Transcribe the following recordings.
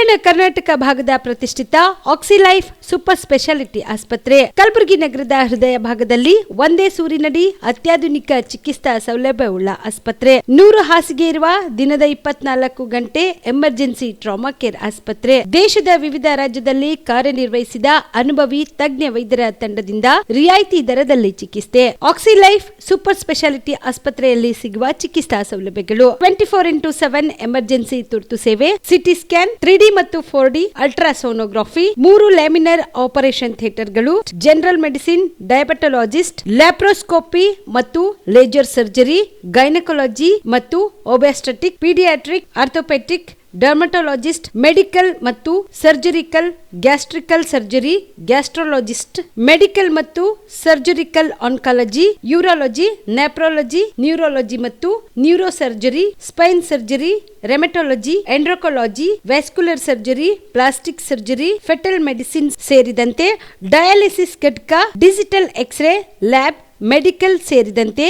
ಕಲ್ಯಾಣ ಕರ್ನಾಟಕ ಭಾಗದ ಪ್ರತಿಷ್ಠಿತ ಆಕ್ಸಿಲೈಫ್ super speciality ಆಸ್ಪತ್ರೆ ಕಲಬುರಗಿ ನಗರದ ಹೃದಯ ಭಾಗದಲ್ಲಿ ಒಂದೇ ಸೂರಿನಡಿ ಅತ್ಯಾಧುನಿಕ ಚಿಕಿತ್ಸಾ ಸೌಲಭ್ಯವುಳ್ಳ ಆಸ್ಪತ್ರೆ. 100 ಹಾಸಿಗೆ ಇರುವ ದಿನದ 24 ಗಂಟೆ ಎಮರ್ಜೆನ್ಸಿ ಟ್ರಾಮಾ ಕೇರ್ ಆಸ್ಪತ್ರೆ. ದೇಶದ ವಿವಿಧ ರಾಜ್ಯದಲ್ಲಿ ಕಾರ್ಯನಿರ್ವಹಿಸಿದ ಅನುಭವಿ ತಜ್ಞ ವೈದ್ಯರ ತಂಡದಿಂದ ರಿಯಾಯಿತಿ ದರದಲ್ಲಿ ಚಿಕಿತ್ಸೆ. ಆಕ್ಸಿಲೈಫ್ ಸೂಪರ್ ಸ್ಪೆಷಾಲಿಟಿ ಆಸ್ಪತ್ರೆಯಲ್ಲಿ ಸಿಗುವ ಚಿಕಿತ್ಸಾ ಸೌಲಭ್ಯಗಳು: 24x7 ಎಮರ್ಜೆನ್ಸಿ ತುರ್ತು ಸೇವೆ, ಸಿಟಿ ಸ್ಕ್ಯಾನ್, 3D ಮತ್ತು 4D ಅಲ್ಟ್ರಾಸೋನೋಗ್ರಫಿ, 3 ಲ್ಯಾಮಿನರ್ ಆಪರೇಷನ್ ಥಿಯೇಟರ್ಗಳು, ಜನರಲ್ ಮೆಡಿಸಿನ್, ಡಯಾಬೆಟೊಲಾಜಿಸ್ಟ್, ಲ್ಯಾಪ್ರೋಸ್ಕೋಪಿ ಮತ್ತು ಲೇಜರ್ ಸರ್ಜರಿ, ಗೈನಕಾಲಜಿ ಮತ್ತು obstetric, paediatric, orthopaedic, dermatologist, medical ಮತ್ತು surgical, gastrical surgery, gastrologist, medical ಮತ್ತು surgical oncology, urology, nephrology, neurology ಮತ್ತು neuro surgery, spine surgery, rheumatology, endocrinology, vascular surgery, plastic surgery, foetal medicine ಸೇರಿದಂತೆ dialysis ಘಟಕ, digital X ray lab, medical ಸೇರಿದಂತೆ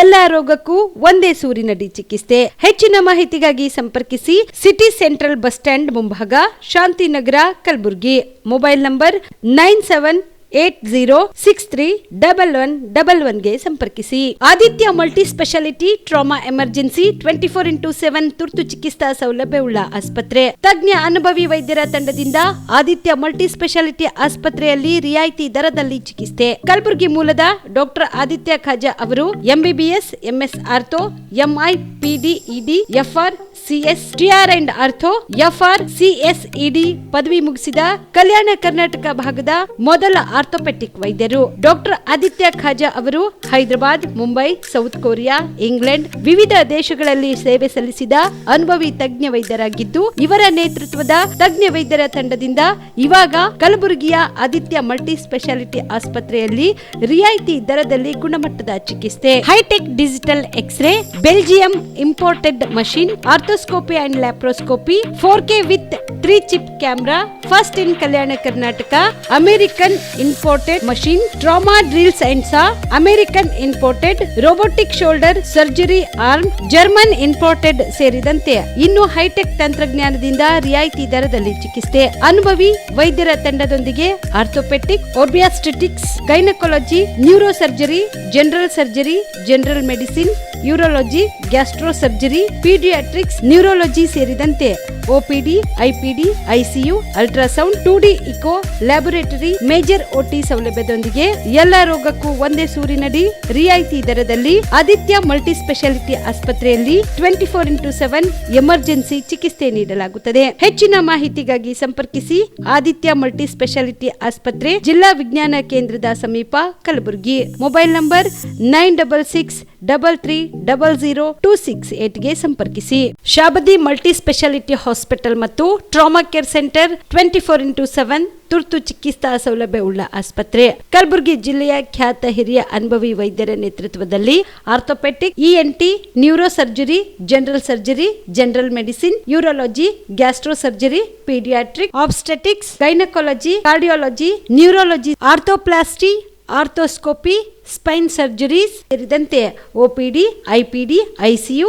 ಎಲ್ಲಾ ರೋಗಕ್ಕೂ ಒಂದೇ ಸೂರಿನಡಿ ಚಿಕಿತ್ಸೆ. ಹೆಚ್ಚಿನ ಮಾಹಿತಿಗಾಗಿ ಸಂಪರ್ಕಿಸಿ ಸಿಟಿ ಸೆಂಟ್ರಲ್ ಬಸ್ ಸ್ಟ್ಯಾಂಡ್ ಮುಂಭಾಗ, ಶಾಂತಿನಗರ, ಕಲಬುರಗಿ. ಮೊಬೈಲ್ ನಂಬರ್ 9780631111 ಗೆ ಸಂಪರ್ಕಿಸಿ. Aditya multi speciality trauma emergency 24x7 ತುರ್ತು ಚಿಕಿತ್ಸಾ ಸೌಲಭ್ಯವುಳ್ಳ ಆಸ್ಪತ್ರೆ. ತಜ್ಞ ಅನುಭವಿ ವೈದ್ಯರ ತಂಡದಿಂದ ಆದಿತ್ಯ ಮಲ್ಟಿ ಸ್ಪೆಷಾಲಿಟಿ ಆಸ್ಪತ್ರೆಯಲ್ಲಿ ರಿಯಾಯಿತಿ ದರದಲ್ಲಿ ಚಿಕಿತ್ಸೆ. ಕಲಬುರಗಿ ಮೂಲದ ಡಾಕ್ಟರ್ ಆದಿತ್ಯ ಖಾಜಾ ಅವರು MBBS, MS ortho, MI, PD, ED, FR, CS, TR and ortho, FR, CS, ED ಪದವಿ ಮುಗಿಸಿದ ಕಲ್ಯಾಣ ಕರ್ನಾಟಕ ಭಾಗದ ಮೊದಲ ಆರ್ಥೋಪೆಟಿಕ್ ವೈದ್ಯರು. ಡಾಕ್ಟರ್ ಆದಿತ್ಯ ಖಾಜಾ ಅವರು Hyderabad, Mumbai, south Korea, England ವಿವಿಧ ದೇಶಗಳಲ್ಲಿ ಸೇವೆ ಸಲ್ಲಿಸಿದ ಅನುಭವಿ ತಜ್ಞ ವೈದ್ಯರಾಗಿದ್ದು, ಇವರ ನೇತೃತ್ವದ ತಜ್ಞ ವೈದ್ಯರ ತಂಡದಿಂದ ಇವಾಗ ಕಲಬುರಗಿಯ ಆದಿತ್ಯ ಮಲ್ಟಿ ಸ್ಪೆಷಾಲಿಟಿ ಆಸ್ಪತ್ರೆಯಲ್ಲಿ ರಿಯಾಯಿತಿ ದರದಲ್ಲಿ ಗುಣಮಟ್ಟದ ಚಿಕಿತ್ಸೆ. Hi tech digital x ray, Belgium imported machine, arthroscopy and laparoscopy, 4K with 3 chip camera, first in Kalyana Karnataka, American imported machine, trauma drills and saw, American imported robotic shoulder surgery arm, German imported ಸೇರಿದಂತೆ ಇನ್ನು high tech ತಂತ್ರಜ್ಞಾನದಿಂದ ರಿಯಾಯಿತಿ ದರದಲ್ಲಿ ಚಿಕಿತ್ಸೆ. ಅನುಭವಿ ವೈದ್ಯರ ತಂಡದೊಂದಿಗೆ orthopaedic, obstetrics, gynaecology, neuro surgery, general surgery, general medicine, urology, gastro surgery, paediatrics, neurology ಸೇರಿದಂತೆ OPD, IPD, ICU, ultrasound, 2D echo, laboratory, major OT ಸೌಲಭ್ಯದೊಂದಿಗೆ ಎಲ್ಲಾ ರೋಗಕ್ಕೂ ಒಂದೇ ಸೂರಿನಡಿ ರಿಯಾಯಿತಿ ದರದಲ್ಲಿ ಆದಿತ್ಯ ಮಲ್ಟಿ ಸ್ಪೆಷಾಲಿಟಿ ಆಸ್ಪತ್ರೆಯಲ್ಲಿ 24x7 ಎಮರ್ಜೆನ್ಸಿ ಚಿಕಿತ್ಸೆ ನೀಡಲಾಗುತ್ತದೆ. ಹೆಚ್ಚಿನ ಮಾಹಿತಿಗಾಗಿ ಸಂಪರ್ಕಿಸಿ ಆದಿತ್ಯ ಮಲ್ಟಿ ಸ್ಪೆಷಾಲಿಟಿ ಆಸ್ಪತ್ರೆ, ಜಿಲ್ಲಾ ವಿಜ್ಞಾನ ಕೇಂದ್ರದ ಸಮೀಪ, ಕಲಬುರಗಿ. ಮೊಬೈಲ್ ನಂಬರ್ 9663300268 ಗೆ ಸಂಪರ್ಕಿಸಿ. ಶಾಬದಿ ಮಲ್ಟಿ ಸ್ಪೆಷಾಲಿಟಿ ಹಾಸ್ಪಿಟಲ್ ಮತ್ತು ಟ್ರಾಮಾ ಕೇರ್ ಸೆಂಟರ್ 24x7 ತುರ್ತು ಚಿಕಿತ್ಸಾ ಸೌಲಭ್ಯವುಳ್ಳ ಆಸ್ಪತ್ರೆ. ಕಲಬುರಗಿ ಜಿಲ್ಲೆಯ ಖ್ಯಾತ ಹಿರಿಯ ಅನುಭವಿ ವೈದ್ಯರ ನೇತೃತ್ವದಲ್ಲಿ orthopaedic, ENT, neuro surgery, general surgery, general medicine, urology, gastro surgery, paediatric, obstetrics, gynaecology, cardiology, neurology, arthroplasty, arthroscopy, spine surgeries ಸೇರಿದಂತೆ OPD, IPD, ICU,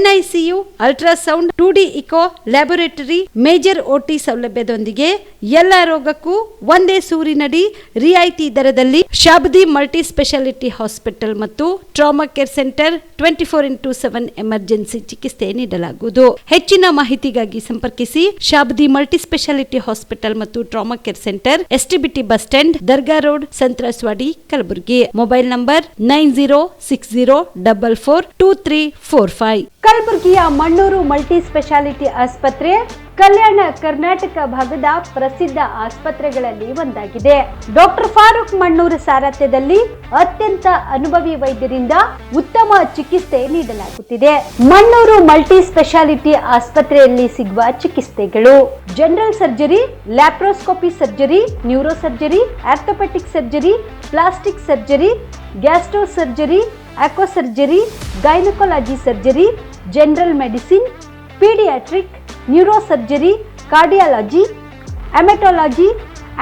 NICU, ultrasound, 2D echo, laboratory, major OT ಸೌಲಭ್ಯದೊಂದಿಗೆ ಎಲ್ಲಾ ರೋಗಕ್ಕೂ ಒಂದೇ ಸೂರಿನಡಿ ರಿಯಾಯಿತಿ ದರದಲ್ಲಿ ಶಾಬದಿ ಮಲ್ಟಿ ಸ್ಪೆಷಾಲಿಟಿ ಹಾಸ್ಪಿಟಲ್ ಮತ್ತು trauma care centre 24x7 emergency ಚಿಕಿತ್ಸೆ ನೀಡಲಾಗುವುದು. ಹೆಚ್ಚಿನ ಮಾಹಿತಿಗಾಗಿ ಸಂಪರ್ಕಿಸಿ ಶಾಬದಿ ಮಲ್ಟಿ ಸ್ಪೆಷಾಲಿಟಿ ಹಾಸ್ಪಿಟಲ್ ಮತ್ತು trauma care centre, STBT bus stand, Dargah road, ಸಂತ್ರಸ್ವಾಡಿ, Kalaburagi. Mobile number 9060442345. ಕಲಬುರಗಿಯ ಮಣ್ಣೂರು ಮಲ್ಟಿ ಸ್ಪೆಷಾಲಿಟಿ ಆಸ್ಪತ್ರೆ ಕಲ್ಯಾಣ ಕರ್ನಾಟಕ ಭಾಗದ ಪ್ರಸಿದ್ಧ ಆಸ್ಪತ್ರೆಗಳಲ್ಲಿ ಒಂದಾಗಿದೆ. ಡಾಕ್ಟರ್ ಫಾರೂಕ್ ಮಣ್ಣೂರು ಸಾರಥ್ಯದಲ್ಲಿ ಅತ್ಯಂತ ಅನುಭವಿ ವೈದ್ಯರಿಂದ ಉತ್ತಮ ಚಿಕಿತ್ಸೆ ನೀಡಲಾಗುತ್ತಿದೆ. ಮಣ್ಣೂರು ಮಲ್ಟಿ ಸ್ಪೆಷಾಲಿಟಿ ಆಸ್ಪತ್ರೆಯಲ್ಲಿ ಸಿಗುವ ಚಿಕಿತ್ಸೆಗಳು: general surgery, laparoscopy surgery, neuro surgery, orthopaedic surgery, plastic surgery, gastro surgery, ಆಕ್ವಾ surgery, gynaecology surgery, general medicine, paediatric, neuro surgery, cardiology, haematology,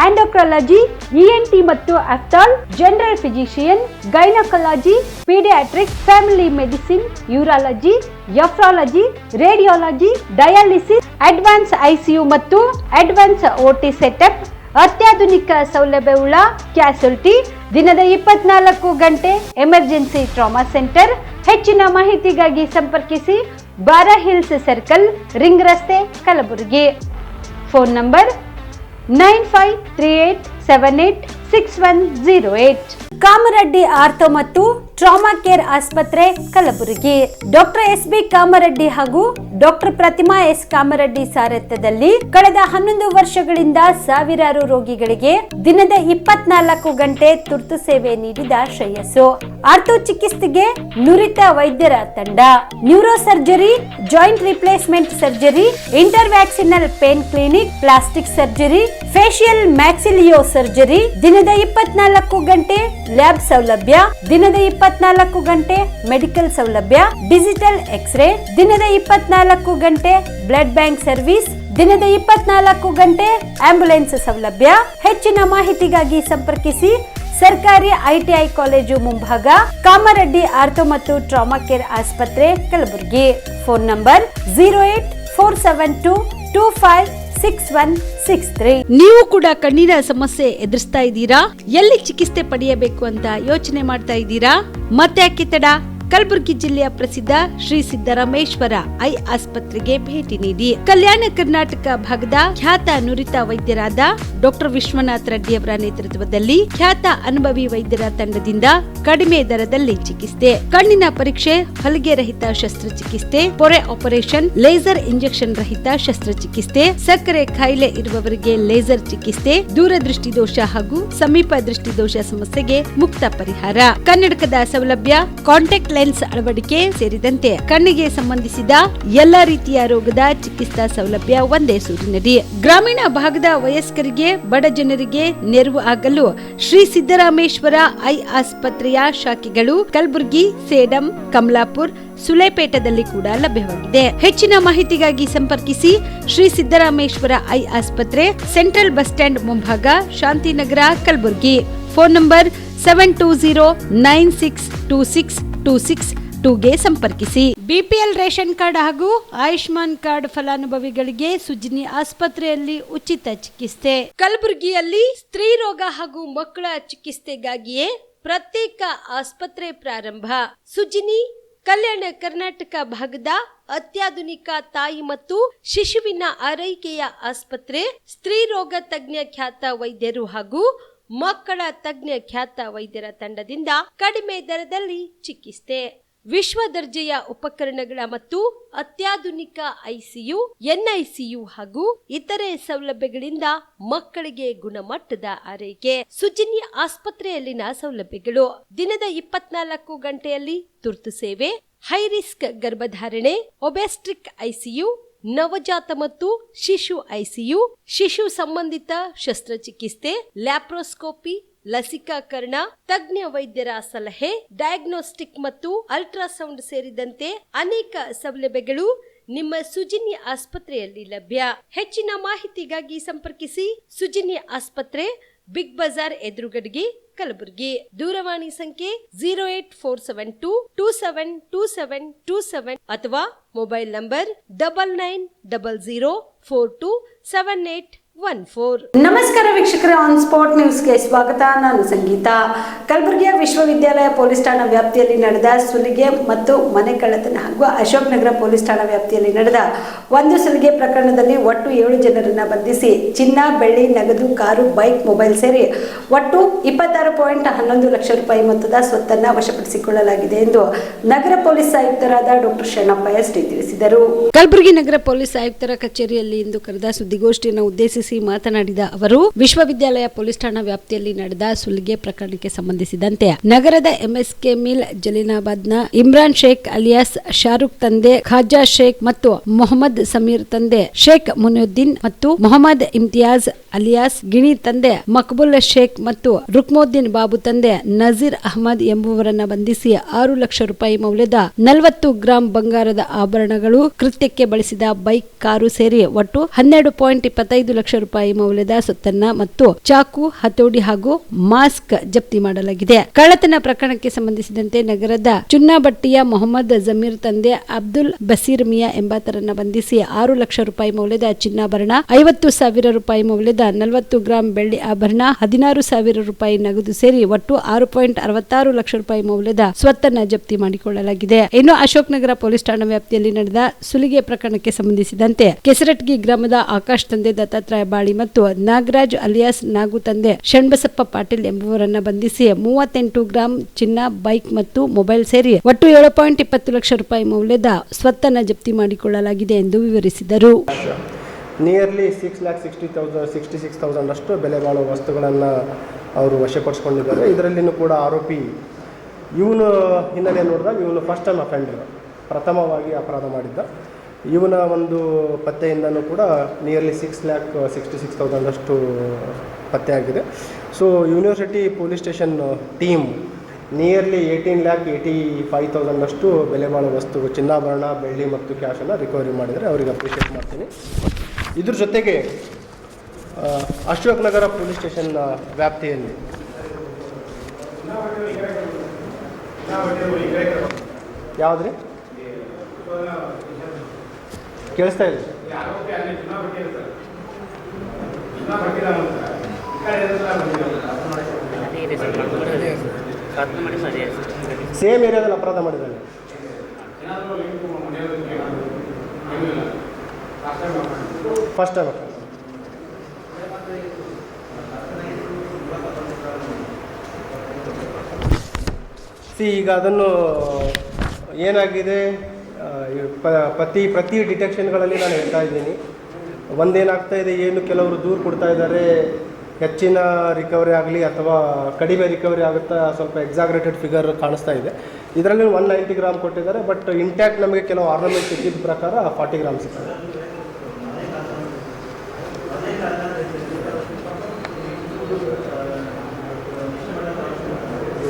endocrinology, ENT ಮತ್ತು ophthal, general physician, gynaecology, paediatric, family medicine, urology, nephrology, radiology, dialysis, advance ICU ಮತ್ತು advance OT setup, ಅತ್ಯಾಧುನಿಕ ಸೌಲಭ್ಯವುಳ್ಳ ಕ್ಯಾಸುಲಿಟಿ, ದಿನದ 24 ಗಂಟೆ emergency trauma centre. ಹೆಚ್ಚಿನ ಮಾಹಿತಿಗಾಗಿ ಸಂಪರ್ಕಿಸಿ ಬಾರಾ hills circle, ring ರಸ್ತೆ, Kalaburagi. Phone number 9538786108. Kamareddy ortho ಮತ್ತು ಟ್ರಾಮಾ ಕೇರ್ ಆಸ್ಪತ್ರೆ, ಕಲಬುರಗಿ. Doctor S B. ಕಾಮರೆಡ್ಡಿ ಹಾಗೂ ಡಾಕ್ಟರ್ ಪ್ರತಿಮಾ ಎಸ್. ಕಾಮರೆಡ್ಡಿ ಸಾರಥ್ಯದಲ್ಲಿ ಕಳೆದ 11 ವರ್ಷಗಳಿಂದ ಸಾವಿರಾರು ರೋಗಿಗಳಿಗೆ ದಿನದ 24 ಗಂಟೆ ತುರ್ತು ಸೇವೆ ನೀಡಿದ ಶ್ರೇಯಸ್ಸು. ಆರ್ಥೋ ಚಿಕಿತ್ಸೆಗೆ ನುರಿತ ವೈದ್ಯರ ತಂಡ, neuro surgery, joint replacement surgery, interventional pain clinic, plastic surgery, facial maxillo surgery, ದಿನದ 24 ಗಂಟೆ ಲ್ಯಾಬ್ ಸೌಲಭ್ಯ, ದಿನದ 24 ಗಂಟೆ ಮೆಡಿಕಲ್ ಸೌಲಭ್ಯ, ಡಿಜಿಟಲ್ ಎಕ್ಸ್ರೇ, ದಿನದ 24 ಗಂಟೆ ಬ್ಲಡ್ ಬ್ಯಾಂಕ್ ಸರ್ವಿಸ್, ದಿನದ 24 ಗಂಟೆ ಆಂಬ್ಯುಲೆನ್ಸ್ ಸೌಲಭ್ಯ. ಹೆಚ್ಚಿನ ಮಾಹಿತಿಗಾಗಿ ಸಂಪರ್ಕಿಸಿ ಸರ್ಕಾರಿ ಐಟಿಐ ಕಾಲೇಜು ಮುಂಭಾಗ, ಕಾಮರೆಡ್ಡಿ ಆರ್ಥೋ ಮತ್ತು ಟ್ರಾಮಾ ಕೇರ್ ಆಸ್ಪತ್ರೆ, ಕಲಬುರಗಿ. Phone number 08472256163. ನೀವು ಕೂಡ ಕಣ್ಣಿನ ಸಮಸ್ಯೆ ಎದುರಿಸ್ತಾ ಇದ್ದೀರಾ? ಎಲ್ಲಿ ಚಿಕಿತ್ಸೆ ಪಡೆಯಬೇಕು ಅಂತ ಯೋಚನೆ ಮಾಡ್ತಾ ಇದ್ದೀರಾ? ಮತ್ತೆ ಯಾಕೆ ತಡ? ಕಲಬುರಗಿ ಜಿಲ್ಲೆಯ ಪ್ರಸಿದ್ಧ ಶ್ರೀ ಸಿದ್ದರಾಮೇಶ್ವರ ಐ ಆಸ್ಪತ್ರೆಗೆ ಭೇಟಿ ನೀಡಿ ಕಲ್ಯಾಣ ಕರ್ನಾಟಕ ಭಾಗದ ಖ್ಯಾತ ನುರಿತ ವೈದ್ಯರಾದ ಡಾಕ್ಟರ್ ವಿಶ್ವನಾಥ್ ರೆಡ್ಡಿ ಅವರ ನೇತೃತ್ವದಲ್ಲಿ ಖ್ಯಾತ ಅನುಭವಿ ವೈದ್ಯರ ತಂಡದಿಂದ ಕಡಿಮೆ ದರದಲ್ಲಿ ಚಿಕಿತ್ಸೆ, ಕಣ್ಣಿನ ಪರೀಕ್ಷೆ, ಹೊಲಿಗೆ ರಹಿತ ಶಸ್ತ್ರಚಿಕಿತ್ಸೆ, ಪೊರೆ ಆಪರೇಷನ್, ಲೇಸರ್ ಇಂಜೆಕ್ಷನ್ ರಹಿತ ಶಸ್ತ್ರಚಿಕಿತ್ಸೆ, ಸಕ್ಕರೆ ಕಾಯಿಲೆ ಇರುವವರಿಗೆ ಲೇಸರ್ ಚಿಕಿತ್ಸೆ, ದೂರದೃಷ್ಟಿ ದೋಷ ಹಾಗೂ ಸಮೀಪ ದೃಷ್ಟಿ ದೋಷ ಸಮಸ್ಯೆಗೆ ಮುಕ್ತ ಪರಿಹಾರ, ಕನ್ನಡಕದ ಸೌಲಭ್ಯ, ಕಾಂಟ್ಯಾಕ್ಟ್ ಲೆನ್ಸ್ ಅಳವಡಿಕೆ ಸೇರಿದಂತೆ ಕಣ್ಣಿಗೆ ಸಂಬಂಧಿಸಿದ ಎಲ್ಲಾ ರೀತಿಯ ರೋಗದ ಚಿಕಿತ್ಸಾ ಸೌಲಭ್ಯ ಒಂದೇ ಸೂರಿನಡಿ. ಗ್ರಾಮೀಣ ಭಾಗದ ವಯಸ್ಕರಿಗೆ, ಬಡ ಜನರಿಗೆ ನೆರವು ಆಗಲು ಶ್ರೀ ಸಿದ್ದರಾಮೇಶ್ವರ ಐ ಆಸ್ಪತ್ರೆಯ ಶಾಖೆಗಳು ಕಲಬುರಗಿ, ಸೇಡಂ, ಕಮಲಾಪುರ್, ಸುಲೇಪೇಟದಲ್ಲಿ ಕೂಡ ಲಭ್ಯವಾಗಿದೆ. ಹೆಚ್ಚಿನ ಮಾಹಿತಿಗಾಗಿ ಸಂಪರ್ಕಿಸಿ ಶ್ರೀ ಸಿದ್ದರಾಮೇಶ್ವರ ಐ ಆಸ್ಪತ್ರೆ, ಸೆಂಟ್ರಲ್ ಬಸ್ ಸ್ಟ್ಯಾಂಡ್ ಮುಂಭಾಗ, ಶಾಂತಿನಗರ, ಕಲಬುರಗಿ. ಫೋನ್ ನಂಬರ್ 7209626262ಗೆ ಸಂಪರ್ಕಿಸಿ. ಬಿಪಿಎಲ್ ರೇಷನ್ ಕಾರ್ಡ್ ಹಾಗೂ ಆಯುಷ್ಮಾನ್ ಕಾರ್ಡ್ ಫಲಾನುಭವಿಗಳಿಗೆ ಸುಜಿನಿ ಆಸ್ಪತ್ರೆಯಲ್ಲಿ ಉಚಿತ ಚಿಕಿತ್ಸೆ. ಕಲಬುರಗಿಯಲ್ಲಿ ಸ್ತ್ರೀ ರೋಗ ಹಾಗೂ ಮಕ್ಕಳ ಚಿಕಿತ್ಸೆಗಾಗಿಯೇ ಪ್ರತ್ಯೇಕ ಆಸ್ಪತ್ರೆ ಪ್ರಾರಂಭ. ಸುಜಿನಿ ಕಲ್ಯಾಣ ಕರ್ನಾಟಕ ಭಾಗದ ಅತ್ಯಾಧುನಿಕ ತಾಯಿ ಮತ್ತು ಶಿಶುವಿನ ಆರೈಕೆಯ ಆಸ್ಪತ್ರೆ. ಸ್ತ್ರೀ ರೋಗ ತಜ್ಞ ಖ್ಯಾತ ವೈದ್ಯರು ಹಾಗೂ ಮಕ್ಕಳ ತಜ್ಞ ಖ್ಯಾತ ವೈದ್ಯರ ತಂಡದಿಂದ ಕಡಿಮೆ ದರದಲ್ಲಿ ಚಿಕಿತ್ಸೆ, ವಿಶ್ವ ದರ್ಜೆಯ ಉಪಕರಣಗಳ ಮತ್ತು ಅತ್ಯಾಧುನಿಕ ಐಸಿಯು, ಎನ್ಐಸಿಯು ಹಾಗೂ ಇತರೆ ಸೌಲಭ್ಯಗಳಿಂದ ಮಕ್ಕಳಿಗೆ ಗುಣಮಟ್ಟದ ಆರೈಕೆ. ಸುಜಿನಿ ಆಸ್ಪತ್ರೆಯಲ್ಲಿನ ಸೌಲಭ್ಯಗಳು: ದಿನದ 24 ಗಂಟೆಯಲ್ಲಿ ತುರ್ತು ಸೇವೆ, ಹೈ ರಿಸ್ಕ್ ಗರ್ಭಧಾರಣೆ, ಒಬೆಸ್ಟ್ರಿಕ್ ಐಸಿಯು, ನವಜಾತ ಮತ್ತು ಶಿಶು ಐಸಿಯು, ಶಿಶು ಸಂಬಂಧಿತ ಶಸ್ತ್ರಚಿಕಿತ್ಸೆ, ಲ್ಯಾಪ್ರೋಸ್ಕೋಪಿ, ಲಸಿಕಾಕರಣ, ತಜ್ಞ ವೈದ್ಯರ ಸಲಹೆ, ಡಯಾಗ್ನೋಸ್ಟಿಕ್ ಮತ್ತು ಅಲ್ಟ್ರಾಸೌಂಡ್ ಸೇರಿದಂತೆ ಅನೇಕ ಸೌಲಭ್ಯಗಳು ನಿಮ್ಮ ಸುಜಿನಿ ಆಸ್ಪತ್ರೆಯಲ್ಲಿ ಲಭ್ಯ. ಹೆಚ್ಚಿನ ಮಾಹಿತಿಗಾಗಿ ಸಂಪರ್ಕಿಸಿ ಸುಜಿನಿ ಆಸ್ಪತ್ರೆ, ಬಿಗ್ ಬಜಾರ್ ಎದುರುಗಡೆಗೆ, ಕಲಬುರಗಿ. ದೂರವಾಣಿ ಸಂಖ್ಯೆ 08472272727 ಅಥವಾ ಮೊಬೈಲ್ ನಂಬರ್ 9900427814. ನಮಸ್ಕಾರ ವೀಕ್ಷಕರೇ, ಆನ್ ಸ್ಪಾಟ್ ನ್ಯೂಸ್ಗೆ ಸ್ವಾಗತ. ನಾನು ಸಂಗೀತ. ಕಲಬುರಗಿಯ ವಿಶ್ವವಿದ್ಯಾಲಯ ಪೊಲೀಸ್ ಠಾಣಾ ವ್ಯಾಪ್ತಿಯಲ್ಲಿ ನಡೆದ ಸುಲಿಗೆ ಮತ್ತು ಮನೆ ಕಳ್ಳತನ ಹಾಗೂ ಅಶೋಕ್ ನಗರ ಪೊಲೀಸ್ ಠಾಣಾ ವ್ಯಾಪ್ತಿಯಲ್ಲಿ ನಡೆದ ಒಂದು ಸುಲಿಗೆ ಪ್ರಕರಣದಲ್ಲಿ ಒಟ್ಟು 7 ಜನರನ್ನ ಬಂಧಿಸಿ ಚಿನ್ನ, ಬೆಳ್ಳಿ, ನಗದು, ಕಾರು, ಬೈಕ್, ಮೊಬೈಲ್ ಸೇರಿ ಒಟ್ಟು 26.11 ಲಕ್ಷ ರೂಪಾಯಿ ಮೊತ್ತದ ಸ್ವತ್ತನ್ನ ವಶಪಡಿಸಿಕೊಳ್ಳಲಾಗಿದೆ ಎಂದು ನಗರ ಪೊಲೀಸ್ ಆಯುಕ್ತರಾದ ಡಾಕ್ಟರ್ ಶರಣಪ್ಪ ಎಸ್.ಟಿ. ತಿಳಿಸಿದರು. ಕಲಬುರಗಿ ನಗರ ಪೊಲೀಸ್ ಆಯುಕ್ತರ ಕಚೇರಿಯಲ್ಲಿ ಇಂದು ಕರೆದ ಸುದ್ದಿಗೋಷ್ಠಿಯನ್ನು ಉದ್ದೇಶಿಸಿ ಮಾತನಾಡಿದ ಅವರು, ವಿಶ್ವವಿದ್ಯಾಲಯ ಪೊಲೀಸ್ ಠಾಣಾ ವ್ಯಾಪ್ತಿಯಲ್ಲಿ ನಡೆದ ಸುಲಿಗೆ ಪ್ರಕರಣಕ್ಕೆ ಸಂಬಂಧಿಸಿದಂತೆ ನಗರದ ಎಂಎಸ್ಕೆ ಮಿಲ್ ಜಲೀನಾಬಾದ್ನ ಇಮ್ರಾನ್ ಶೇಖ್ ಅಲಿಯಾಸ್ ಶಾರುಖ್ ತಂದೆ ಖಾಜಾ ಶೇಖ್ ಮತ್ತು ಮೊಹಮ್ಮದ್ ಸಮೀರ್ ತಂದೆ ಶೇಖ್ ಮುನಿಯುದ್ದೀನ್ ಮತ್ತು ಮೊಹಮ್ಮದ್ ಇಮ್ತಿಯಾಜ್ ಅಲಿಯಾಸ್ ಗಿಣಿ ತಂದೆ ಮಕ್ಬುಲ್ ಶೇಖ್ ಮತ್ತು ರುಕ್ಮುದ್ದೀನ್ ಬಾಬು ತಂದೆ ನಜೀರ್ ಅಹಮದ್ ಎಂಬುವರನ್ನ ಬಂಧಿಸಿ 6 ಲಕ್ಷ ರೂಪಾಯಿ ಮೌಲ್ಯದ 40 ಗ್ರಾಂ ಬಂಗಾರದ ಆಭರಣಗಳು, ಕೃತ್ಯಕ್ಕೆ ಬಳಸಿದ ಬೈಕ್, ಕಾರು ಸೇರಿ ಒಟ್ಟು 12.25 ಲಕ್ಷ ರೂಪಾಯಿ ಮೌಲ್ಯದ ಸೊತ್ತನ್ನ ಮತ್ತು ಚಾಕು, ಹತೋಟಿ ಹಾಗೂ ಮಾಸ್ಕ್ ಜಪ್ತಿ ಮಾಡಲಾಗಿದೆ. ಕಳ್ಳತನ ಪ್ರಕರಣಕ್ಕೆ ಸಂಬಂಧಿಸಿದಂತೆ ನಗರದ ಚುನ್ನಾಬಟ್ಟಿಯ ಮೊಹಮ್ಮದ್ ಜಮೀರ್ ತಂದೆ ಅಬ್ದುಲ್ ಬಸೀರ್ ಮಿಯಾ ಎಂಬಾತರನ್ನ ಬಂಧಿಸಿ 6 ಲಕ್ಷ ರೂಪಾಯಿ ಮೌಲ್ಯದ ಚಿನ್ನಾಭರಣ, 50,000 ರೂಪಾಯಿ ಮೌಲ್ಯದ 40 ಗ್ರಾಂ ಬೆಳ್ಳಿ ಆಭರಣ, 16,000 ರೂಪಾಯಿ ನಗದು ಸೇರಿ ಒಟ್ಟು 6.66 ಲಕ್ಷ ರೂಪಾಯಿ ಮೌಲ್ಯದ ಸ್ವತ್ತನ್ನ ಜಪ್ತಿ ಮಾಡಿಕೊಳ್ಳಲಾಗಿದೆ. ಇನ್ನು ಅಶೋಕ್ ನಗರ ಪೊಲೀಸ್ ಠಾಣಾ ವ್ಯಾಪ್ತಿಯಲ್ಲಿ ನಡೆದ ಸುಲಿಗೆ ಪ್ರಕರಣಕ್ಕೆ ಸಂಬಂಧಿಸಿದಂತೆ ಕೆಸರಟ್ಗಿ ಗ್ರಾಮದ ಆಕಾಶ್ ತಂದೆ ದತ್ತಾತ್ರೇಯ ಬಾಳಿ ಮತ್ತು ನಾಗರಾಜ್ ಅಲಿಯಾಸ್ ನಾಗು ತಂದೆ ಶಣ್ಬಸಪ್ಪ ಪಾಟೀಲ್ ಎಂಬುವರನ್ನ ಬಂಧಿಸಿ 38 ಗ್ರಾಂ ಚಿನ್ನ, ಬೈಕ್ ಮತ್ತು ಮೊಬೈಲ್ ಸೇರಿ ಒಟ್ಟು 7.20 ಲಕ್ಷ ರೂಪಾಯಿ ಮೌಲ್ಯದ ಸ್ವತ್ತನ್ನ ಜಪ್ತಿ ಮಾಡಿಕೊಳ್ಳಲಾಗಿದೆ ಎಂದು ವಿವರಿಸಿದರು. ನಿಯರ್ಲಿ 6,66,000 ಅಷ್ಟು ಬೆಲೆ ಬಾಳುವ ವಸ್ತುಗಳನ್ನು ಅವರು ವಶಪಡಿಸಿಕೊಂಡಿದ್ದಾರೆ. ಇದರಲ್ಲಿನೂ ಕೂಡ ಆರೋಪಿ ಇವನು ಹಿನ್ನೆಲೆ ನೋಡಿದಾಗ ಇವನು ಫಸ್ಟ್ ಟೈಮ್ ಅಫೆಂಡರ್, ಪ್ರಥಮವಾಗಿ ಅಪರಾಧ ಮಾಡಿದ್ದ. ಇವನ ಒಂದು ಪತ್ತೆಯಿಂದನೂ ಕೂಡ ನಿಯರ್ಲಿ 6,66,000 ಅಷ್ಟು ಪತ್ತೆಯಾಗಿದೆ. So university police station team nearly 18,85,000 ಅಷ್ಟು ಬೆಲೆ ಬಾಳುವ ವಸ್ತು, ಚಿನ್ನಾಭರಣ, ಬೆಳ್ಳಿ ಮತ್ತು ಕ್ಯಾಶನ್ನು ರಿಕವರಿ ಮಾಡಿದರೆ ಅವರಿಗೆ ಅಪ್ರಿಷಿಯೇಟ್ ಮಾಡ್ತೀನಿ. ಇದ್ರ ಜೊತೆಗೆ ಅಶೋಕ್ ನಗರ ಪೊಲೀಸ್ ಸ್ಟೇಷನ್ ವ್ಯಾಪ್ತಿಯಲ್ಲಿ ಯಾವುದ್ರಿ ಕೇಳಿಸ್ತಾ ಇದೆ? ಸೇಮ್ ಏರಿಯಾದಲ್ಲಿ ಅಪರಾಧ ಮಾಡಿದ್ದಾನೆ. ಫಸ್ಟ್ ಟೈಮ್ ಈಗ ಅದನ್ನು ಏನಾಗಿದೆ ಪ್ರತಿ ಡಿಟೆಕ್ಷನ್ಗಳಲ್ಲಿ ನಾನು ಹೇಳ್ತಾ ಇದ್ದೀನಿ. ಒಂದೇನಾಗ್ತಾ ಇದೆ, ಏನು ಕೆಲವರು ದೂರು ಕೊಡ್ತಾ ಇದ್ದಾರೆ, ಹೆಚ್ಚಿನ ರಿಕವರಿ ಆಗಲಿ ಅಥವಾ ಕಡಿಮೆ ರಿಕವರಿ ಆಗುತ್ತಾ, ಸ್ವಲ್ಪ ಎಕ್ಸಾಗ್ರೇಟೆಡ್ ಫಿಗರ್ ಕಾಣಿಸ್ತಾ ಇದೆ. ಇದರಲ್ಲಿ 190 ಗ್ರಾಮ್ ಕೊಟ್ಟಿದ್ದಾರೆ, ಬಟ್ ಇಂಟ್ಯಾಕ್ಟ್ ನಮಗೆ ಕೆಲವು ಆರ್ನಮೆಂಟ್ ಸಿಕ್ಕಿದ ಪ್ರಕಾರ 40 ಗ್ರಾಮ್ ಸಿಗ್ತದೆ.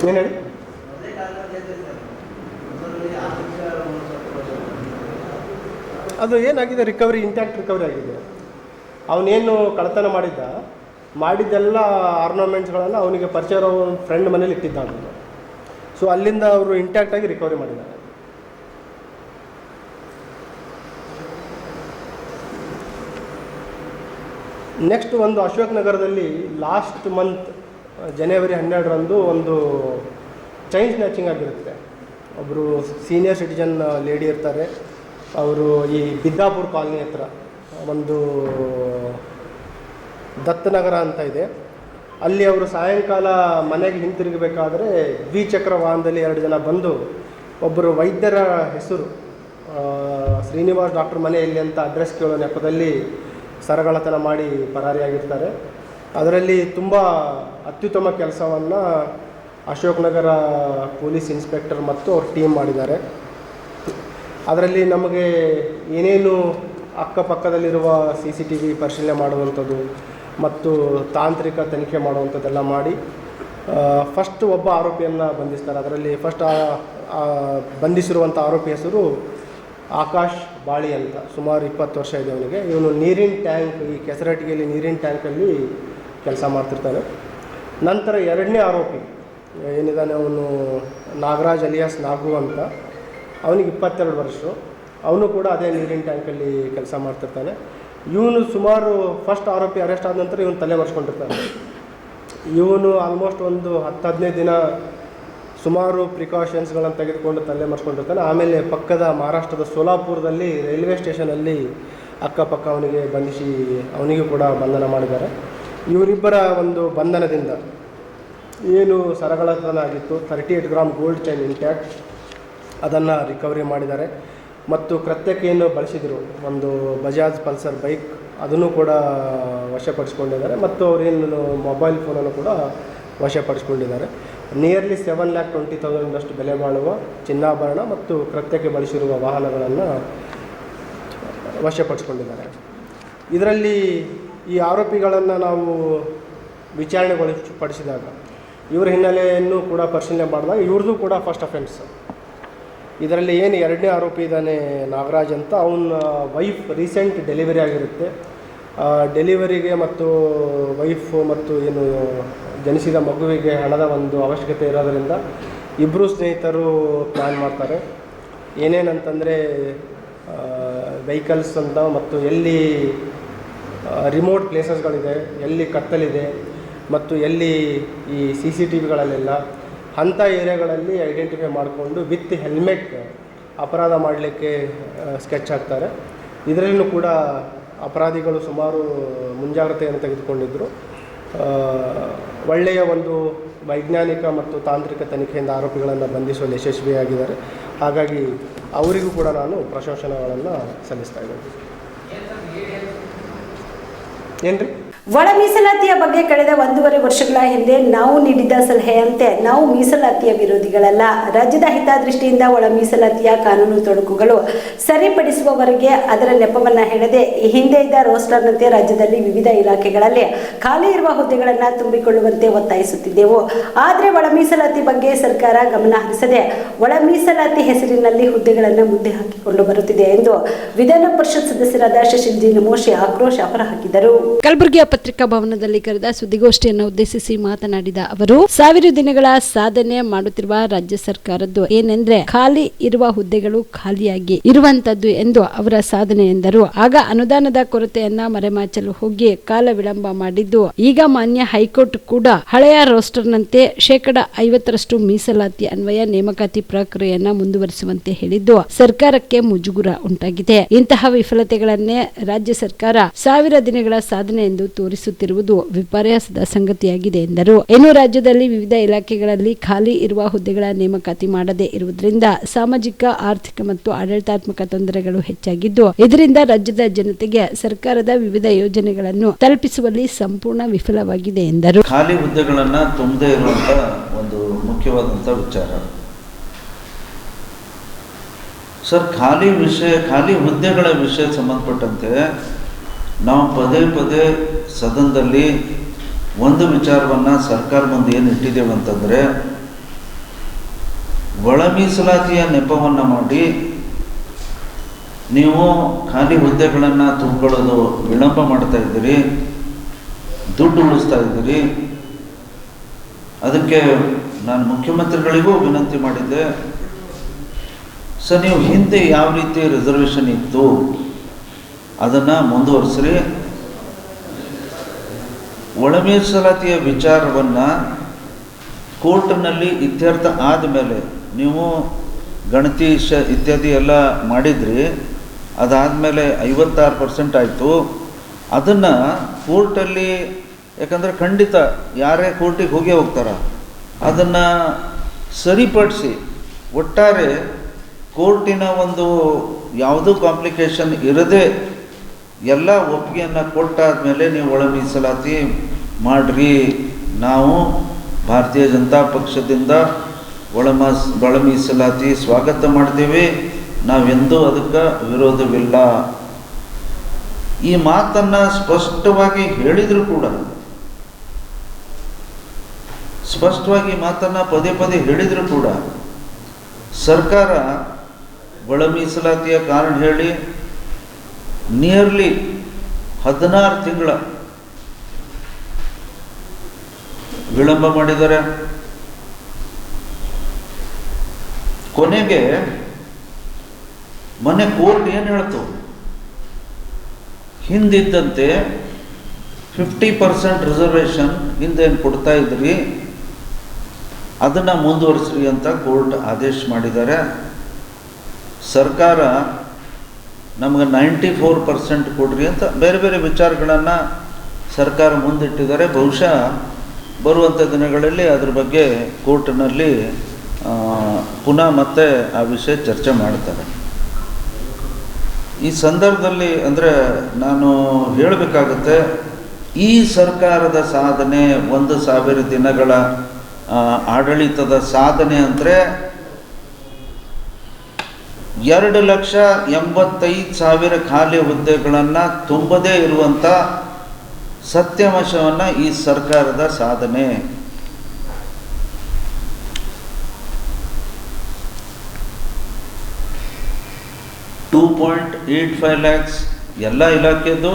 ಏನು ಹೇಳಿ? ಅದು ಏನಾಗಿದೆ, ರಿಕವರಿ ಇಂಟ್ಯಾಕ್ಟ್ ರಿಕವರಿ ಆಗಿದೆ. ಅವನೇನು ಕಳ್ಳತನ ಮಾಡಿದ್ದೆಲ್ಲ ಆರ್ನಮೆಂಟ್ಸ್ಗಳನ್ನು ಅವನಿಗೆ ಪರಿಚಯ ಇರೋ ಒಂದು ಫ್ರೆಂಡ್ ಮನೇಲಿ ಇಟ್ಟಿದ್ದ ಅವನು. ಸೊ ಅಲ್ಲಿಂದ ಅವರು ಇಂಟ್ಯಾಕ್ಟಾಗಿ ರಿಕವರಿ ಮಾಡಿದ್ದಾರೆ. ನೆಕ್ಸ್ಟ್ ಒಂದು ಅಶೋಕ್ ನಗರದಲ್ಲಿ ಲಾಸ್ಟ್ ಮಂತ್ ಜನವರಿ 12ರಂದು ಒಂದು ಚೈನ್ ಸ್ನ್ಯಾಚಿಂಗ್ ಆಗಿರುತ್ತೆ. ಒಬ್ಬರು ಸೀನಿಯರ್ ಸಿಟಿಜನ್ ಲೇಡಿ ಇರ್ತಾರೆ. ಅವರು ಈ ಬಿದ್ದಾಪುರ ಕಾಲನಿ ಹತ್ರ ಒಂದು ದತ್ತನಗರ ಅಂತ ಇದೆ, ಅಲ್ಲಿ ಅವರು ಸಾಯಂಕಾಲ ಮನೆಗೆ ಹಿಂತಿರುಗಬೇಕಾದ್ರೆ ದ್ವಿಚಕ್ರ ವಾಹನದಲ್ಲಿ 2 ಜನ ಬಂದು ಒಬ್ಬರು ವೈದ್ಯರ ಹೆಸರು ಶ್ರೀನಿವಾಸ್ ಡಾಕ್ಟರ್ ಮನೆಯಲ್ಲಿ ಅಂತ ಅಡ್ರೆಸ್ ಕೇಳೋ ನೆಪದಲ್ಲಿ ಸರಗಳತನ ಮಾಡಿ ಪರಾರಿಯಾಗಿರ್ತಾರೆ. ಅದರಲ್ಲಿ ತುಂಬ ಅತ್ಯುತ್ತಮ ಕೆಲಸವನ್ನು ಅಶೋಕ್ ನಗರ ಪೊಲೀಸ್ ಇನ್ಸ್ಪೆಕ್ಟರ್ ಮತ್ತು ಅವ್ರ ಟೀಮ್ ಮಾಡಿದ್ದಾರೆ. ಅದರಲ್ಲಿ ನಮಗೆ ಏನೇನು ಅಕ್ಕಪಕ್ಕದಲ್ಲಿರುವ CCTV ಪರಿಶೀಲನೆ ಮಾಡುವಂಥದ್ದು ಮತ್ತು ತಾಂತ್ರಿಕ ತನಿಖೆ ಮಾಡುವಂಥದ್ದೆಲ್ಲ ಮಾಡಿ ಫಸ್ಟ್ ಒಬ್ಬ ಆರೋಪಿಯನ್ನು ಬಂಧಿಸ್ತಾರೆ. ಅದರಲ್ಲಿ ಫಸ್ಟ್ ಬಂಧಿಸಿರುವಂಥ ಆರೋಪಿ ಹೆಸರು ಆಕಾಶ್ ಬಾಳಿ ಅಂತ, ಸುಮಾರು 20 ವರ್ಷ ಇದೆ ಅವನಿಗೆ. ಇವನು ನೀರಿನ ಟ್ಯಾಂಕ್, ಈ ಕೆಸರಟ್ಟಿಗೆಯಲ್ಲಿ ನೀರಿನ ಟ್ಯಾಂಕಲ್ಲಿ ಕೆಲಸ ಮಾಡ್ತಿರ್ತಾನೆ. ನಂತರ ಎರಡನೇ ಆರೋಪಿ ಏನಿದ್ದಾನೆ ಅವನು ನಾಗರಾಜ್ ಅಲಿಯಾಸ್ ನಾಗು ಅಂತ, ಅವನಿಗೆ 22 ವರ್ಷ. ಅವನು ಕೂಡ ಅದೇ ನೀರಿನ ಟ್ಯಾಂಕಲ್ಲಿ ಕೆಲಸ ಮಾಡ್ತಿರ್ತಾನೆ. ಇವನು ಸುಮಾರು ಫಸ್ಟ್ ಆರೋಪಿ ಅರೆಸ್ಟ್ ಆದ ನಂತರ ಇವನು ತಲೆ ಮರೆಸ್ಕೊಂಡಿರ್ತಾನೆ. ಇವನು ಆಲ್ಮೋಸ್ಟ್ ಒಂದು 10-15 ದಿನ ಸುಮಾರು ಪ್ರಿಕಾಷನ್ಸ್ಗಳನ್ನು ತೆಗೆದುಕೊಂಡು ತಲೆ ಮರೆಸ್ಕೊಂಡಿರ್ತಾನೆ. ಆಮೇಲೆ ಪಕ್ಕದ ಮಹಾರಾಷ್ಟ್ರದ ಸೋಲಾಪುರದಲ್ಲಿ ರೈಲ್ವೆ ಸ್ಟೇಷನಲ್ಲಿ ಅಕ್ಕಪಕ್ಕ ಅವನಿಗೆ ಬಂಧಿಸಿ ಅವನಿಗೂ ಕೂಡ ಬಂಧನ ಮಾಡಿದ್ದಾರೆ. ಇವರಿಬ್ಬರ ಒಂದು ಬಂಧನದಿಂದ ಏನು ಸರಗಳತನ ಆಗಿತ್ತು, 38 ಗ್ರಾಮ್ ಗೋಲ್ಡ್ ಚೈನ್ ಇಂಟ್ಯಾಕ್ಟ್, ಅದನ್ನು ರಿಕವರಿ ಮಾಡಿದ್ದಾರೆ. ಮತ್ತು ಕೃತ್ಯಕ್ಕೆ ಏನು ಬಳಸಿದರು ಒಂದು ಬಜಾಜ್ ಪಲ್ಸರ್ ಬೈಕ್, ಅದನ್ನು ಕೂಡ ವಶಪಡಿಸ್ಕೊಂಡಿದ್ದಾರೆ. ಮತ್ತು ಅವರೇನು ಮೊಬೈಲ್ ಫೋನನ್ನು ಕೂಡ ವಶಪಡಿಸ್ಕೊಂಡಿದ್ದಾರೆ. ನಿಯರ್ಲಿ 7,20,000 ಅಷ್ಟು ಬೆಲೆ ಬಾಳುವ ಚಿನ್ನಾಭರಣ ಮತ್ತು ಕೃತ್ಯಕ್ಕೆ ಬಳಸಿರುವ ವಾಹನಗಳನ್ನು ವಶಪಡಿಸ್ಕೊಂಡಿದ್ದಾರೆ. ಇದರಲ್ಲಿ ಈ ಆರೋಪಿಗಳನ್ನು ನಾವು ವಿಚಾರಣೆಗೊಳಪಡಿಸಿದಾಗ ಇವರ ಹಿನ್ನೆಲೆಯನ್ನು ಕೂಡ ಪರಿಶೀಲನೆ ಮಾಡಿದಾಗ ಇವ್ರದ್ದು ಕೂಡ ಫಸ್ಟ್ ಅಫೆನ್ಸ್. ಇದರಲ್ಲಿ ಏನು ಎರಡನೇ ಆರೋಪಿ ಇದ್ದಾನೆ ನಾಗರಾಜ್ ಅಂತ, ಅವನ ವೈಫ್ ರೀಸೆಂಟ್ ಡೆಲಿವರಿ ಆಗಿರುತ್ತೆ. ಡೆಲಿವರಿಗೆ ಮತ್ತು ವೈಫು ಮತ್ತು ಏನು ಜನಿಸಿದ ಮಗುವಿಗೆ ಹಣದ ಒಂದು ಅವಶ್ಯಕತೆ ಇರೋದರಿಂದ ಇಬ್ಬರು ಸ್ನೇಹಿತರು ಪ್ಲ್ಯಾನ್ ಮಾಡ್ತಾರೆ. ಏನೇನಂತಂದರೆ ವೆಹಿಕಲ್ಸ್ ಅಂತ ಮತ್ತು ಎಲ್ಲಿ ರಿಮೋಟ್ ಪ್ಲೇಸಸ್ಗಳಿದೆ, ಎಲ್ಲಿ ಕತ್ತಲಿದೆ ಮತ್ತು ಎಲ್ಲಿ ಈ CCTVಗಳಲ್ಲೆಲ್ಲ ಅಂಥ ಏರಿಯಾಗಳಲ್ಲಿ ಐಡೆಂಟಿಫೈ ಮಾಡಿಕೊಂಡು ವಿತ್ ಹೆಲ್ಮೆಟ್ ಅಪರಾಧ ಮಾಡಲಿಕ್ಕೆ ಸ್ಕೆಚ್ ಹಾಕ್ತಾರೆ. ಇದರಲ್ಲೂ ಕೂಡ ಅಪರಾಧಿಗಳು ಸುಮಾರು ಮುಂಜಾಗ್ರತೆಯನ್ನು ತೆಗೆದುಕೊಂಡಿದ್ದರು. ಒಳ್ಳೆಯ ಒಂದು ವೈಜ್ಞಾನಿಕ ಮತ್ತು ತಾಂತ್ರಿಕ ತನಿಖೆಯಿಂದ ಆರೋಪಿಗಳನ್ನು ಬಂಧಿಸುವಲ್ಲಿ ಯಶಸ್ವಿಯಾಗಿದ್ದಾರೆ. ಹಾಗಾಗಿ ಅವರಿಗೂ ಕೂಡ ನಾನು ಪ್ರಶಂಸನೆಗಳನ್ನು ಸಲ್ಲಿಸ್ತಾ ಇದ್ದೇನೆ. ಏನು ರೀ? ಒಳ ಮೀಸಲಾತಿಯ ಬಗ್ಗೆ ಕಳೆದ 1.5 ವರ್ಷಗಳ ಹಿಂದೆ ನಾವು ನೀಡಿದ್ದ ಸಲಹೆಯಂತೆ ನಾವು ಮೀಸಲಾತಿಯ ವಿರೋಧಿಗಳಲ್ಲ. ರಾಜ್ಯದ ಹಿತದೃಷ್ಟಿಯಿಂದ ಒಳ ಮೀಸಲಾತಿಯ ಕಾನೂನು ತೊಡಕುಗಳು ಸರಿಪಡಿಸುವವರೆಗೆ ಅದರ ನೆಪವನ್ನ ಹೇಳದೆ ಈ ಹಿಂದೆ ಇದ್ದ ರೋಸ್ಟರ್ನಂತೆ ರಾಜ್ಯದಲ್ಲಿ ವಿವಿಧ ಇಲಾಖೆಗಳಲ್ಲಿ ಖಾಲಿ ಇರುವ ಹುದ್ದೆಗಳನ್ನು ತುಂಬಿಕೊಳ್ಳುವಂತೆ ಒತ್ತಾಯಿಸುತ್ತಿದ್ದೆವು. ಆದರೆ ಒಳ ಮೀಸಲಾತಿ ಬಗ್ಗೆ ಸರ್ಕಾರ ಗಮನ ಹರಿಸದೆ ಒಳ ಮೀಸಲಾತಿ ಹೆಸರಿನಲ್ಲಿ ಹುದ್ದೆಗಳನ್ನು ಮುಂದೆ ಹಾಕಿಕೊಂಡು ಬರುತ್ತಿದೆ ಎಂದು ವಿಧಾನ ಪರಿಷತ್ ಸದಸ್ಯರಾದ ಶಶಿಲ್ ಜಿ ನಮೋಶಿ ಆಕ್ರೋಶ ಹೊರಹಾಕಿದರು. ಕಲಬುರಗಿಯ ಪತ್ರಿಕಾ ಭವನದಲ್ಲಿ ಕರೆದ ಸುದ್ದಿಗೋಷ್ಠಿಯನ್ನು ಉದ್ದೇಶಿಸಿ ಮಾತನಾಡಿದ ಅವರು, 1000 ದಿನಗಳ ಸಾಧನೆ ಮಾಡುತ್ತಿರುವ ರಾಜ್ಯ ಸರ್ಕಾರದ್ದು ಏನೆಂದ್ರೆ ಖಾಲಿ ಇರುವ ಹುದ್ದೆಗಳು ಖಾಲಿಯಾಗಿ ಇರುವಂತದ್ದು ಎಂದು ಅವರ ಸಾಧನೆ ಎಂದರು. ಆಗ ಅನುದಾನದ ಕೊರತೆಯನ್ನ ಮರೆಮಾಚಲು ಹೋಗಿ ಕಾಲ ವಿಳಂಬ ಮಾಡಿದ್ದು, ಈಗ ಮಾನ್ಯ ಹೈಕೋರ್ಟ್ ಕೂಡ ಹಳೆಯ ರೋಸ್ಟರ್ನಂತೆ 50% ಮೀಸಲಾತಿ ಅನ್ವಯ ನೇಮಕಾತಿ ಪ್ರಕ್ರಿಯೆಯನ್ನ ಮುಂದುವರಿಸುವಂತೆ ಹೇಳಿದ್ದು ಸರ್ಕಾರಕ್ಕೆ ಮುಜುಗುರ ಉಂಟಾಗಿದೆ. ಇಂತಹ ವಿಫಲತೆಗಳನ್ನೇ ರಾಜ್ಯ ಸರ್ಕಾರ 1000 ದಿನಗಳ ಸಾಧನೆ ಎಂದು ತೋರಿಸುತ್ತಿರುವುದು ವಿಪರ್ಯಾಸದ ಸಂಗತಿಯಾಗಿದೆ ಎಂದರು. ಇನ್ನು ರಾಜ್ಯದಲ್ಲಿ ವಿವಿಧ ಇಲಾಖೆಗಳಲ್ಲಿ ಖಾಲಿ ಇರುವ ಹುದ್ದೆಗಳ ನೇಮಕಾತಿ ಮಾಡದೇ ಇರುವುದರಿಂದ ಸಾಮಾಜಿಕ, ಆರ್ಥಿಕ ಮತ್ತು ಆಡಳಿತಾತ್ಮಕ ತೊಂದರೆಗಳು ಹೆಚ್ಚಾಗಿದ್ದು, ಇದರಿಂದ ರಾಜ್ಯದ ಜನತೆಗೆ ಸರ್ಕಾರದ ವಿವಿಧ ಯೋಜನೆಗಳನ್ನು ತಲುಪಿಸುವಲ್ಲಿ ಸಂಪೂರ್ಣ ವಿಫಲವಾಗಿದೆ ಎಂದರು. ಖಾಲಿ ಹುದ್ದೆಗಳನ್ನು ತುಂಬದೇ ಇರುವಂತ ಒಂದು ಮುಖ್ಯವಾದಂಥ ವಿಚಾರ ಸರ್. ಖಾಲಿ ಹುದ್ದೆಗಳ ವಿಷಯ ಸಂಬಂಧಪಟ್ಟಂತೆ ನಾವು ಪದೇ ಪದೇ ಸದನದಲ್ಲಿ ಒಂದು ವಿಚಾರವನ್ನು ಸರ್ಕಾರ ಮುಂದೆ ಏನು ಇಟ್ಟಿದ್ದೇವೆ ಅಂತಂದರೆ, ಒಳ ಮೀಸಲಾತಿಯ ನೆಪವನ್ನು ಮಾಡಿ ನೀವು ಖಾಲಿ ಹುದ್ದೆಗಳನ್ನು ತುಂಬಿಕೊಳ್ಳೋದು ವಿಳಂಬ ಮಾಡ್ತಾ ಇದ್ದೀರಿ, ದುಡ್ಡು ಉಳಿಸ್ತಾ ಇದ್ದೀರಿ. ಅದಕ್ಕೆ ನಾನು ಮುಖ್ಯಮಂತ್ರಿಗಳಿಗೂ ವಿನಂತಿ ಮಾಡಿದ್ದೆ, ಸರ್ ನೀವು ಹಿಂದೆ ಯಾವ ರೀತಿ ರಿಸರ್ವೇಷನ್ ಇತ್ತು ಅದನ್ನು ಮುಂದುವರಿಸ್ರಿ. ಒಳ ಮೀಸಲಾತಿಯ ವಿಚಾರವನ್ನು ಕೋರ್ಟ್ನಲ್ಲಿ ಇತ್ಯರ್ಥ ಆದಮೇಲೆ ನೀವು ಗಣತಿ ಇತ್ಯಾದಿ ಎಲ್ಲ ಮಾಡಿದ್ರಿ, ಅದಾದಮೇಲೆ 56% ಆಯಿತು. ಅದನ್ನು ಕೋರ್ಟಲ್ಲಿ, ಯಾಕಂದರೆ ಖಂಡಿತ ಯಾರೇ ಕೋರ್ಟಿಗೆ ಹೋಗ್ತಾರೆ, ಅದನ್ನು ಸರಿಪಡಿಸಿ ಒಟ್ಟಾರೆ ಕೋರ್ಟಿನ ಒಂದು ಯಾವುದೂ ಕಾಂಪ್ಲಿಕೇಶನ್ ಇರದೆ ಎಲ್ಲ ಒಪ್ಪಿಗೆಯನ್ನು ಕೊಟ್ಟಾದಮೇಲೆ ನೀವು ಒಳ ಮೀಸಲಾತಿ ಮಾಡಿರಿ. ನಾವು ಭಾರತೀಯ ಜನತಾ ಪಕ್ಷದಿಂದ ಒಳ ಮೀಸಲಾತಿ ಸ್ವಾಗತ ಮಾಡ್ತೀವಿ, ನಾವೆಂದೂ ಅದಕ್ಕೆ ವಿರೋಧವಿಲ್ಲ. ಈ ಮಾತನ್ನು ಸ್ಪಷ್ಟವಾಗಿ ಹೇಳಿದರೂ ಕೂಡ, ಸ್ಪಷ್ಟವಾಗಿ ಮಾತನ್ನು ಪದೇ ಪದೇ ಹೇಳಿದರೂ ಕೂಡ ಸರ್ಕಾರ ಒಳ ಮೀಸಲಾತಿಯ ಕಾರಣ ಹೇಳಿ ನಿಯರ್ಲಿ 16 ತಿಂಗಳ ವಿಳಂಬ ಮಾಡಿದ್ದಾರೆ. ಕೊನೆಗೆ ಮೊನ್ನೆ ಕೋರ್ಟ್ ಏನು ಹೇಳ್ತು, ಹಿಂದಿದ್ದಂತೆ 50% ರಿಸರ್ವೇಷನ್ ಹಿಂದೆ ಏನು ಕೊಡ್ತಾ ಇದ್ರಿ ಅದನ್ನು ಮುಂದುವರಿಸ್ರಿ ಅಂತ ಕೋರ್ಟ್ ಆದೇಶ ಮಾಡಿದ್ದಾರೆ. ಸರ್ಕಾರ ನಮಗೆ 94% ಕೊಡ್ರಿ ಅಂತ ಬೇರೆ ಬೇರೆ ವಿಚಾರಗಳನ್ನು ಸರ್ಕಾರ ಮುಂದಿಟ್ಟಿದ್ದಾರೆ. ಬಹುಶಃ ಬರುವಂಥ ದಿನಗಳಲ್ಲಿ ಅದ್ರ ಬಗ್ಗೆ ಕೋರ್ಟ್ನಲ್ಲಿ ಪುನಃ ಮತ್ತೆ ಆ ವಿಷಯ ಚರ್ಚೆ ಮಾಡ್ತಾರೆ. ಈ ಸಂದರ್ಭದಲ್ಲಿ ಅಂದರೆ ನಾನು ಹೇಳಬೇಕಾಗುತ್ತೆ, ಈ ಸರ್ಕಾರದ ಸಾಧನೆ 1000 ದಿನಗಳ ಆಡಳಿತದ ಸಾಧನೆ ಅಂದರೆ 2,85,000 ಖಾಲಿ ಹುದ್ದೆಗಳನ್ನು ತುಂಬದೇ ಇರುವಂಥ ಸತ್ಯಾಂಶವನ್ನು ಈ ಸರ್ಕಾರದ ಸಾಧನೆ. $2.85 lakhs ಎಲ್ಲ ಇಲಾಖೆದು,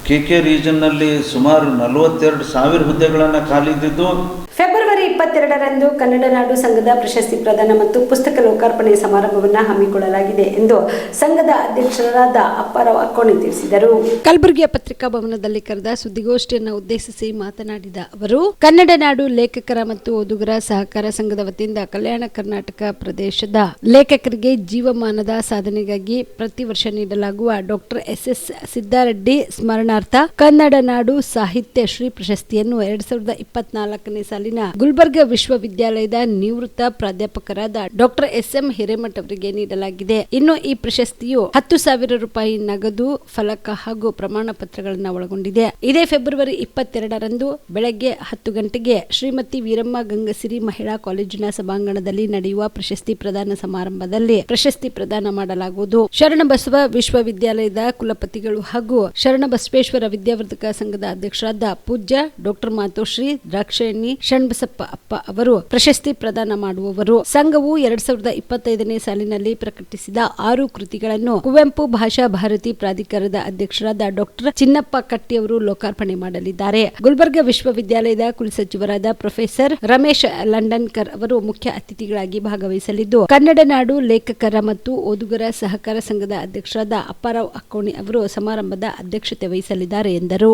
KK ರೀಜನ್ನಲ್ಲಿ ಸುಮಾರು 42,000 ಹುದ್ದೆಗಳನ್ನು ಖಾಲಿದ್ದು. ಫೆಬ್ರವರಿ 22ರಂದು ಕನ್ನಡ ನಾಡು ಸಂಘದ ಪ್ರಶಸ್ತಿ ಪ್ರದಾನ ಮತ್ತು ಪುಸ್ತಕ ಲೋಕಾರ್ಪಣೆ ಸಮಾರಂಭವನ್ನು ಹಮ್ಮಿಕೊಳ್ಳಲಾಗಿದೆ ಎಂದು ಸಂಘದ ಅಧ್ಯಕ್ಷರಾದ ಅಪ್ಪಾರಾವ್ ಅಕ್ಕೋಣಿ ತಿಳಿಸಿದರು. ಕಲಬುರಗಿಯ ಪತ್ರಿಕಾ ಭವನದಲ್ಲಿ ಕರೆದ ಸುದ್ದಿಗೋಷ್ಠಿಯನ್ನು ಉದ್ದೇಶಿಸಿ ಮಾತನಾಡಿದ ಅವರು, ಕನ್ನಡ ನಾಡು ಲೇಖಕರ ಮತ್ತು ಓದುಗರ ಸಹಕಾರ ಸಂಘದ ವತಿಯಿಂದ ಕಲ್ಯಾಣ ಕರ್ನಾಟಕ ಪ್ರದೇಶದ ಲೇಖಕರಿಗೆ ಜೀವಮಾನದ ಸಾಧನೆಗಾಗಿ ಪ್ರತಿ ವರ್ಷ ನೀಡಲಾಗುವ ಡಾಕ್ಟರ್ SS ಸಿದ್ದಾರೆಡ್ಡಿ ಸ್ಮರಣಾರ್ಥ ಕನ್ನಡ ನಾಡು ಸಾಹಿತ್ಯ ಶ್ರೀ ಪ್ರಶಸ್ತಿಯನ್ನು 2024ನೇ ಸಾಲಿನ ಗುಲ್ಬರ್ಗ ವಿಶ್ವವಿದ್ಯಾಲಯದ ನಿವೃತ್ತ ಪ್ರಾಧ್ಯಾಪಕರಾದ ಡಾಕ್ಟರ್ SM ಹಿರೇಮಠ್ ಅವರಿಗೆ ನೀಡಲಾಗಿದೆ. ಇನ್ನು ಈ ಪ್ರಶಸ್ತಿಯು 10,000 ರೂಪಾಯಿ ನಗದು, ಫಲಕ ಹಾಗೂ ಪ್ರಮಾಣ ಪತ್ರಗಳನ್ನು ಒಳಗೊಂಡಿದೆ. ಇದೇ ಫೆಬ್ರವರಿ 22ರಂದು ಬೆಳಗ್ಗೆ 10 ಗಂಟೆಗೆ ಶ್ರೀಮತಿ ವೀರಮ್ಮ ಗಂಗಸಿರಿ ಮಹಿಳಾ ಕಾಲೇಜಿನ ಸಭಾಂಗಣದಲ್ಲಿ ನಡೆಯುವ ಪ್ರಶಸ್ತಿ ಪ್ರದಾನ ಸಮಾರಂಭದಲ್ಲಿ ಪ್ರಶಸ್ತಿ ಪ್ರದಾನ ಮಾಡಲಾಗುವುದು. ಶರಣಬಸವ ವಿಶ್ವವಿದ್ಯಾಲಯದ ಕುಲಪತಿಗಳು ಹಾಗೂ ಶರಣಬಸವೇಶ್ವರ ವಿದ್ಯಾವರ್ಧಕ ಸಂಘದ ಅಧ್ಯಕ್ಷರಾದ ಪೂಜ್ಯ ಡಾಕ್ಟರ್ ಮಾತೋಶ್ರೀ ದ್ರಾಕ್ಷಾಯಣಿ ಶರಣಬಸಪ್ಪ ಅಪ್ಪ ಅವರು ಪ್ರಶಸ್ತಿ ಪ್ರದಾನ ಮಾಡುವವರು. ಸಂಘವು 2025ನೇ ಸಾಲಿನಲ್ಲಿ ಪ್ರಕಟಿಸಿದ 6 ಕೃತಿಗಳನ್ನು ಕುವೆಂಪು ಭಾಷಾ ಭಾರತಿ ಪ್ರಾಧಿಕಾರದ ಅಧ್ಯಕ್ಷರಾದ ಡಾಕ್ಟರ್ ಚಿನ್ನಪ್ಪ ಕಟ್ಟಿ ಅವರು ಲೋಕಾರ್ಪಣೆ ಮಾಡಲಿದ್ದಾರೆ. ಗುಲ್ಬರ್ಗ ವಿಶ್ವವಿದ್ಯಾಲಯದ ಕುಲಸಚಿವರಾದ ಪ್ರೊಫೆಸರ್ ರಮೇಶ್ ಲಂಡನ್ಕರ್ ಅವರು ಮುಖ್ಯ ಅತಿಥಿಗಳಾಗಿ ಭಾಗವಹಿಸಲಿದ್ದು, ಕನ್ನಡ ನಾಡು ಲೇಖಕರ ಮತ್ತು ಓದುಗರ ಸಹಕಾರ ಸಂಘದ ಅಧ್ಯಕ್ಷರಾದ ಅಪ್ಪಾರಾವ್ ಅಕ್ಕೋಣಿ ಅವರು ಸಮಾರಂಭದ ಅಧ್ಯಕ್ಷತೆ ವಹಿಸಲಿದ್ದಾರೆ ಎಂದರು.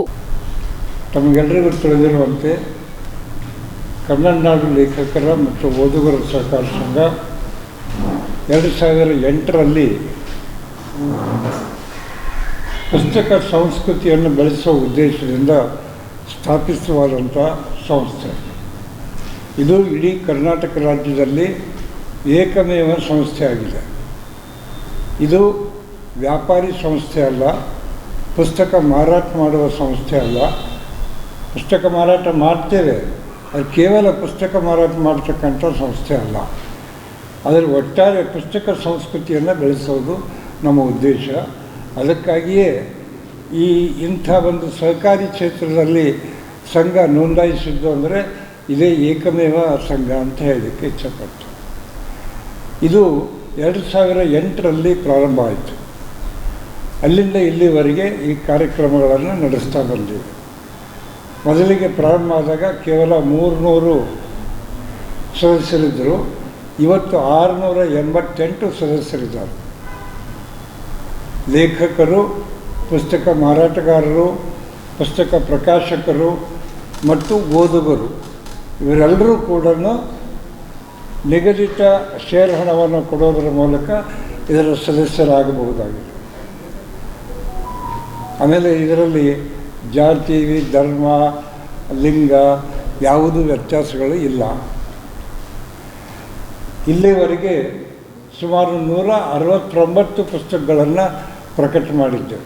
ತಮಗೆಲ್ಲರಿಗೂ ತಿಳಿದಿರುವಂತೆ ಕನ್ನಡ ನಾಡು ಲೇಖಕರ ಮತ್ತು ಓದುಗರ ಸಹಕಾರ ಸಂಘ 2008ರಲ್ಲಿ ಪುಸ್ತಕ ಸಂಸ್ಕೃತಿಯನ್ನು ಬೆಳೆಸುವ ಉದ್ದೇಶದಿಂದ ಸ್ಥಾಪಿತವಾದಂಥ ಸಂಸ್ಥೆ. ಇದು ಇಡೀ ಕರ್ನಾಟಕ ರಾಜ್ಯದಲ್ಲಿ ಏಕಮೇವ ಸಂಸ್ಥೆಯಾಗಿದೆ. ಇದು ವ್ಯಾಪಾರಿ ಸಂಸ್ಥೆ ಅಲ್ಲ, ಪುಸ್ತಕ ಮಾರಾಟ ಮಾಡುವ ಸಂಸ್ಥೆ ಅಲ್ಲ. ಪುಸ್ತಕ ಮಾರಾಟ ಮಾಡ್ತೇವೆ, ಅದು ಕೇವಲ ಪುಸ್ತಕ ಮಾರಾಟ ಮಾಡತಕ್ಕಂಥ ಸಂಸ್ಥೆ ಅಲ್ಲ. ಅದರ ಒಟ್ಟಾರೆ ಪುಸ್ತಕ ಸಂಸ್ಕೃತಿಯನ್ನು ಬೆಳೆಸೋದು ನಮ್ಮ ಉದ್ದೇಶ. ಅದಕ್ಕಾಗಿಯೇ ಇಂಥ ಒಂದು ಸಹಕಾರಿ ಕ್ಷೇತ್ರದಲ್ಲಿ ಸಂಘ ನೋಂದಾಯಿಸಿದ್ದು ಅಂದರೆ ಇದೇ ಏಕಮೇವ ಸಂಘ ಅಂತ ಹೇಳಲಿಕ್ಕೆ ಇಚ್ಛಪಟ್ಟು. ಇದು 2008ರಲ್ಲಿ ಪ್ರಾರಂಭ ಆಯಿತು. ಅಲ್ಲಿಂದ ಇಲ್ಲಿವರೆಗೆ ಈ ಕಾರ್ಯಕ್ರಮಗಳನ್ನು ನಡೆಸ್ತಾ ಬಂದಿವೆ. ಮೊದಲಿಗೆ ಪ್ರಾರಂಭ ಆದಾಗ ಕೇವಲ 300 ಸದಸ್ಯರಿದ್ದರು. ಇವತ್ತು 688 ಸದಸ್ಯರಿದ್ದಾರೆ. ಲೇಖಕರು, ಪುಸ್ತಕ ಮಾರಾಟಗಾರರು, ಪುಸ್ತಕ ಪ್ರಕಾಶಕರು ಮತ್ತು ಓದುಗರು ಇವರೆಲ್ಲರೂ ಕೂಡ ನಿಗದಿತ ಶೇರ್ ಹಣವನ್ನು ಕೊಡೋದರ ಮೂಲಕ ಇದರ ಸದಸ್ಯರಾಗಬಹುದಾಗಿದೆ. ಆಮೇಲೆ ಇದರಲ್ಲಿ ಜಾತಿ, ಧರ್ಮ, ಲಿಂಗ ಯಾವುದೂ ವ್ಯತ್ಯಾಸಗಳು ಇಲ್ಲ. ಇಲ್ಲಿವರೆಗೆ ಸುಮಾರು 169 ಪುಸ್ತಕಗಳನ್ನು ಪ್ರಕಟ ಮಾಡಿದ್ದೇವೆ.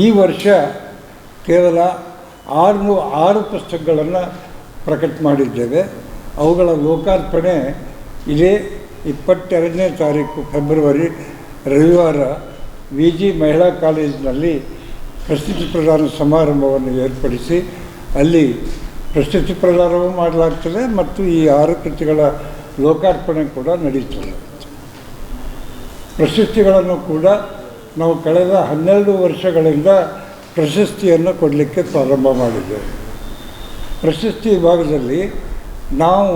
ಈ ವರ್ಷ ಕೇವಲ 6 ಪುಸ್ತಕಗಳನ್ನು ಪ್ರಕಟ ಮಾಡಿದ್ದೇವೆ. ಅವುಗಳ ಲೋಕಾರ್ಪಣೆ ಇದೇ 22ನೇ ತಾರೀಕು ಫೆಬ್ರವರಿ ರವಿವಾರ VG ಮಹಿಳಾ ಕಾಲೇಜಿನಲ್ಲಿ ಪ್ರಶಸ್ತಿ ಪ್ರದಾನ ಸಮಾರಂಭವನ್ನು ಏರ್ಪಡಿಸಿ ಅಲ್ಲಿ ಪ್ರಶಸ್ತಿ ಪ್ರದಾನವೂ ಮಾಡಲಾಗ್ತದೆ ಮತ್ತು ಈ 6 ಕೃತಿಗಳ ಲೋಕಾರ್ಪಣೆ ಕೂಡ ನಡೀತದೆ. ಪ್ರಶಸ್ತಿಗಳನ್ನು ಕೂಡ ನಾವು ಕಳೆದ 12 ವರ್ಷಗಳಿಂದ ಪ್ರಶಸ್ತಿಯನ್ನು ಕೊಡಲಿಕ್ಕೆ ಪ್ರಾರಂಭ ಮಾಡಿದ್ದೇವೆ. ಪ್ರಶಸ್ತಿ ವಿಭಾಗದಲ್ಲಿ ನಾವು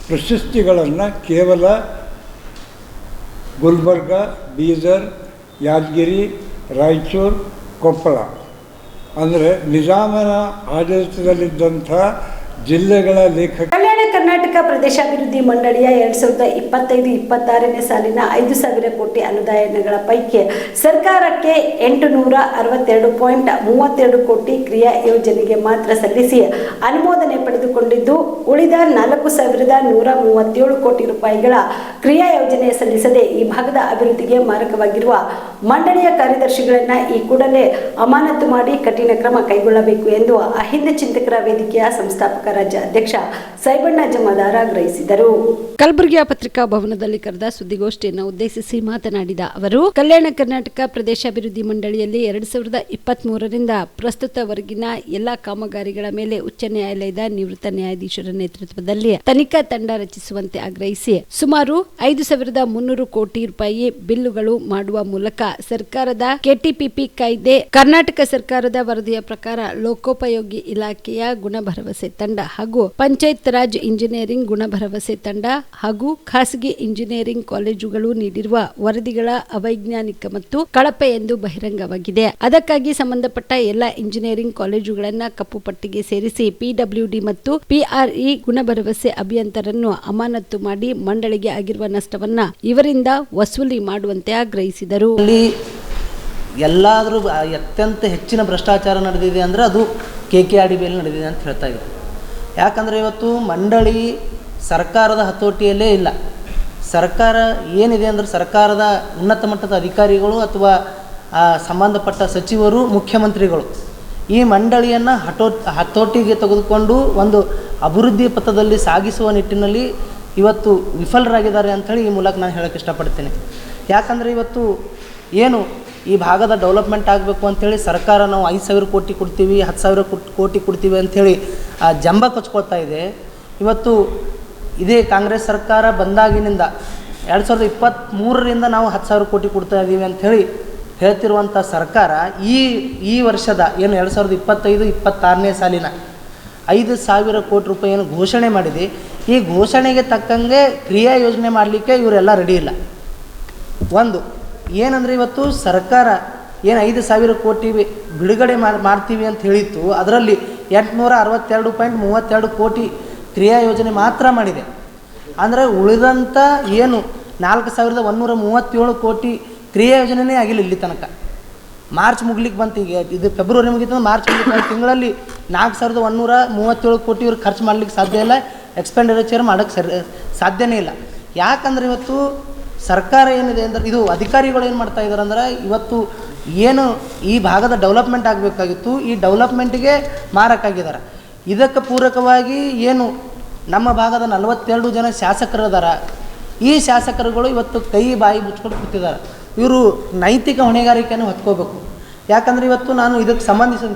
ಪ್ರಶಸ್ತಿಗಳನ್ನು ಕೇವಲ ಗುಲ್ಬರ್ಗ, ಬೀದರ್, ಯಾದಗಿರಿ, ರಾಯಚೂರು, ಕೊಪ್ಪಳ ಅಂದರೆ ನಿಜಾಮನ ಆಡಳಿತದಲ್ಲಿದ್ದಂಥ ಜಿಲ್ಲೆಗಳ ಲೇಖಕ ಕಲ್ಯಾಣ ಕರ್ನಾಟಕ ಪ್ರದೇಶಾಭಿವೃದ್ಧಿ ಮಂಡಳಿಯ 2025-26ನೇ ಸಾಲಿನ 5,000 ಕೋಟಿ ಅನುದಾನಗಳ ಪೈಕಿ ಸರ್ಕಾರಕ್ಕೆ 862.32 ಕೋಟಿ ಕ್ರಿಯಾ ಯೋಜನೆಗೆ ಮಾತ್ರ ಸಲ್ಲಿಸಿ ಅನುಮೋದನೆ ಪಡೆದುಕೊಂಡಿದ್ದು, ಉಳಿದ 4,137 ಕೋಟಿ ರೂಪಾಯಿಗಳ ಕ್ರಿಯಾ ಯೋಜನೆ ಸಲ್ಲಿಸದೆ ಈ ಭಾಗದ ಅಭಿವೃದ್ಧಿಗೆ ಮಾರಕವಾಗಿರುವ ಮಂಡಳಿಯ ಕಾರ್ಯದರ್ಶಿಗಳನ್ನು ಈ ಕೂಡಲೇ ಅಮಾನತು ಮಾಡಿ ಕಠಿಣ ಕ್ರಮ ಕೈಗೊಳ್ಳಬೇಕು ಎಂದು ಅಹಿಂದ ಚಿಂತಕರ ವೇದಿಕೆಯ ಸಂಸ್ಥಾಪಕ ರಾಜ್ಯ ಅಧ್ಯಕ್ಷ ಸೈಬಣ್ಣ ಜಮಾದಾರ್ ತಹಸೀಲ್ದಾರ್ ಆಗ್ರಹಿಸಿದರು. ಕಲಬುರಗಿಯ ಪತ್ರಿಕಾ ಭವನದಲ್ಲಿ ಕರೆದ ಸುದ್ದಿಗೋಷ್ಠಿಯನ್ನು ಉದ್ದೇಶಿಸಿ ಮಾತನಾಡಿದ ಅವರು, ಕಲ್ಯಾಣ ಕರ್ನಾಟಕ ಪ್ರದೇಶಾಭಿವೃದ್ಧಿ ಮಂಡಳಿಯಲ್ಲಿ 2023ರಿಂದ ಪ್ರಸ್ತುತವರೆಗಿನ ಎಲ್ಲಾ ಕಾಮಗಾರಿಗಳ ಮೇಲೆ ಉಚ್ಚ ನ್ಯಾಯಾಲಯದ ನಿವೃತ್ತ ನ್ಯಾಯಾಧೀಶರ ನೇತೃತ್ವದಲ್ಲಿ ತನಿಖಾ ತಂಡ ರಚಿಸುವಂತೆ ಆಗ್ರಹಿಸಿ ಸುಮಾರು 5,300 ಕೋಟಿ ರೂಪಾಯಿ ಬಿಲ್ಲುಗಳು ಮಾಡುವ ಮೂಲಕ ಸರ್ಕಾರದ ಕೆಟಿಪಿಪಿ ಕಾಯ್ದೆ, ಕರ್ನಾಟಕ ಸರ್ಕಾರದ ವರದಿಯ ಪ್ರಕಾರ ಲೋಕೋಪಯೋಗಿ ಇಲಾಖೆಯ ಗುಣಭರವಸೆ ತಂಡ ಹಾಗೂ ಪಂಚಾಯತ್ ರಾಜ್ ಇಂಜಿನಿಯರಿಂಗ್ ಗುಣಭರವಸೆ ತಂಡ ಹಾಗೂ ಖಾಸಗಿ ಇಂಜಿನಿಯರಿಂಗ್ ಕಾಲೇಜುಗಳು ನೀಡಿರುವ ವರದಿಗಳ ಅವೈಜ್ಞಾನಿಕ ಮತ್ತು ಕಳಪೆ ಎಂದು ಬಹಿರಂಗವಾಗಿದೆ. ಅದಕ್ಕಾಗಿ ಸಂಬಂಧಪಟ್ಟ ಎಲ್ಲ ಇಂಜಿನಿಯರಿಂಗ್ ಕಾಲೇಜುಗಳನ್ನು ಕಪ್ಪು ಪಟ್ಟಿಗೆ ಸೇರಿಸಿ ಪಿಡಬ್ಲ್ಯೂಡಿ ಮತ್ತು ಪಿಆರ್ಇ ಗುಣಭರವಸೆ ಅಭಿಯಂತರನ್ನು ಅಮಾನತು ಮಾಡಿ ಮಂಡಳಿಗೆ ಆಗಿರುವ ನಷ್ಟವನ್ನ ಇವರಿಂದ ವಸೂಲಿ ಮಾಡುವಂತೆ ಆಗ್ರಹಿಸಿದರು. ಎಲ್ಲಾದರೂ ಅತ್ಯಂತ ಹೆಚ್ಚಿನ ಭ್ರಷ್ಟಾಚಾರ ನಡೆದಿದೆ ಅಂದರೆ ಅದು KKRDBಯಲ್ಲಿ ನಡೆದಿದೆ ಅಂತ ಹೇಳ್ತಾ ಇದ್ದಾರೆ. ಯಾಕಂದರೆ ಇವತ್ತು ಮಂಡಳಿ ಸರ್ಕಾರದ ಹತೋಟಿಯಲ್ಲೇ ಇಲ್ಲ. ಸರ್ಕಾರ ಏನಿದೆ ಅಂದರೆ ಸರ್ಕಾರದ ಉನ್ನತ ಮಟ್ಟದ ಅಧಿಕಾರಿಗಳು ಅಥವಾ ಸಂಬಂಧಪಟ್ಟ ಸಚಿವರು, ಮುಖ್ಯಮಂತ್ರಿಗಳು ಈ ಮಂಡಳಿಯನ್ನು ಹತೋಟಿಗೆ ತೆಗೆದುಕೊಂಡು ಒಂದು ಅಭಿವೃದ್ಧಿ ಪಥದಲ್ಲಿ ಸಾಗಿಸುವ ನಿಟ್ಟಿನಲ್ಲಿ ಇವತ್ತು ವಿಫಲರಾಗಿದ್ದಾರೆ ಅಂಥೇಳಿ ಈ ಮೂಲಕ ನಾನು ಹೇಳೋಕ್ಕೆ ಇಷ್ಟಪಡ್ತೀನಿ. ಯಾಕಂದರೆ ಇವತ್ತು ಏನು ಈ ಭಾಗದ ಡೆವಲಪ್ಮೆಂಟ್ ಆಗಬೇಕು ಅಂಥೇಳಿ ಸರ್ಕಾರ ನಾವು 5,000 ಕೋಟಿ ಕೊಡ್ತೀವಿ, 10,000 ಕೋಟಿ ಕೊಡ್ತೀವಿ ಅಂಥೇಳಿ ಜಂಬ ಕೊಚ್ಕೊಳ್ತಾ ಇದೆ. ಇವತ್ತು ಇದೇ ಕಾಂಗ್ರೆಸ್ ಸರ್ಕಾರ ಬಂದಾಗಿನಿಂದ 2023ರಿಂದ ನಾವು 10,000 ಕೋಟಿ ಕೊಡ್ತಾ ಇದ್ದೀವಿ ಅಂಥೇಳಿ ಹೇಳ್ತಿರುವಂಥ ಸರ್ಕಾರ ಈ ವರ್ಷದ ಏನು 2025-26ನೇ ಸಾಲಿನ 5,000 ಕೋಟಿ ರೂಪಾಯಿ ಏನು ಘೋಷಣೆ ಮಾಡಿದೆ, ಈ ಘೋಷಣೆಗೆ ತಕ್ಕಂಗೆ ಕ್ರಿಯಾ ಯೋಜನೆ ಮಾಡಲಿಕ್ಕೆ ಇವರೆಲ್ಲ ರೆಡಿ ಇಲ್ಲ. ಒಂದು ಏನಂದರೆ ಇವತ್ತು ಸರ್ಕಾರ ಏನು 5,000 ಕೋಟಿ ಬಿಡುಗಡೆ ಮಾಡ್ತೀವಿ ಅಂತ ಹೇಳಿತ್ತು, ಅದರಲ್ಲಿ 862.32 ಕೋಟಿ ಕ್ರಿಯಾ ಯೋಜನೆ ಮಾತ್ರ ಮಾಡಿದೆ. ಅಂದರೆ ಉಳಿದಂಥ ಏನು 4,137 ಕೋಟಿ ಕ್ರಿಯಾ ಯೋಜನೆಯೇ ಆಗಿಲ್ಲ ಇಲ್ಲಿ ತನಕ. ಮಾರ್ಚ್ ಮುಗ್ಲಿಕ್ಕೆ ಬಂತು, ಈಗ ಇದು ಫೆಬ್ರವರಿ ಮುಗಿತು, ಮಾರ್ಚ್ ಮುಗಿದ ತಿಂಗಳಲ್ಲಿ 4,137 ಕೋಟಿ ಇವ್ರು ಖರ್ಚು ಮಾಡಲಿಕ್ಕೆ ಸಾಧ್ಯ ಇಲ್ಲ, ಎಕ್ಸ್ಪೆಂಡಿಚರ್ ಮಾಡೋಕ್ಕೆ ಸಾಧ್ಯನೇ ಇಲ್ಲ. ಯಾಕಂದರೆ ಇವತ್ತು ಸರ್ಕಾರ ಏನಿದೆ ಅಂದರೆ ಇದು ಅಧಿಕಾರಿಗಳು ಏನು ಮಾಡ್ತಾ ಇದ್ದಾರೆ ಅಂದರೆ ಇವತ್ತು ಏನು ಈ ಭಾಗದ ಡೆವಲಪ್ಮೆಂಟ್ ಆಗಬೇಕಾಗಿತ್ತು, ಈ ಡೆವಲಪ್ಮೆಂಟಿಗೆ ಮಾರಕ್ಕಾಗಿದ್ದಾರೆ. ಇದಕ್ಕೆ ಪೂರಕವಾಗಿ ಏನು ನಮ್ಮ ಭಾಗದ 42 ಜನ ಶಾಸಕರು ಅದಾರ, ಈ ಶಾಸಕರುಗಳು ಇವತ್ತು ಕೈ ಬಾಯಿ ಮುಚ್ಕೊಂಡು ಕೂತಿದ್ದಾರೆ. ಇವರು ನೈತಿಕ ಹೊಣೆಗಾರಿಕೆಯನ್ನು ಹೊತ್ಕೋಬೇಕು. ಯಾಕಂದರೆ ಇವತ್ತು ನಾನು ಇದಕ್ಕೆ ಸಂಬಂಧಿಸಿದ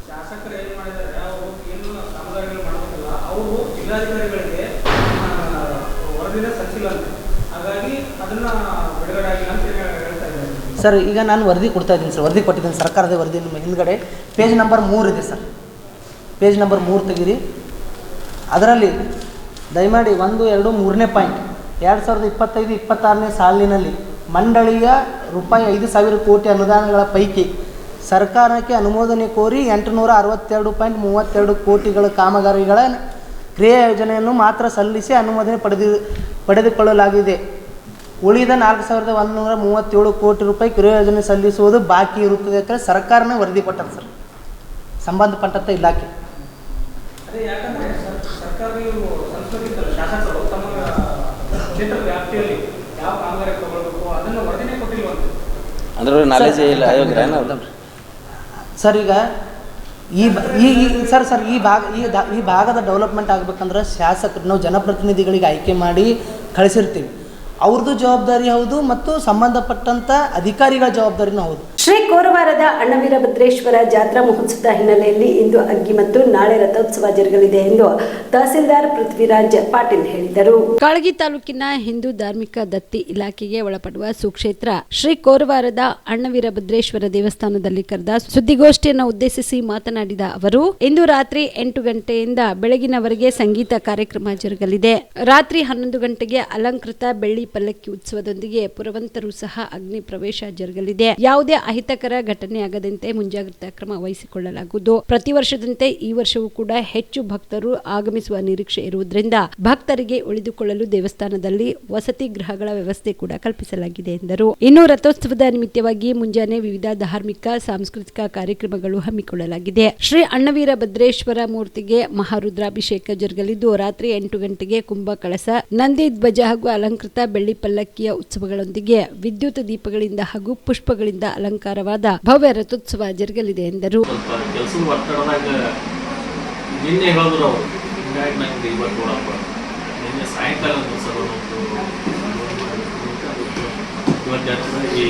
ಶಾಸಕರು ಏನು ಮಾಡಿದ್ದಾರೆ, ಅವರು ಏನು ಕಾಮಗಾರಿಗಳು ಮಾಡೋದಿಲ್ಲ, ಅವರು ಜಿಲ್ಲಾಧಿಕಾರಿಗಳಿಗೆ ವರದಿನ ಸಚಿವ ಅಂತ, ಹಾಗಾಗಿ ಅದನ್ನು ಬಿಡುಗಡೆ ಆಗಿಲ್ಲ ಅಂತ ಹೇಳ್ತಾ ಇದ್ದಾರೆ. ಸರ್, ಈಗ ನಾನು ವರದಿ ಕೊಡ್ತಾ ಇದ್ದೀನಿ ಸರ್, ವರದಿ ಕೊಟ್ಟಿದ್ದೀನಿ, ಸರ್ಕಾರದ ವರದಿ ನಿಮ್ಮ ಹಿಂದ್ಗಡೆ ಪೇಜ್ ನಂಬರ್ 3 ಇದೆ ಸರ್. ಪೇಜ್ ನಂಬರ್ 3 ತೆಗೀರಿ. ಅದರಲ್ಲಿ ದಯಮಾಡಿ 1, 2, 3ನೇ ಪಾಯಿಂಟ್ 2025-26ನೇ ಸಾಲಿನಲ್ಲಿ ಮಂಡಳಿಯ ರೂಪಾಯಿ 5,000 ಕೋಟಿ ಅನುದಾನಗಳ ಪೈಕಿ ಸರ್ಕಾರಕ್ಕೆ ಅನುಮೋದನೆ ಕೋರಿ 862.32 ಕೋಟಿಗಳ ಕಾಮಗಾರಿಗಳ ಕ್ರಿಯಾ ಯೋಜನೆಯನ್ನು ಮಾತ್ರ ಸಲ್ಲಿಸಿ ಅನುಮೋದನೆ ಪಡೆದುಕೊಳ್ಳಲಾಗಿದೆ. ಉಳಿದ 4,137 ಕೋಟಿ ರೂಪಾಯಿ ಕ್ರಿಯಾ ಯೋಜನೆ ಸಲ್ಲಿಸುವುದು ಬಾಕಿ ಇರುತ್ತದೆ ಅಂತ ಸರ್ಕಾರನೇ ವರದಿ ಕೊಟ್ಟರು ಸರ್, ಸಂಬಂಧಪಟ್ಟಂಥ ಇಲಾಖೆ. ಅದೇ ಯಾಕಂದರೆ ಸರ್ಕಾರಗಳು ಸಂಸ್ಕೃತಿಗಳು ಶಾಸಕರು ತಮ್ಮ ಕ್ಷೇತ್ರದ ವ್ಯಾಪ್ತಿಯಲ್ಲಿ ಯಾವ ಕಾಮಗಾರಿ ತಗೊಳ್ಬೇಕು ಅದನ್ನು ವರದಿನೇ ಕೊಟ್ಟಿಲ್ವಂತೆ. ಅಂದ್ರೆ ನಾಲೆಜ್ ಇಲ್ಲ ಸರ್. ಈಗ ಈ ಭಾಗದ ಡೆವಲಪ್ಮೆಂಟ್ ಆಗಬೇಕಂದ್ರೆ ಶಾಸಕರು ನಾವು ಜನಪ್ರತಿನಿಧಿಗಳಿಗೆ ಆಯ್ಕೆ ಮಾಡಿ ಕಳಿಸಿರ್ತೀವಿ, ಅವ್ರದ್ದು ಜವಾಬ್ದಾರಿ ಹೌದು ಮತ್ತು ಸಂಬಂಧಪಟ್ಟಂಥ ಅಧಿಕಾರಿಗಳ ಜವಾಬ್ದಾರಿನೂ ಹೌದು. ಶ್ರೀ ಕೋರವಾರದ ಅಣ್ಣವೀರಭದ್ರೇಶ್ವರ ಜಾತ್ರಾ ಮಹೋತ್ಸವದ ಹಿನ್ನೆಲೆಯಲ್ಲಿ ಇಂದು ಅಗ್ಗಿ ಮತ್ತು ನಾಳೆ ರಥೋತ್ಸವ ಜರುಗಲಿದೆ ಎಂದು ತಹಸೀಲ್ದಾರ್ ಪೃಥ್ವಿರಾಜ್ ಪಾಟೀಲ್ ಹೇಳಿದರು. ಕಾಳಗಿ ತಾಲೂಕಿನ ಹಿಂದೂ ಧಾರ್ಮಿಕ ದತ್ತಿ ಇಲಾಖೆಗೆ ಒಳಪಡುವ ಸುಕ್ಷೇತ್ರ ಶ್ರೀ ಕೋರವಾರದ ಅಣ್ಣವೀರಭದ್ರೇಶ್ವರ ದೇವಸ್ಥಾನದಲ್ಲಿ ಕರೆದ ಸುದ್ದಿಗೋಷ್ಠಿಯನ್ನು ಉದ್ದೇಶಿಸಿ ಮಾತನಾಡಿದ ಅವರು, ಇಂದು ರಾತ್ರಿ 8 ಗಂಟೆಯಿಂದ ಬೆಳಗಿನವರೆಗೆ ಸಂಗೀತ ಕಾರ್ಯಕ್ರಮ ಜರುಗಲಿದೆ. ರಾತ್ರಿ 11 ಗಂಟೆಗೆ ಅಲಂಕೃತ ಬೆಳ್ಳಿ ಪಲ್ಲಕ್ಕಿ ಉತ್ಸವದೊಂದಿಗೆ ಪುರವಂತರು ಸಹ ಅಗ್ನಿ ಪ್ರವೇಶ ಜರುಗಲಿದೆ. ಯಾವುದೇ ಅಹಿತಕರ ಘಟನೆಯಾಗದಂತೆ ಮುಂಜಾಗ್ರತಾ ಕ್ರಮ ವಹಿಸಿಕೊಳ್ಳಲಾಗುವುದು. ಪ್ರತಿ ವರ್ಷದಂತೆ ಈ ವರ್ಷವೂ ಕೂಡ ಹೆಚ್ಚು ಭಕ್ತರು ಆಗಮಿಸುವ ನಿರೀಕ್ಷೆ ಇರುವುದರಿಂದ ಭಕ್ತರಿಗೆ ಉಳಿದುಕೊಳ್ಳಲು ದೇವಸ್ಥಾನದಲ್ಲಿ ವಸತಿ ಗೃಹಗಳ ವ್ಯವಸ್ಥೆ ಕೂಡ ಕಲ್ಪಿಸಲಾಗಿದೆ ಎಂದರು. ಇನ್ನು ರಥೋತ್ಸವದ ನಿಮಿತ್ತವಾಗಿ ಮುಂಜಾನೆ ವಿವಿಧ ಧಾರ್ಮಿಕ ಸಾಂಸ್ಕೃತಿಕ ಕಾರ್ಯಕ್ರಮಗಳು ಹಮ್ಮಿಕೊಳ್ಳಲಾಗಿದೆ. ಶ್ರೀ ಅಣ್ಣವೀರಭದ್ರೇಶ್ವರ ಮೂರ್ತಿಗೆ ಮಹಾರುದ್ರಾಭಿಷೇಕ ಜರುಗಲಿದ್ದು ರಾತ್ರಿ 8 ಗಂಟೆಗೆ ಕುಂಭ ಕಳಸ, ನಂದಿ ಧ್ವಜ ಹಾಗೂ ಅಲಂಕೃತ ಬೆಳ್ಳಿ ಪಲ್ಲಕ್ಕಿಯ ಉತ್ಸವಗಳೊಂದಿಗೆ ವಿದ್ಯುತ್ ದೀಪಗಳಿಂದ ಹಾಗೂ ಪುಷ್ಪಗಳಿಂದ ಅಲಂಕಾರವಾದ ಭವ್ಯ ರಥೋತ್ಸವ ಜರುಗಲಿದೆ ಎಂದರು. ಕೆಲಸದ ಒತ್ತಡದಾಗ ನಿನ್ನೆ ಹೇಳಿದ್ರು ಅವರು ಹಿಂಗಾಗಿ ನಂಗೆ ಇವತ್ತು ನೋಡಪ್ಪ ನಿನ್ನೆ ಸಾಯಂಕಾಲ ಸರ್ ಇವತ್ತು ಈ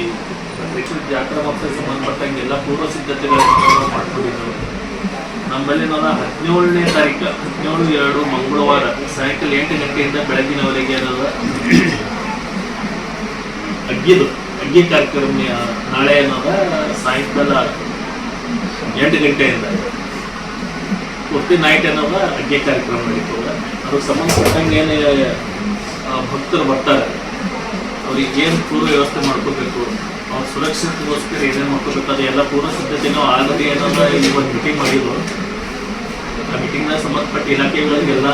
ಜಾತ್ರಾ ಮಹೋತ್ಸವಕ್ಕೆ ಸಂಬಂಧಪಟ್ಟಂಗೆ ಎಲ್ಲ ಪೂರ್ವ ಸಿದ್ಧತೆಗಳನ್ನು ಮಾಡ್ಕೊಂಡಿದ್ದೆವು. ನಮ್ಮಲ್ಲಿ ನಾವು 17ನೇ ತಾರೀಕು 17/2 ಮಂಗಳವಾರ ಸಾಯಂಕಾಲ 8 ಗಂಟೆಯಿಂದ ಬೆಳಗಿನವರೆಗೆ ಅನ್ನೋದು ಅಗ್ಗಿ ಕಾರ್ಯಕ್ರಮ ನಾಳೆ ಅನ್ನೋದ ಸಾಯಂಕಾಲ 8 ಗಂಟೆಯಿಂದ ಪೂರ್ತಿ ನೈಟ್ ಅನ್ನೋದ ಅಗ್ಗಿ ಕಾರ್ಯಕ್ರಮ ನಡೀತದೆ. ಅದಕ್ಕೆ ಸಂಬಂಧಪಟ್ಟಂಗೆ ಏನು ಭಕ್ತರು ಬರ್ತಾರೆ ಅವ್ರಿಗೆ ಏನು ಪೂರ್ವ ವ್ಯವಸ್ಥೆ ಮಾಡ್ಕೋಬೇಕು, ಅವ್ರ ಸುರಕ್ಷತೆಗೋಸ್ಕರ ಏನೇನು ಮಾಡ್ಕೋಬೇಕು, ಅದು ಎಲ್ಲ ಪೂರ್ವ ಸಿದ್ಧತೆ ನಾವು ಆಲ್ರೆಡಿ ಏನೋದ ಈ ಒಂದು ಮೀಟಿಂಗ್ ಮಾಡಿದ್ರು. ಆ ಮೀಟಿಂಗ್ನ ಸಂಬಂಧಪಟ್ಟ ಇಲಾಖೆಗಳಿಗೆಲ್ಲ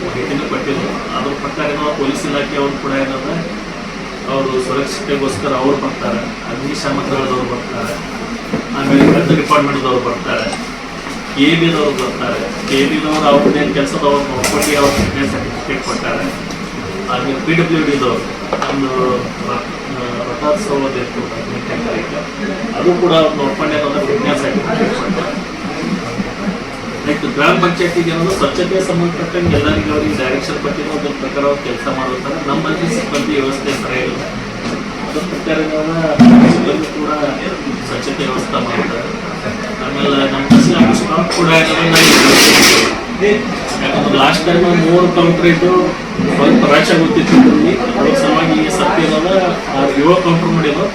ಮಾಹಿತಿನೂ ಕೊಟ್ಟಿದ್ರು. ಅದ್ರ ಪ್ರಕಾರ ಏನೋ ಪೊಲೀಸ್ ಇಲಾಖೆಯವ್ರು ಕೂಡ ಏನದ ಅವರು ಸುರಕ್ಷತೆಗೋಸ್ಕರ ಅವ್ರು ಬರ್ತಾರೆ, ಅಗ್ನಿಶಾಮಕ ದಳದವ್ರು ಬರ್ತಾರೆ, ಆಮೇಲೆ ಹೆಲ್ತ್ ಡಿಪಾರ್ಟ್ಮೆಂಟ್ದವ್ರು ಬರ್ತಾರೆ, KBದವ್ರು ಬರ್ತಾರೆ. KBದವ್ರು ಅವ್ರದ್ದೇನು ಕೆಲಸದವ್ರು ನೋಡ್ಕೊಂಡು ಅವ್ರ ಫಿಟ್ನೆಸ್ ಸರ್ಟಿಫಿಕೇಟ್ ಕೊಡ್ತಾರೆ. ಆಮೇಲೆ PWDದವ್ರು ಒಂದು ರಥೋತ್ಸವದ ಇತ್ತು 18ನೇ ತಾರೀಕು, ಅದು ಕೂಡ ಅವ್ರು ನೋಡ್ಕೊಂಡೆ ಅನ್ನೋದು ಫಿಟ್ನೆಸ್ ಸರ್ಟಿಫಿಕೇಟ್ ಕೊಡ್ತಾರೆ. ನೆಕ್ಸ್ಟ್ ಗ್ರಾಮ ಪಂಚಾಯತಿಗೆ ಅನ್ನೋದು ಸ್ವಚ್ಛತೆಗೆ ಸಂಬಂಧಪಟ್ಟಂಗೆ ಎಲ್ಲರಿಗೂ ಅವ್ರಿಗೆ ಡೈರೆಕ್ಷನ್ ಕೊಟ್ಟಿರೋ ಅದ್ರ ಪ್ರಕಾರ ಅವ್ರು ಕೆಲಸ ಮಾಡುತ್ತಾರೆ. ನಮ್ಮಲ್ಲಿ ಸಿಬ್ಬಂದಿ ವ್ಯವಸ್ಥೆ ಸರಿಯಾಗಿಲ್ಲ, ಅದ್ರ ಪ್ರಕಾರ ಸಿಬ್ಬಂದಿ ಕೂಡ ಸ್ವಚ್ಛತೆ ವ್ಯವಸ್ಥೆ ಮಾಡ್ತಾರೆ. ಆಮೇಲೆ ನಮ್ಮ ಕಸಿ ಸ್ಟಾಕ್ ಕೂಡ ಯಾಕಂದ್ರೆ ಲಾಸ್ಟ್ ಟೈಮ್ 3 ಕೌಂಟ್ರ್ ಇದ್ದು ಸ್ವಲ್ಪ ರಾಶ ಗೊತ್ತಿತ್ತು. ಅದ್ರ ಸಲುವಾಗಿ ಈ ಸರ್ತಿ ಇರೋದ 7 ಕೌಂಟ್ರ್ ಮಾಡಿದ್ರು,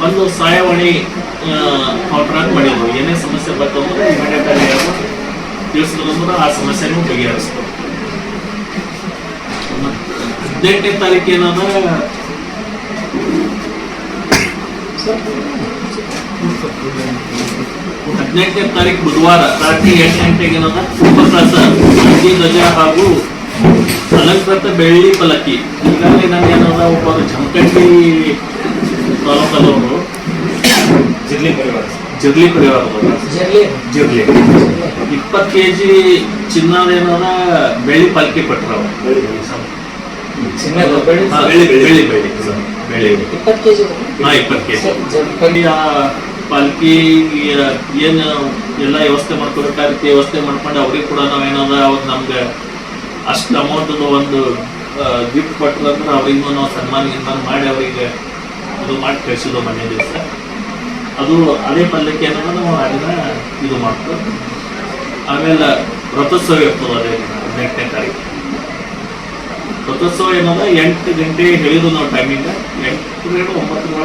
ಒಂದು ಸಹಾಯವಾಣಿ ಕೌಂಟ್ರ್ ಅಂತ ಮಾಡಿದ್ರು. ಏನೇ ಸಮಸ್ಯೆ ಬರ್ತಂದ್ರೆ ಇಮಿಡಿಯೇಟ್ ಆಗಿ ತಿಳಿಸಿದ್ರೆ ಆ ಸಮಸ್ಯೆನೂ ಬಗೆಹರಿಸ್ತಾರೆ. 18ನೇ ತಾರೀಕು ಏನದ 18ನೇ ತಾರೀಕು ಬುಧವಾರ ರಾತ್ರಿ 8 ಗಂಟೆಗೆ ಏನದ ಉಪನ್ಯಾಸ ಗಾಂಧಿ ಧ್ವಜ ಹಾಗೂ ಅಲಂಕೃತ ಬೆಳ್ಳಿ ಪಲಕಿ. ಈಗಾಗಲೇ ನನಗೇನದ ಒಬ್ಬರು ಜಮಖಂಡಿ ತಾಲೂಕದವರು ಜಿರ್ಲಿ ಪರಿವಾರದವರು 20 kg ಚಿನ್ನದ ಏನದ ಬೆಳ್ಳಿ ಪಾಲ್ಕಿ ಕೊಟ್ಟರು. ಬೆಳ್ಳಿ 20 kg ಪಾಲ್ಕಿ ಏನು ಎಲ್ಲ ವ್ಯವಸ್ಥೆ ಮಾಡ್ಕೋಬೇಕಾಗುತ್ತೆ. ವ್ಯವಸ್ಥೆ ಮಾಡ್ಕೊಂಡು ಅವ್ರಿಗೆ ಕೂಡ ನಾವೇನದ ಅವ್ರು ನಮ್ಗೆ ಅಷ್ಟು ಅಮೌಂಟದು ಒಂದು ಗಿಫ್ಟ್ ಕೊಟ್ಟರು ಅಂದ್ರೆ ಅವ್ರಿಗೂ ನಾವು ಸನ್ಮಾನ ಮಾಡಿ ಅವರಿಗೆ ಇದು ಮಾಡಿ ಕಳಿಸಿದ್ದು ಮನೆ ದಿವಸ. ಅದು ಅದೇ ಪಲ್ಯಕ್ಕೆ ಏನೋ ನಾವು ಅದನ್ನ ಇದು ಮಾಡ್ತೀವಿ. ಆಮೇಲೆ ರಥೋತ್ಸವ ಇರ್ತದೆ ಅದೇ 18ನೇ ತಾರೀಕು. ರಥೋತ್ಸವ ಏನದ 8 ಗಂಟೆ ಹೇಳಿದ್ರು ನಾವು ಟೈಮಿಂಗ್. 8 9 ಮಾಡಬೇಕು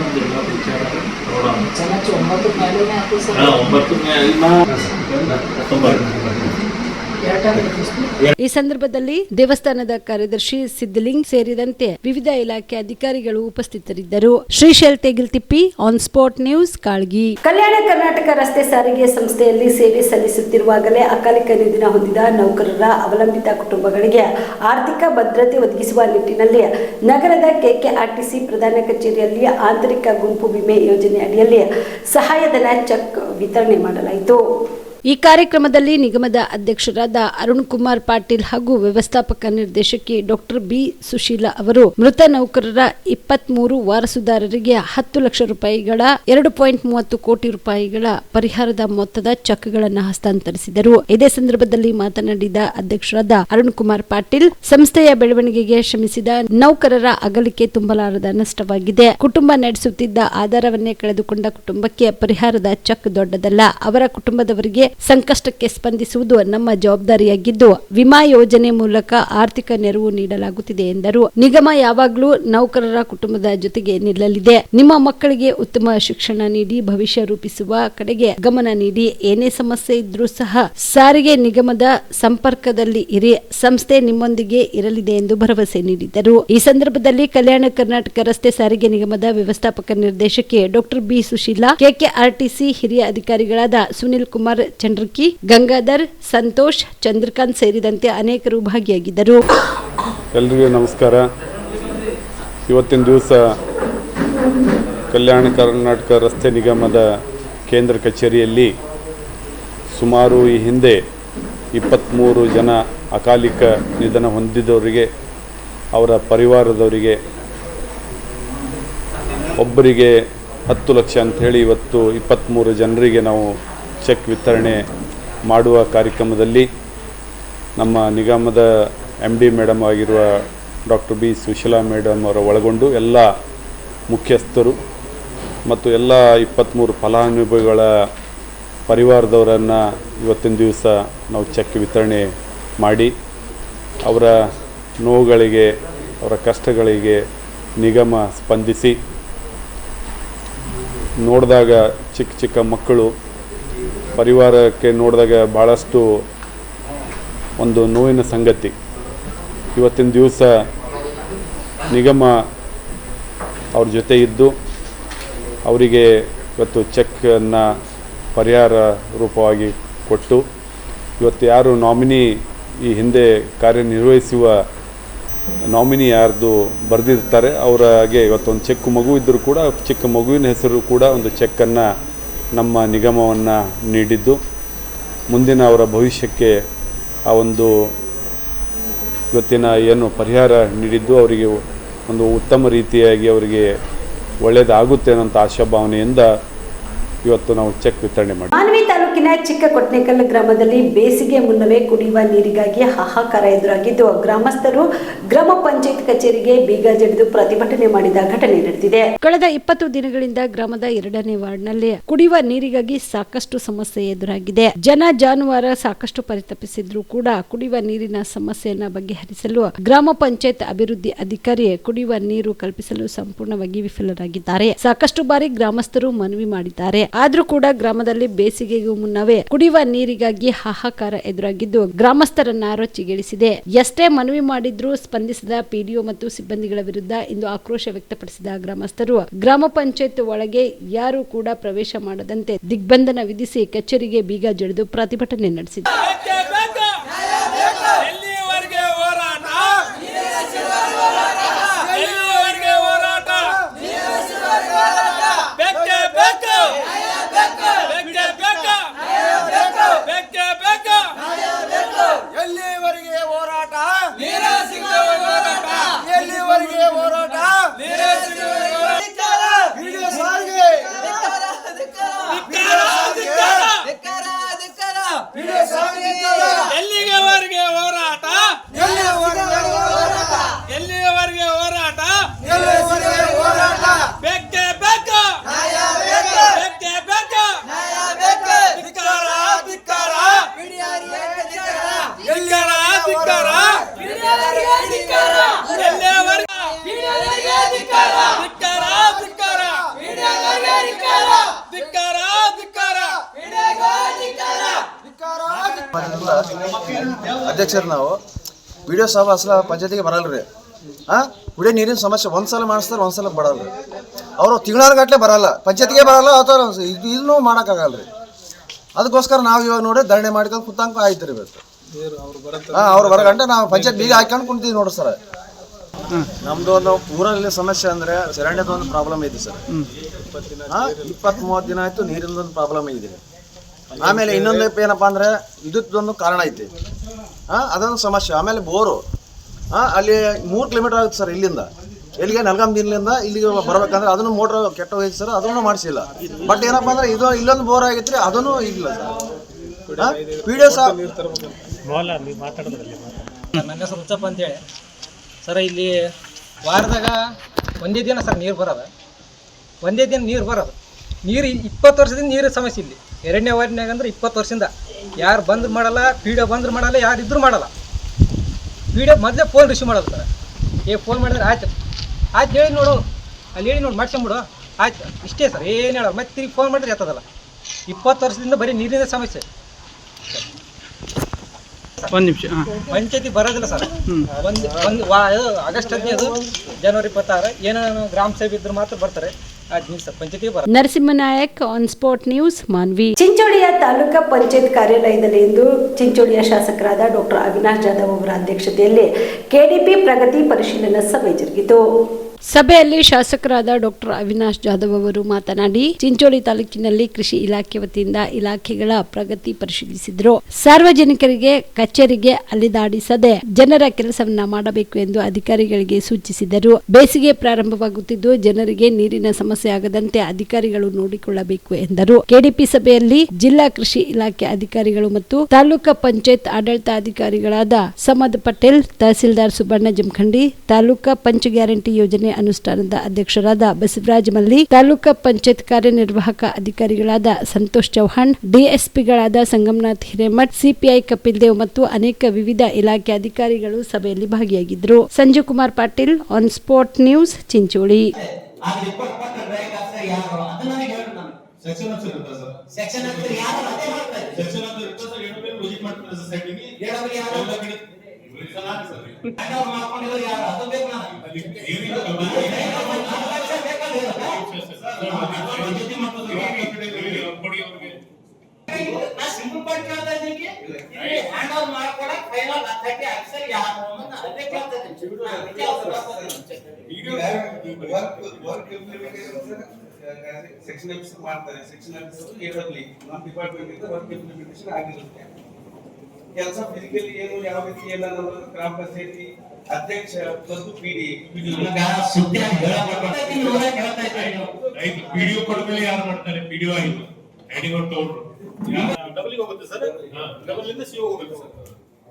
ನಮ್ದು ಎಲ್ಲ ವಿಚಾರ ನೋಡೋಣ. 9 ಈ ಸಂದರ್ಭದಲ್ಲಿ ದೇವಸ್ಥಾನದ ಕಾರ್ಯದರ್ಶಿ ಸಿದ್ದಲಿಂಗ್ ಸೇರಿದಂತೆ ವಿವಿಧ ಇಲಾಖೆ ಅಧಿಕಾರಿಗಳು ಉಪಸ್ಥಿತರಿದ್ದರು. Shrishail Tegiltippi, on spot news, Kalagi. Kalyana Karnataka ರಸ್ತೆ ಸಾರಿಗೆ ಸಂಸ್ಥೆಯಲ್ಲಿ ಸೇವೆ ಸಲ್ಲಿಸುತ್ತಿರುವಾಗಲೇ ಅಕಾಲಿಕ ನಿಧನ ಹೊಂದಿದ ನೌಕರರ ಅವಲಂಬಿತ ಕುಟುಂಬಗಳಿಗೆ ಆರ್ಥಿಕ ಭದ್ರತೆ ಒದಗಿಸುವ ನಿಟ್ಟಿನಲ್ಲಿ ನಗರದ KKRTC ಪ್ರಧಾನ ಕಚೇರಿಯಲ್ಲಿ ಆಂತರಿಕ ಗುಂಪು ವಿಮೆ ಯೋಜನೆ ಅಡಿಯಲ್ಲಿ ಸಹಾಯಧನ ಚೆಕ್ ವಿತರಣೆ ಮಾಡಲಾಯಿತು. ಈ ಕಾರ್ಯಕ್ರಮದಲ್ಲಿ ನಿಗಮದ ಅಧ್ಯಕ್ಷರಾದ ಅರುಣ್ ಕುಮಾರ್ ಪಾಟೀಲ್ ಹಾಗೂ ವ್ಯವಸ್ಥಾಪಕ ನಿರ್ದೇಶಕಿ ಡಾಕ್ಟರ್ ಬಿ ಸುಶೀಲಾ ಅವರು ಮೃತ ನೌಕರರ 23 ವಾರಸುದಾರರಿಗೆ 10 ಲಕ್ಷ ರೂಪಾಯಿಗಳ 2.30 ಕೋಟಿ ರೂಪಾಯಿಗಳ ಪರಿಹಾರದ ಮೊತ್ತದ ಚೆಕ್ಗಳನ್ನು ಹಸ್ತಾಂತರಿಸಿದರು. ಇದೇ ಸಂದರ್ಭದಲ್ಲಿ ಮಾತನಾಡಿದ ಅಧ್ಯಕ್ಷರಾದ ಅರುಣ್ ಕುಮಾರ್ ಪಾಟೀಲ್, ಸಂಸ್ಥೆಯ ಬೆಳವಣಿಗೆಗೆ ಶ್ರಮಿಸಿದ ನೌಕರರ ಅಗಲಿಕೆ ತುಂಬಲಾರದ ನಷ್ಟವಾಗಿದೆ. ಕುಟುಂಬ ನಡೆಸುತ್ತಿದ್ದ ಆಧಾರವನ್ನೇ ಕಳೆದುಕೊಂಡ ಕುಟುಂಬಕ್ಕೆ ಪರಿಹಾರದ ಚೆಕ್ ದೊಡ್ಡದಲ್ಲ. ಅವರ ಕುಟುಂಬದವರಿಗೆ ಸಂಕಷ್ಟಕ್ಕೆ ಸ್ಪಂದಿಸುವುದು ನಮ್ಮ ಜವಾಬ್ದಾರಿಯಾಗಿದ್ದು ವಿಮಾ ಯೋಜನೆ ಮೂಲಕ ಆರ್ಥಿಕ ನೆರವು ನೀಡಲಾಗುತ್ತಿದೆ ಎಂದರು. ನಿಗಮ ಯಾವಾಗಲೂ ನೌಕರರ ಕುಟುಂಬದ ಜೊತೆಗೆ ನಿಲ್ಲಲಿದೆ. ನಿಮ್ಮ ಮಕ್ಕಳಿಗೆ ಉತ್ತಮ ಶಿಕ್ಷಣ ನೀಡಿ ಭವಿಷ್ಯ ರೂಪಿಸುವ ಕಡೆಗೆ ಗಮನ ನೀಡಿ. ಏನೇ ಸಮಸ್ಯೆ ಇದ್ರೂ ಸಹ ಸಾರಿಗೆ ನಿಗಮದ ಸಂಪರ್ಕದಲ್ಲಿ ಇರಿ. ಸಂಸ್ಥೆ ನಿಮ್ಮೊಂದಿಗೆ ಇರಲಿದೆ ಎಂದು ಭರವಸೆ ನೀಡಿದರು. ಈ ಸಂದರ್ಭದಲ್ಲಿ ಕಲ್ಯಾಣ ಕರ್ನಾಟಕ ರಸ್ತೆ ಸಾರಿಗೆ ನಿಗಮದ ವ್ಯವಸ್ಥಾಪಕ ನಿರ್ದೇಶಕಿ ಡಾಕ್ಟರ್ ಬಿ ಸುಶೀಲಾ, KKRTC ಹಿರಿಯ ಅಧಿಕಾರಿಗಳಾದ ಸುನಿಲ್ ಕುಮಾರ್ ಚಂದ್ರಕಿ, ಗಂಗಾಧರ್, ಸಂತೋಷ್, ಚಂದ್ರಕಾಂತ್ ಸೇರಿದಂತೆ ಅನೇಕರು ಭಾಗಿಯಾಗಿದ್ದರು. ಎಲ್ರಿಗೂ ನಮಸ್ಕಾರ. ಇವತ್ತಿನ ದಿವಸ ಕಲ್ಯಾಣ ಕರ್ನಾಟಕ ರಸ್ತೆ ನಿಗಮದ ಕೇಂದ್ರ ಕಚೇರಿಯಲ್ಲಿ ಸುಮಾರು ಈ ಹಿಂದೆ 23 ಜನ ಅಕಾಲಿಕ ನಿಧನ ಹೊಂದಿದವರಿಗೆ, ಅವರ ಪರಿವಾರದವರಿಗೆ ಒಬ್ಬರಿಗೆ 10 ಲಕ್ಷ ಅಂಥೇಳಿ ಇವತ್ತು 23 ಜನರಿಗೆ ನಾವು ಚೆಕ್ ವಿತರಣೆ ಮಾಡುವ ಕಾರ್ಯಕ್ರಮದಲ್ಲಿ ನಮ್ಮ ನಿಗಮದ MD ಮೇಡಮ್ ಆಗಿರುವ ಡಾಕ್ಟರ್ ಬಿ ಸುಶೀಲಾ ಮೇಡಮ್ ಅವರ ಒಳಗೊಂಡು ಎಲ್ಲ ಮುಖ್ಯಸ್ಥರು ಮತ್ತು ಎಲ್ಲ 23 ಫಲಾನುಭವಿಗಳ ಪರಿವಾರದವರನ್ನು ಇವತ್ತಿನ ದಿವಸ ನಾವು ಚೆಕ್ ವಿತರಣೆ ಮಾಡಿ ಅವರ ನೋವುಗಳಿಗೆ ಅವರ ಕಷ್ಟಗಳಿಗೆ ನಿಗಮ ಸ್ಪಂದಿಸಿ ನೋಡಿದಾಗ ಚಿಕ್ಕ ಮಕ್ಕಳು ಪರಿವಾರಕ್ಕೆ ನೋಡಿದಾಗ ಭಾಳಷ್ಟು ಒಂದು ನೋವಿನ ಸಂಗತಿ. ಇವತ್ತಿನ ದಿವಸ ನಿಗಮ ಅವ್ರ ಜೊತೆ ಇದ್ದು ಅವರಿಗೆ ಇವತ್ತು ಚೆಕ್ಕನ್ನು ಪರಿಹಾರ ರೂಪವಾಗಿ ಕೊಟ್ಟು ಇವತ್ತು ಯಾರು ನಾಮಿನಿ ಈ ಹಿಂದೆ ಕಾರ್ಯನಿರ್ವಹಿಸುವ ನಾಮಿನಿ ಯಾರ್ದು ಬರೆದಿರ್ತಾರೆ ಅವರಾಗೆ ಇವತ್ತೊಂದು ಚಿಕ್ಕ ಮಗು ಇದ್ದರೂ ಕೂಡ ಚಿಕ್ಕ ಮಗುವಿನ ಹೆಸರು ಕೂಡ ಒಂದು ಚೆಕ್ಕನ್ನು ನಮ್ಮ ನಿಗಮವನ್ನು ನೀಡಿದ್ದು ಮುಂದಿನ ಅವರ ಭವಿಷ್ಯಕ್ಕೆ ಆ ಒಂದು ಇವತ್ತಿನ ಏನು ಪರಿಹಾರ ನೀಡಿದ್ದು ಅವರಿಗೆ ಒಂದು ಉತ್ತಮ ರೀತಿಯಾಗಿ ಅವರಿಗೆ ಒಳ್ಳೆಯದಾಗುತ್ತೆ ಅನ್ನೋಂಥ ಆಶಾಭಾವನೆಯಿಂದ ಇವತ್ತು ನಾವು ಚೆಕ್ ವಿತರಣೆ ಮಾಡಿ. ಮಾನ್ವಿ ತಾಲೂಕಿನ ಚಿಕ್ಕ ಕೊಟ್ನೇಕಲ್ ಗ್ರಾಮದಲ್ಲಿ ಬೇಸಿಗೆ ಮುನ್ನವೇ ಕುಡಿಯುವ ನೀರಿಗಾಗಿ ಹಾಹಾಕಾರ ಎದುರಾಗಿದ್ದು ಗ್ರಾಮಸ್ಥರು ಗ್ರಾಮ ಪಂಚಾಯತ್ ಕಚೇರಿಗೆ ಬೀಗ ಜಡಿದು ಪ್ರತಿಭಟನೆ ಮಾಡಿದ ಘಟನೆ ನಡೆದಿದೆ. ಕಳೆದ 20 ದಿನಗಳಿಂದ ಗ್ರಾಮದ 2ನೇ ವಾರ್ಡ್ನಲ್ಲಿ ಕುಡಿಯುವ ನೀರಿಗಾಗಿ ಸಾಕಷ್ಟು ಸಮಸ್ಯೆ ಎದುರಾಗಿದೆ. ಜನ ಜಾನುವಾರು ಸಾಕಷ್ಟು ಪರಿತಪಿಸಿದ್ರು ಕೂಡ ಕುಡಿಯುವ ನೀರಿನ ಸಮಸ್ಯೆಯನ್ನ ಬಗೆಹರಿಸಲು ಗ್ರಾಮ ಪಂಚಾಯತ್ ಅಭಿವೃದ್ಧಿ ಅಧಿಕಾರಿ ಕುಡಿಯುವ ನೀರು ಕಲ್ಪಿಸಲು ಸಂಪೂರ್ಣವಾಗಿ ವಿಫಲರಾಗಿದ್ದಾರೆ. ಸಾಕಷ್ಟು ಬಾರಿ ಗ್ರಾಮಸ್ಥರು ಮನವಿ ಮಾಡಿದ್ದಾರೆ. ಆದ್ರೂ ಕೂಡ ಗ್ರಾಮದಲ್ಲಿ ಬೇಸಿಗೆಗೂ ಮುನ್ನವೇ ಕುಡಿಯುವ ನೀರಿಗಾಗಿ ಹಾಹಾಕಾರ ಎದುರಾಗಿದ್ದು ಗ್ರಾಮಸ್ಥರನ್ನ ರೊಚ್ಚಿಗೇಳಿಸಿದೆ. ಎಷ್ಟೇ ಮನವಿ ಮಾಡಿದ್ರೂ ಸ್ಪಂದಿಸಿದ ಪಿಡಿಒ ಮತ್ತು ಸಿಬ್ಬಂದಿಗಳ ವಿರುದ್ಧ ಇಂದು ಆಕ್ರೋಶ ವ್ಯಕ್ತಪಡಿಸಿದ ಗ್ರಾಮಸ್ಥರು ಗ್ರಾಮ ಪಂಚಾಯತ್ ಒಳಗೆ ಯಾರು ಕೂಡ ಪ್ರವೇಶ ಮಾಡದಂತೆ ದಿಗ್ಬಂಧನ ವಿಧಿಸಿ ಕಚೇರಿಗೆ ಬೀಗ ಜಡಿದು ಪ್ರತಿಭಟನೆ ನಡೆಸಿದರು. ಅಧ್ಯಕ್ಷರು ನಾವು ವಿಡಿಯೋ ಸಾಹೇಬ್ ಅಸಲ ಪಂಚಾಯತಿಗೆ ಬರಲ್ರಿ. ಕುಡಿಯೋ ನೀರಿನ ಸಮಸ್ಯೆ ಒಂದ್ಸಲ ಮಾಡಿಸ್ತಾರೆ, ಒಂದ್ಸಲ ಬರಲ್ರಿ. ಅವರು ತಿಂಗಳಾರ್ಗಟ್ಲೆ ಬರಲ್ಲ, ಪಂಚಾಯತಿಗೆ ಬರಲ್ಲ ಅಥವಾ ಇದನ್ನು ಮಾಡೋಕ್ಕಾಗಲ್ರಿ. ಅದಕ್ಕೋಸ್ಕರ ನಾವು ಇವಾಗ ನೋಡಿ ಧರಣಿ ಮಾಡ್ಕೊಂಡು ಕುತ್ತಂಕ ಆಯ್ತು ರೀ. ಇವತ್ತು ಅವ್ರು ಬರಗಂಟೆ ನಾವು ಪಂಚಾಯತ್ ಬೀಗ ಹಾಕೊಂಡು ಕುಂತೀವಿ ನೋಡಿ ಸರ್. ನಮ್ದು ಒಂದು ಊರಲ್ಲಿ ಸಮಸ್ಯೆ ಅಂದರೆ ಚರಂಡಿದ ಒಂದು ಪ್ರಾಬ್ಲಮ್ ಐತಿ ಸರ್. 20-30 ದಿನ ಆಯಿತು ನೀರಿಂದೊಂದು ಪ್ರಾಬ್ಲಮ್ ಇದೆ. ಆಮೇಲೆ ಇನ್ನೊಂದು ಏನಪ್ಪ ಅಂದರೆ ಇದೊಂದು ಕಾರಣ ಐತಿ, ಅದೊಂದು ಸಮಸ್ಯೆ. ಆಮೇಲೆ ಬೋರು ಅಲ್ಲಿ 3 ಕಿಲೋಮೀಟರ್ ಆಗುತ್ತೆ ಸರ್ ಇಲ್ಲಿಂದ. ಎಲ್ಲಿಗೆ ನಲ್ಗಂದಿನಿಂದ ಇಲ್ಲಿಗೆ ಬರ್ಬೇಕಂದ್ರೆ ಅದನ್ನು ಮೋಟ್ರ್ ಕೆಟ್ಟ ಹೋಗಿತ್ತು ಸರ್, ಅದನ್ನು ಮಾಡಿಸಿಲ್ಲ. ಬಟ್ ಏನಪ್ಪ ಅಂದರೆ ಇದು ಇಲ್ಲೊಂದು ಬೋರ್ ಆಗೈತೆ ರೀ, ಅದನ್ನು ಇಲ್ಲ ಸರ್. ವಿಡಿಯೋ ಸಹ ನನ್ನ ಹೆಸರು ಹುಚ್ಚಪ್ಪ ಅಂತೇಳಿ ಸರ್. ಇಲ್ಲಿ ವಾರದಾಗ ಒಂದೇ ದಿನ ಸರ್ ನೀರು ಬರೋದು, ಒಂದೇ ದಿನ ನೀರು ಬರೋದು. ನೀರು 20 ವರ್ಷದಿಂದ ನೀರಿನ ಸಮಸ್ಯೆ ಇಲ್ಲಿ 2ನೇ ವಾರ್ಡ್ನಾಗ ಅಂದ್ರೆ 20 ವರ್ಷದಿಂದ ಯಾರು ಬಂದ್ರು ಮಾಡಲ್ಲ, ಪಿಡಿಒ ಬಂದ್ರು ಮಾಡಲ್ಲ, ಯಾರು ಇದ್ರೂ ಮಾಡಲ್ಲ. ಪಿಡಿಒ ಮೊದಲೇ ಫೋನ್ ರಿಸೀವ್ ಮಾಡೋದು ಸರ್. ಫೋನ್ ಮಾಡಿದ್ರೆ ಆಯ್ತು ಹೇಳಿ ನೋಡು, ಅಲ್ಲಿ ಹೇಳಿ ನೋಡಿ ಮಾಡ್ಸ್ಕೊಂಬಿಡು, ಆಯ್ತು ಇಷ್ಟೇ ಸರ್. ಏನು ಹೇಳೋರು ಮತ್ತೆ ತಿರುಗಿ ಫೋನ್ ಮಾಡಿದ್ರೆ ಎತ್ತದಲ್ಲ. 20 ವರ್ಷದಿಂದ ಬರೀ ನೀರಿನ ಸಮಸ್ಯೆ. ಒಂದು ನಿಮಿಷ, ಪಂಚಾಯತಿ ಬರೋದಿಲ್ಲ ಸರ್. ಒಂದು ಆಗಸ್ಟ್ 15 ಜನವರಿ 26 ಏನೇನು ಗ್ರಾಮ ಸೇವೆ ಇದ್ರು ಮಾತ್ರ ಬರ್ತಾರೆ. Narasimhanayak on spot news Manvi. ಚಿಂಚೋಳಿಯ ತಾಲೂಕಾ ಪಂಚಾಯತ್ ಕಾರ್ಯಾಲಯದಲ್ಲಿ ಇಂದು ಚಿಂಚೋಳಿಯ ಶಾಸಕರಾದ ಡಾಕ್ಟರ್ ಅವಿನಾಶ್ ಜಾಧವ್ ಅವರ ಅಧ್ಯಕ್ಷತೆಯಲ್ಲಿ ಕೆಡಿಪಿ ಪ್ರಗತಿ ಪರಿಶೀಲನಾ ಸಭೆ ಜರುಗಿತು. ಸಭೆಯಲ್ಲಿ ಶಾಸಕರಾದ ಡಾಕ್ಟರ್ ಅವಿನಾಶ್ ಜಾಧವ್ ಅವರು ಮಾತನಾಡಿ ಚಿಂಚೋಳಿ ತಾಲೂಕಿನಲ್ಲಿ ಕೃಷಿ ಇಲಾಖೆ ವತಿಯಿಂದ ಇಲಾಖೆಗಳ ಪ್ರಗತಿ ಪರಿಶೀಲಿಸಿದರು. ಸಾರ್ವಜನಿಕರಿಗೆ ಕಚೇರಿಗೆ ಅಲೆದಾಡಿಸದೆ ಜನರ ಕೆಲಸವನ್ನ ಮಾಡಬೇಕು ಎಂದು ಅಧಿಕಾರಿಗಳಿಗೆ ಸೂಚಿಸಿದರು. ಬೇಸಿಗೆ ಪ್ರಾರಂಭವಾಗುತ್ತಿದ್ದು ಜನರಿಗೆ ನೀರಿನ ಸಮಸ್ಯೆ ಆಗದಂತೆ ಅಧಿಕಾರಿಗಳು ನೋಡಿಕೊಳ್ಳಬೇಕು ಎಂದರು. ಕೆಡಿಪಿ ಸಭೆಯಲ್ಲಿ ಜಿಲ್ಲಾ ಕೃಷಿ ಇಲಾಖೆ ಅಧಿಕಾರಿಗಳು ಮತ್ತು ತಾಲೂಕಾ ಪಂಚಾಯತ್ ಆಡಳಿತಾಧಿಕಾರಿಗಳಾದ ಸಮದ್ ಪಟೇಲ್, ತಹಸೀಲ್ದಾರ್ ಸುಬ್ಬಣ್ಣ ಜಮಖಂಡಿ, ತಾಲೂಕಾ ಪಂಚ ಗ್ಯಾರಂಟಿ ಯೋಜನೆ ಅನುಷ್ಠಾನದ ಅಧ್ಯಕ್ಷರಾದ ಬಸವರಾಜ ಮಲ್ಲಿ, ತಾಲೂಕಾ ಪಂಚಾಯತ್ ಕಾರ್ಯನಿರ್ವಾಹಕ ಅಧಿಕಾರಿಗಳಾದ ಸಂತೋಷ್ ಚೌಹಾಣ್, ಡಿಎಸ್ಪಿಗಳಾದ ಸಂಗಮನಾಥ್ ಹಿರೇಮಠ್, ಸಿಪಿಐ ಕಪಿಲ್ ದೇವ್ ಮತ್ತು ಅನೇಕ ವಿವಿಧ ಇಲಾಖೆ ಅಧಿಕಾರಿಗಳು ಸಭೆಯಲ್ಲಿ ಭಾಗಿಯಾಗಿದ್ದರು. Sanjeev Kumar Patil, on spot news, Chincholi. Section officer ಮಾಡ್ತಾರೆ. ಸೆಕ್ಷನ್ ಆಫೀಸರ್ AWE ನಮ್ಮ ಡಿಪಾರ್ಟ್ಮೆಂಟ್ ಇಂದ ವರ್ಕ್ ಇಂಪ್ಲಿಮೆಂಟೇಷನ್ ಆಗಿರುತ್ತೆ. ಕೆಲಸ ಫಿಸಿಕಲಿ ಏನು ಯಾವ ರೀತಿ ಎಲ್ಲ ಅನ್ನೋದು ಗ್ರಾಮ ಪಂಚಾಯತಿ ಅಧ್ಯಕ್ಷ ಮತ್ತು ಪಿಡಿಒ ಕೊಡಮೇಲೆ ಯಾರು ಮಾಡ್ತಾರೆ? ಪಿಡಿಒ ಆಯ್ತು ಹ್ಯಾಂಡಿಂಗ್ ಔಟ್ ತಗೊಂಡ್ರು ಡಬಲ್ ಹೋಗುತ್ತೆ ಸರ್. ಡಬಲ್ ಇಂದ ಸಿಒ ಹೋಗುತ್ತೆ ಸರ್.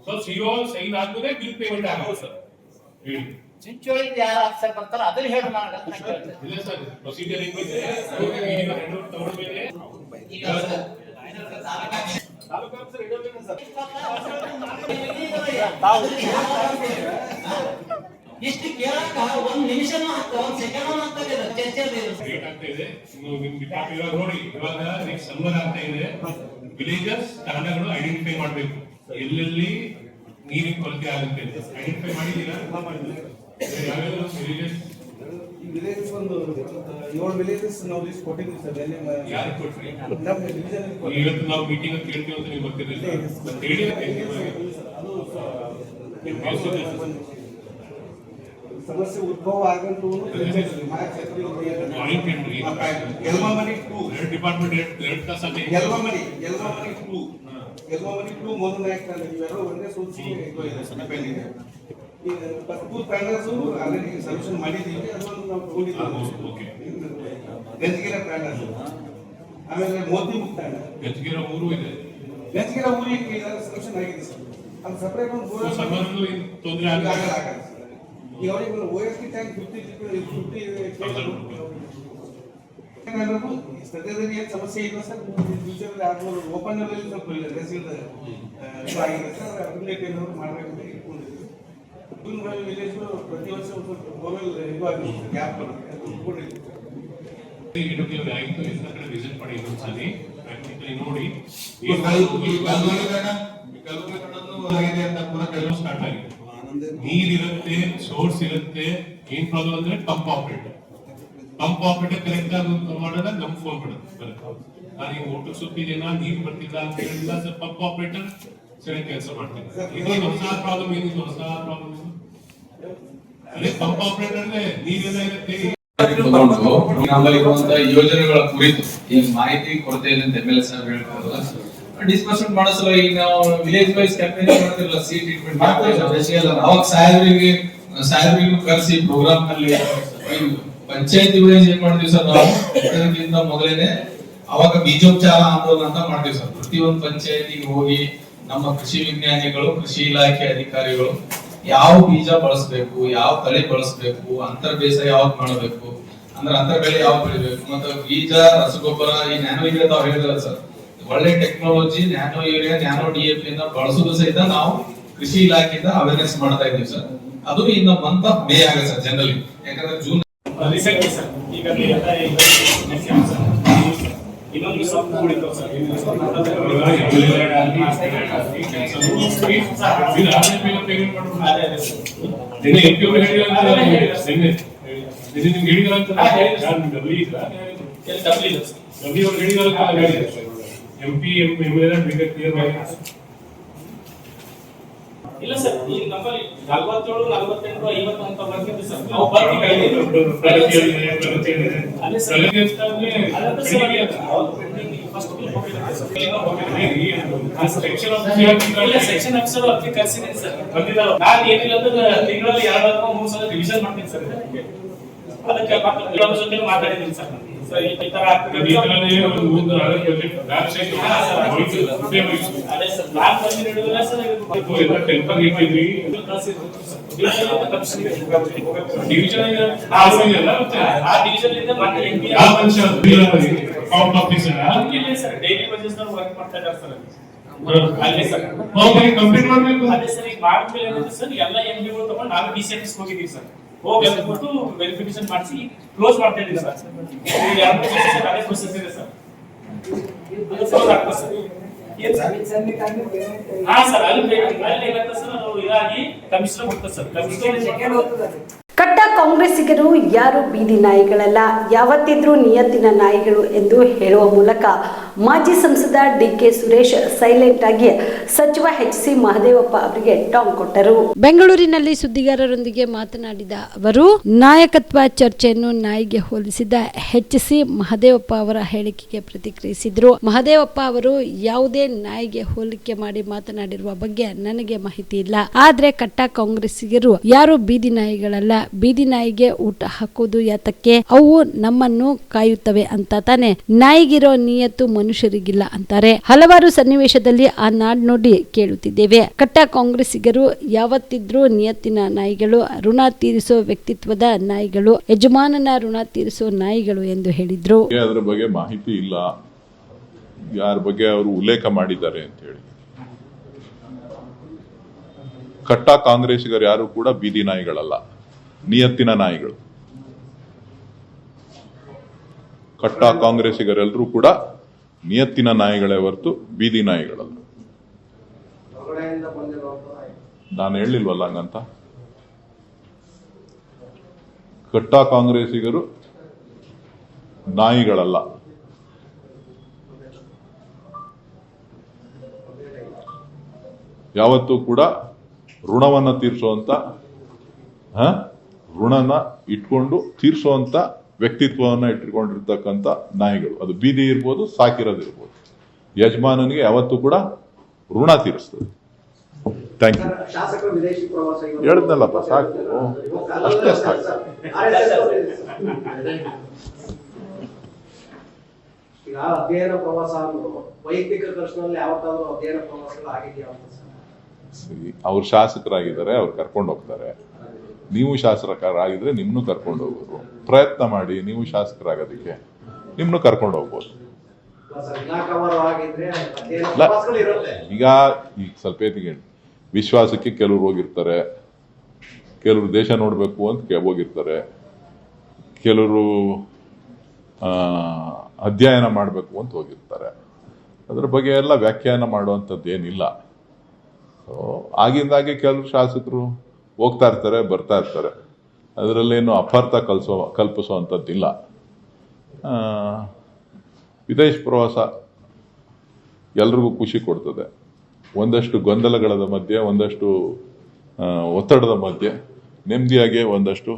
ಸೊ ಸಿಒ ಸೈನ್ ಆದ್ಮೇಲೆ ಬಿಲ್ ಪೇಮೆಂಟ್ ಆಗುತ್ತೆ ಸರ್. ಹೇಳಿ ಚಿಂಚೋಳಿ ಯಾರು ಆಫೀಸರ್ ಬರ್ತಾರ ಅದನ್ನ ಹೇಳಿ ಇಲ್ಲ ಸರ್, ಪ್ರೊಸೀಜರ್ ಏನಿದೆ ಹ್ಯಾಂಡ್ ಔಟ್ ತಗೊಂಡ್ಮೇಲೆ ತಾಲೂಕು ಆಫೀಸರ್ ಇಡೋದಿಲ್ಲ ಸರ್. ಇಷ್ಟು ಕೇಳಕ ಒಂದ್ ನಿಮಿಷನೂ ಒಂದ್ ಸೆಕೆಂಡ್ ಆಗ್ತದೆ ಚರ್ಚೆ ಆಗ್ತಾ ಇದೆ. ಇನ್ನು ನಿಮ್ ಡಿಪಾರ್ಟ್ಮೆಂಟ್ ಇವಾಗ ನೋಡಿ, ಇವಾಗ ನೆಕ್ಸ್ಟ್ ಸಮ್ಮರ್ ಆಗ್ತಾ ಇದೆ. ವಿಲೇಜಸ್ ತಾಂಡಗಳು ಐಡೆಂಟಿಫೈ ಮಾಡ್ಬೇಕು, ಎಲ್ಲೆಲ್ಲಿ ನೀರಿನ ಕೊರತೆ ಆಗುತ್ತೆ ಐಡೆಂಟಿಫೈ ಮಾಡಿದ್ದೀರಾ? ಯಾವ್ಯಾವ ವಿಲೇಜಸ್? ಈ ವಿಲೇಜಸ್ ಒಂದು 7 ವಿಲೇಜಸ್ ನಾವು ಲಿಸ್ಟ್ ಕೊಟ್ಟಿದ್ದೀವಿ ಸರ್. ಯಾರು ಕೊಟ್ರಿ? ಇವತ್ತು ನಾವು ಮೀಟಿಂಗ್ ಅಂತ ಕೇಳ್ತೀವಿ ಅಂತ ನೀವು ಬರ್ತಿರಲಿಲ್ಲ. ಸಮಸ್ಯೆ ಉದ್ಭವ ಆಗಂತೂ ಮೊದಲ ನಾಯಕ ಇವೆಲ್ಲ ಒಂದೇ ಆಲ್ರೆಡಿ ಸೊಲ್ಯೂಷನ್ ಮಾಡಿದ್ದೀವಿ. ಅದೊಂದು ನಾವು ತಗೊಂಡಿದ್ದೀವಿ. ಗಂಜಗಿರ ಪ್ಯಾನಲ್, ಆಮೇಲೆ ಮೋದಿ ಮುಕ್ತ ಗಂಜಗಿರ ಊರು ಇದೆ. ಗಂಜಗಿರ ಊರಿಗೆ ಸೊಲ್ಯೂಷನ್ ಆಗಿದೆ ಸರ್. ಅದು ಸಪರೇಟ್ ಒಂದು ತೊಂದರೆ ಆಗಲ್ಲ. ಈಗ ಅವ್ರಿಗೆ OST ಟ್ಯಾಂಕ್ 50 ಸದ್ಯದಲ್ಲಿ ಏನು ಸಮಸ್ಯೆ ಇಲ್ಲ ಸರ್. ಫ್ಯೂಚರ್ ಆಗ್ಬೋದು. ಓಪನ್ ಅಲ್ಲಿ ಸ್ವಲ್ಪ ರೆಸಿಡ್ ಆಗಿದೆ ಸರ್. ಅದನ್ನ ಮಾಡಬೇಕು ಅಂತ ಇಟ್ಕೊಂಡಿದ್ದೀವಿ. ವಿಲೇಜ್ ಪ್ರತಿ ವರ್ಷ ಬೋರ್ವೆಲ್ ಇದು ಆಗುತ್ತೆ, ಗ್ಯಾಪ್ ವಿಸಿಟ್ ಮಾಡಿ ಇನ್ನೊಂದ್ಸಲಿ ನೋಡಿ. ಸ್ಟಾರ್ಟ್ ಆಗಿದೆ. ನೀರಿರುತ್ತೆ, ಸೋರ್ಸ್ ಇರುತ್ತೆ. ಏನ್ ಪ್ರಾಬ್ಲಮ್ ಅಂದ್ರೆ ಪಂಪ್ ಆಪರೇಟರ್ ಕರೆಕ್ಟ್ ಆಗಿ ಮಾಡೋದ ನಮ್ ಫೋನ್ ಬರುತ್ತೆ. ನಾನು ಈಗ ಒಟ್ಟು ಸುತ್ತಿದ್ದೇನಾ ನೀರು ಬರ್ತಿಲ್ಲ ಅಂತ ಹೇಳಿಲ್ಲ ಸರ್. ಪಂಪ್ ಆಪರೇಟರ್ ಸರಿಯಾಗಿ ಕೆಲಸ ಮಾಡ್ತೀನಿ. ಇದು ಹೊಸ ಪ್ರಾಬ್ಲಮ್ ಏನಿಲ್ಲ, ಹೊಸ ಪ್ರಾಬ್ಲಮ್ ಅದೇ ಪಂಪ್ ಆಪರೇಟರ್ ನೀರೆಲ್ಲ ಇರುತ್ತೆ. ನಮ್ಮಲ್ಲಿರುವಂತಹ ಯೋಜನೆಗಳ ಕುರಿತು ಈಗ ಮಾಹಿತಿ ಕೊರತೆ ಇದೆ ಅಂತ MLA ಸಾಹೇಬ್ ಹೇಳ್ತಾರಲ್ಲ, ಡಿಸ್ಕಷನ್ ಮಾಡೋ ಸಲ ಈಗ ನಾವು ವಿಲೇಜ್ ವೈಸ್ ಕ್ಯಾಂಪೇನ್ ಮಾಡ್ತಿರಲ್ಲ, ಸಿ ಟ್ರೀಟ್ಮೆಂಟ್ ಅವಾಗ ಸಾಹೇಬ್ರಿಗೂ ಕರೆಸಿ ಪ್ರೋಗ್ರಾಮ್ ನಲ್ಲಿ ಪಂಚಾಯತಿ ವೈಸ್ ಏನ್ ಮಾಡ್ತೀವಿ ಸರ್ ನಾವು ಇದಕ್ಕಿಂತ ಮೊದಲೇನೆ ಅವಾಗ ಬೀಜೋಪಚಾರ ಆಂದೋಲನ ಅಂತ ಮಾಡ್ತೀವಿ ಸರ್. ಪ್ರತಿಯೊಂದು ಪಂಚಾಯತಿಗೆ ಹೋಗಿ ನಮ್ಮ ಕೃಷಿ ವಿಜ್ಞಾನಿಗಳು, ಕೃಷಿ ಇಲಾಖೆ ಅಧಿಕಾರಿಗಳು ಯಾವ ಬೀಜ ಬಳಸಬೇಕು, ಯಾವ ತಳಿ ಬಳಸಬೇಕು, ಅಂತರ್ ಬೇಸಾಯ ಯಾವ್ದು ಮಾಡಬೇಕು, ಅಂದ್ರೆ ಅಂತರ್ ಬೆಳೆ ಯಾವ್ದು ಬೆಳಿಬೇಕು, ಮತ್ತೆ ಬೀಜ, ರಸಗೊಬ್ಬರ, ಈ ನ್ಯಾನೋ ಯೂರಿಯಾ ತಾವ್ ಹೇಳಿದಾರೆ ಸರ್, ಒಳ್ಳೆ technology nano urea, nano DAP ಬಳಸೋದು ಸಹಿತ ನಾವು ಕೃಷಿ ಇಲಾಖೆಯಿಂದ ಅವೇರ್ನೆಸ್ ಮಾಡ್ತಾ ಇದ್ದೀವಿ ಸರ್. ಅದು ಇನ್ನು ಮಂತ್ ಆಫ್ ಮೇ ಆಗುತ್ತೆ ಸರ್ ಜನರಲಿ, ಯಾಕಂದ್ರೆ ಜೂನ್ ಇನ್ನೊಂದು ಸ್ವಲ್ಪ ಕೂಡಿತ್ತು ಸರ್. MP MLA ಕ್ಲಿಯರ್ ಮಾಡಿ ಇಲ್ಲ ಸರ್, ಈಗ ನಮ್ಮಲ್ಲಿ 47, 48, 50 ಅಂತ ಬಂದಿದೆ ಸರ್. ನಾವು ಬರ್ತಿ ಕಳಿತೀವಿ. ಅದೇ ಸರ್. ಸೆಕ್ಷನ್ ಆಫೀಸರ್ ಅದಕ್ಕೆ ಕರೆಸಿದ್ದೀನಿ ಸರ್. ನಾನು ಏನಿಲ್ಲ ಅಂದ್ರೆ ತಿಂಗಳಲ್ಲಿ 2-3 ಸಲ ರಿವಿಷನ್ ಮಾಡ್ತೀನಿ ಸರ್. ಅದಕ್ಕೆ ಜೊತೆ ಮಾತಾಡಿದ್ದೀನಿ ಸರ್. ಅದೇ ಸರ್, ನಾನು ಬಂದಿರೋದಿಲ್ಲ ಸರ್. ಡೈಲಿ ಬೇಸಿಸ್ ವರ್ಕ್ ಮಾಡ್ತಾ ಇದ್ದಾರೆ ಸರ್. ಅಲ್ಲೇ ಸರ್ ಕಂಪ್ಲೀಟ್ ಮಾಡಬೇಕು. ಅದೇ ಸರ್, ಈಗ ಮಾಡಿದ್ಮೇಲೆ ಏನಿದೆ ಸರ್, ಎಲ್ಲ MBಗಳು ತಗೊಂಡು ನಾನು DCFS ಹೋಗಿದ್ದೀವಿ ಸರ್. ಹೋಗಿ ಅಂದ್ಬಿಟ್ಟು ವೆರಿಫಿಕೇಶನ್ ಮಾಡಿಸಿ ಕ್ಲೋಸ್ ಮಾಡ್ತಾ ಇದ್ದೀವಿ ಸರ್. ಅದೇ ಪ್ರೊಸೆಸ್ ಇದೆ ಸರ್. ಹಾ ಸರ್, ಅಲ್ಲಿ ಏನಾಗ್ತದೆ ಸರ್, ಅದು ಇದಾಗಿ ಕಮಿಷನರ್ ಹೋಗ್ತದೆ ಸರ್. ಕಮಿಷನರ್ ಕಟ್ಟ ಕಾಂಗ್ರೆಸ್ಸಿಗರು ಯಾರು ಬೀದಿ ನಾಯಿಗಳಲ್ಲ, ಯಾವತ್ತಿದ್ರೂ ನಿಯತ್ತಿನ ನಾಯಿಗಳು ಎಂದು ಹೇಳುವ ಮೂಲಕ ಮಾಜಿ ಸಂಸದ DK ಸುರೇಶ್ ಸೈಲೆಂಟ್ ಆಗಿ ಸಚಿವ HC ಮಹದೇವಪ್ಪ ಅವರಿಗೆ ಟಾಂಗ್ ಕೊಟ್ಟರು. ಬೆಂಗಳೂರಿನಲ್ಲಿ ಸುದ್ದಿಗಾರರೊಂದಿಗೆ ಮಾತನಾಡಿದ ಅವರು, ನಾಯಕತ್ವ ಚರ್ಚೆಯನ್ನು ನಾಯಿಗೆ ಹೋಲಿಸಿದ HC ಮಹದೇವಪ್ಪ ಅವರ ಹೇಳಿಕೆಗೆ ಪ್ರತಿಕ್ರಿಯಿಸಿದರು. ಮಹದೇವಪ್ಪ ಅವರು ಯಾವುದೇ ನಾಯಿಗೆ ಹೋಲಿಕೆ ಮಾಡಿ ಮಾತನಾಡಿರುವ ಬಗ್ಗೆ ನನಗೆ ಮಾಹಿತಿ ಇಲ್ಲ. ಆದ್ರೆ ಕಟ್ಟ ಕಾಂಗ್ರೆಸ್ಸಿಗರು ಯಾರು ಬೀದಿ ನಾಯಿಗಳಲ್ಲ. ಬೀದಿ ನಾಯಿಗೆ ಊಟ ಹಾಕೋದು ಯಾತಕ್ಕೆ? ಅವು ನಮ್ಮನ್ನು ಕಾಯುತ್ತವೆ ಅಂತ ತಾನೆ. ನಾಯಿಗಿರೋ ನಿಯತ್ತು ಮನುಷ್ಯರಿಗಿಲ್ಲ ಅಂತಾರೆ. ಹಲವಾರು ಸನ್ನಿವೇಶದಲ್ಲಿ ಆ ನಾಡ್ನುಡಿ ಕೇಳುತ್ತಿದ್ದೇವೆ. ಕಟ್ಟ ಕಾಂಗ್ರೆಸ್ಸಿಗರು ಯಾವತ್ತಿದ್ರೂ ನಿಯತ್ತಿನ ನಾಯಿಗಳು, ಋಣ ತೀರಿಸೋ ವ್ಯಕ್ತಿತ್ವದ ನಾಯಿಗಳು, ಯಜಮಾನನ ಋಣ ತೀರಿಸೋ ನಾಯಿಗಳು ಎಂದು ಹೇಳಿದ್ರು. ಅದರ ಬಗ್ಗೆ ಮಾಹಿತಿ ಇಲ್ಲ, ಯಾರ ಬಗ್ಗೆ ಅವರು ಉಲ್ಲೇಖ ಮಾಡಿದ್ದಾರೆ ಅಂತ ಹೇಳಿ. ಕಟ್ಟ ಕಾಂಗ್ರೆಸ್ಸಿಗರು ಯಾರು ಕೂಡ ಬೀದಿ ನಾಯಿಗಳಲ್ಲ, ನಿಯತ್ತಿನ ನಾಯಿಗಳು. ಕಟ್ಟ ಕಾಂಗ್ರೆಸ್ಸಿಗರೆಲ್ಲರೂ ಕೂಡ ನಿಯತ್ತಿನ ನಾಯಿಗಳೇ ಹೊರತು ಬೀದಿ ನಾಯಿಗಳಲ್ಲ. ನಾನು ಹೇಳಿಲ್ವಲ್ಲ ಹಂಗಂತ. ಕಟ್ಟ ಕಾಂಗ್ರೆಸ್ಸಿಗರು ನಾಯಿಗಳಲ್ಲ. ಯಾವತ್ತೂ ಕೂಡ ಋಣವನ್ನ ತೀರಿಸುವಂತ ಋಣನ ಇಟ್ಕೊಂಡು ತೀರಿಸುವಂತ ವ್ಯಕ್ತಿತ್ವವನ್ನ ಇಟ್ಕೊಂಡಿರ್ತಕ್ಕಂಥ ನಾಯಿಗಳು. ಅದು ಬೀದಿ ಇರ್ಬೋದು, ಸಾಕಿರೋದಿರ್ಬೋದು. ಯಜಮಾನನಿಗೆ ಯಾವತ್ತೂ ಕೂಡ ಋಣ ತೀರಿಸ್ತದೆ. Thank you. ಹೇಳಿದ್ನಲ್ಲಪ್ಪ, ಸಾಕು, ಅಷ್ಟೇ ಸಾಕು. ಈಗ ಅಧ್ಯಯನ ಪ್ರವಾಸ ವೈಯಕ್ತಿಕ ಖರ್ಚಿನಲ್ಲಿ ಯಾವತ್ತಾದ್ರೂ ಅಧ್ಯಯನ ಪ್ರವಾಸಗಳು ಆಗಿದೆಯಾ ಅಂತ? ಅವ್ರು ಶಾಸಕರಾಗಿದ್ದಾರೆ, ಅವ್ರು ಕರ್ಕೊಂಡು ಹೋಗ್ತಾರೆ. ನೀವು ಶಾಸಕರಾಗಿದ್ರೆ ನಿಮ್ನು ಕರ್ಕೊಂಡು ಹೋಗೋರು. ಪ್ರಯತ್ನ ಮಾಡಿ, ನೀವು ಶಾಸಕರಾಗೋದಕ್ಕೆ ನಿಮ್ನು ಕರ್ಕೊಂಡು ಹೋಗ್ಬೋದು. ಈಗ ಸ್ವಲ್ಪ ಹೊತ್ತಿಗೆ ವಿಶ್ವಾಸಕ್ಕೆ ಕೆಲವ್ರು ಹೋಗಿರ್ತಾರೆ, ಕೆಲವರು ದೇಶ ನೋಡ್ಬೇಕು ಅಂತ ಹೋಗಿರ್ತಾರೆ, ಕೆಲವರು ಅಧ್ಯಯನ ಮಾಡಬೇಕು ಅಂತ ಹೋಗಿರ್ತಾರೆ. ಅದ್ರ ಬಗ್ಗೆ ಎಲ್ಲ ವ್ಯಾಖ್ಯಾನ ಮಾಡುವಂಥದ್ದು ಏನಿಲ್ಲ. ಆಗಿಂದಾಗೆ ಕೆಲವರು ಶಾಸಕರು ಹೋಗ್ತಾ ಇರ್ತಾರೆ, ಬರ್ತಾ ಇರ್ತಾರೆ. ಅದರಲ್ಲೇನು ಅಪಾರ್ಥ ಕಲ್ಪಿಸುವಂಥದ್ದಿಲ್ಲ. ವಿದೇಶ ಪ್ರವಾಸ ಎಲ್ರಿಗೂ ಖುಷಿ ಕೊಡ್ತದೆ. ಒಂದಷ್ಟು ಗೊಂದಲಗಳ ಮಧ್ಯೆ, ಒಂದಷ್ಟು ಒತ್ತಡದ ಮಧ್ಯೆ ನೆಮ್ಮದಿಯಾಗಿ ಒಂದಷ್ಟು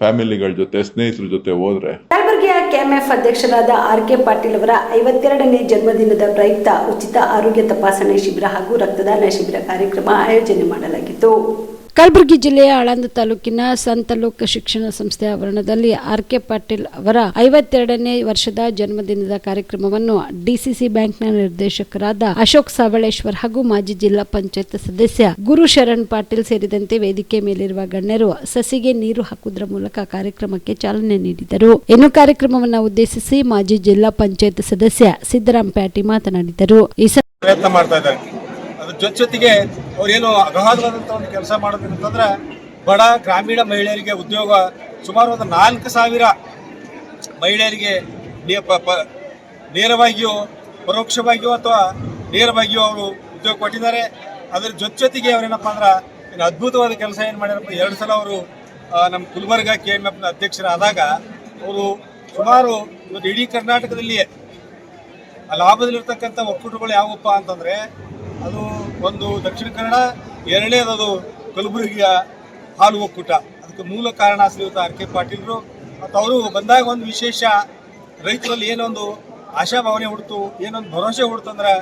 ಫ್ಯಾಮಿಲಿಗಳ ಜೊತೆ, ಸ್ನೇಹಿತರ ಜೊತೆ ಹೋದ್ರೆ. ಕಲಬುರಗಿಯ ಕೆಎಂಎಫ್ ಅಧ್ಯಕ್ಷರಾದ RK ಪಾಟೀಲ್ ಅವರ 52ನೇ ಜನ್ಮದಿನದ ಪ್ರಯುಕ್ತ ಉಚಿತ ಆರೋಗ್ಯ ತಪಾಸಣೆ ಶಿಬಿರ ಹಾಗೂ ರಕ್ತದಾನ ಶಿಬಿರ ಕಾರ್ಯಕ್ರಮ ಆಯೋಜನೆ ಮಾಡಲಾಗಿತ್ತು. ಕಲಬುರಗಿ ಜಿಲ್ಲೆಯ ಆಳಂದ ತಾಲೂಕಿನ ಸಂತಲೋಕ ಶಿಕ್ಷಣ ಸಂಸ್ಥೆ ಆವರಣದಲ್ಲಿ RK ಪಾಟೀಲ್ ಅವರ 52ನೇ ವರ್ಷದ ಜನ್ಮದಿನದ ಕಾರ್ಯಕ್ರಮವನ್ನು DCC ಬ್ಯಾಂಕ್ನ ನಿರ್ದೇಶಕರಾದ ಅಶೋಕ್ ಸಾವಳೇಶ್ವರ್ ಹಾಗೂ ಮಾಜಿ ಜಿಲ್ಲಾ ಪಂಚಾಯತ್ ಸದಸ್ಯ ಗುರು ಶರಣ್ ಪಾಟೀಲ್ ಸೇರಿದಂತೆ ವೇದಿಕೆ ಮೇಲಿರುವ ಗಣ್ಯರು ಸಸಿಗೆ ನೀರು ಹಾಕುವುದರ ಮೂಲಕ ಕಾರ್ಯಕ್ರಮಕ್ಕೆ ಚಾಲನೆ ನೀಡಿದರು. ಇನ್ನು ಕಾರ್ಯಕ್ರಮವನ್ನು ಉದ್ದೇಶಿಸಿ ಮಾಜಿ ಜಿಲ್ಲಾ ಪಂಚಾಯತ್ ಸದಸ್ಯ ಸಿದ್ದರಾಮ್ ಪ್ಯಾಟಿ ಮಾತನಾಡಿದರು. ಪ್ರಯತ್ನ ಮಾಡ್ತಾ ಇದ್ದಾರೆ. ಅದ್ರ ಜೊತೆಗೆ ಅವ್ರೇನು ಅಗಾಧವಾದಂಥ ಒಂದು ಕೆಲಸ ಮಾಡೋದಂತಂದ್ರೆ ಬಡ ಗ್ರಾಮೀಣ ಮಹಿಳೆಯರಿಗೆ ಉದ್ಯೋಗ ಸುಮಾರು ಒಂದು 4,000 ಮಹಿಳೆಯರಿಗೆ ನೇರವಾಗಿಯೋ ಪರೋಕ್ಷವಾಗಿಯೋ ಅಥವಾ ನೇರವಾಗಿಯೋ ಅವರು ಉದ್ಯೋಗ ಕೊಟ್ಟಿದ್ದಾರೆ. ಅದರ ಜೊತೆಗೆ ಅವ್ರೇನಪ್ಪ ಅಂದ್ರೆ ಇನ್ನು ಅದ್ಭುತವಾದ ಕೆಲಸ ಏನು ಮಾಡ್ಯಾರಪ್ಪ, 2 ಸಲ ಅವರು ನಮ್ಮ ಗುಲ್ಬರ್ಗ KMFನ ಅಧ್ಯಕ್ಷರಾದಾಗ ಅವರು ಸುಮಾರು ಇವತ್ತು ಇಡೀ ಕರ್ನಾಟಕದಲ್ಲಿಯೇ ಲಾಭದಲ್ಲಿರ್ತಕ್ಕಂಥ ಒಕ್ಕೂಟಗಳು ಯಾವಪ್ಪ ಅಂತಂದರೆ ಅದು ಒಂದು ದಕ್ಷಿಣ ಕನ್ನಡ, ಎರಡನೇದು ಕಲಬುರಗಿಯ ಹಾಲು ಒಕ್ಕೂಟ. ಅದಕ್ಕೆ ಮೂಲ ಕಾರಣ ಶ್ರೀಯುತ ಆರ್ ಕೆ ಪಾಟೀಲ್ರು. ಮತ್ತು ಅವರು ಬಂದಾಗ ಒಂದು ವಿಶೇಷ ರೈತರಲ್ಲಿ ಏನೊಂದು ಆಶಾಭಾವನೆ ಹುಡ್ತು, ಏನೊಂದು ಭರವಸೆ ಹುಡ್ತು ಅಂದ್ರೆ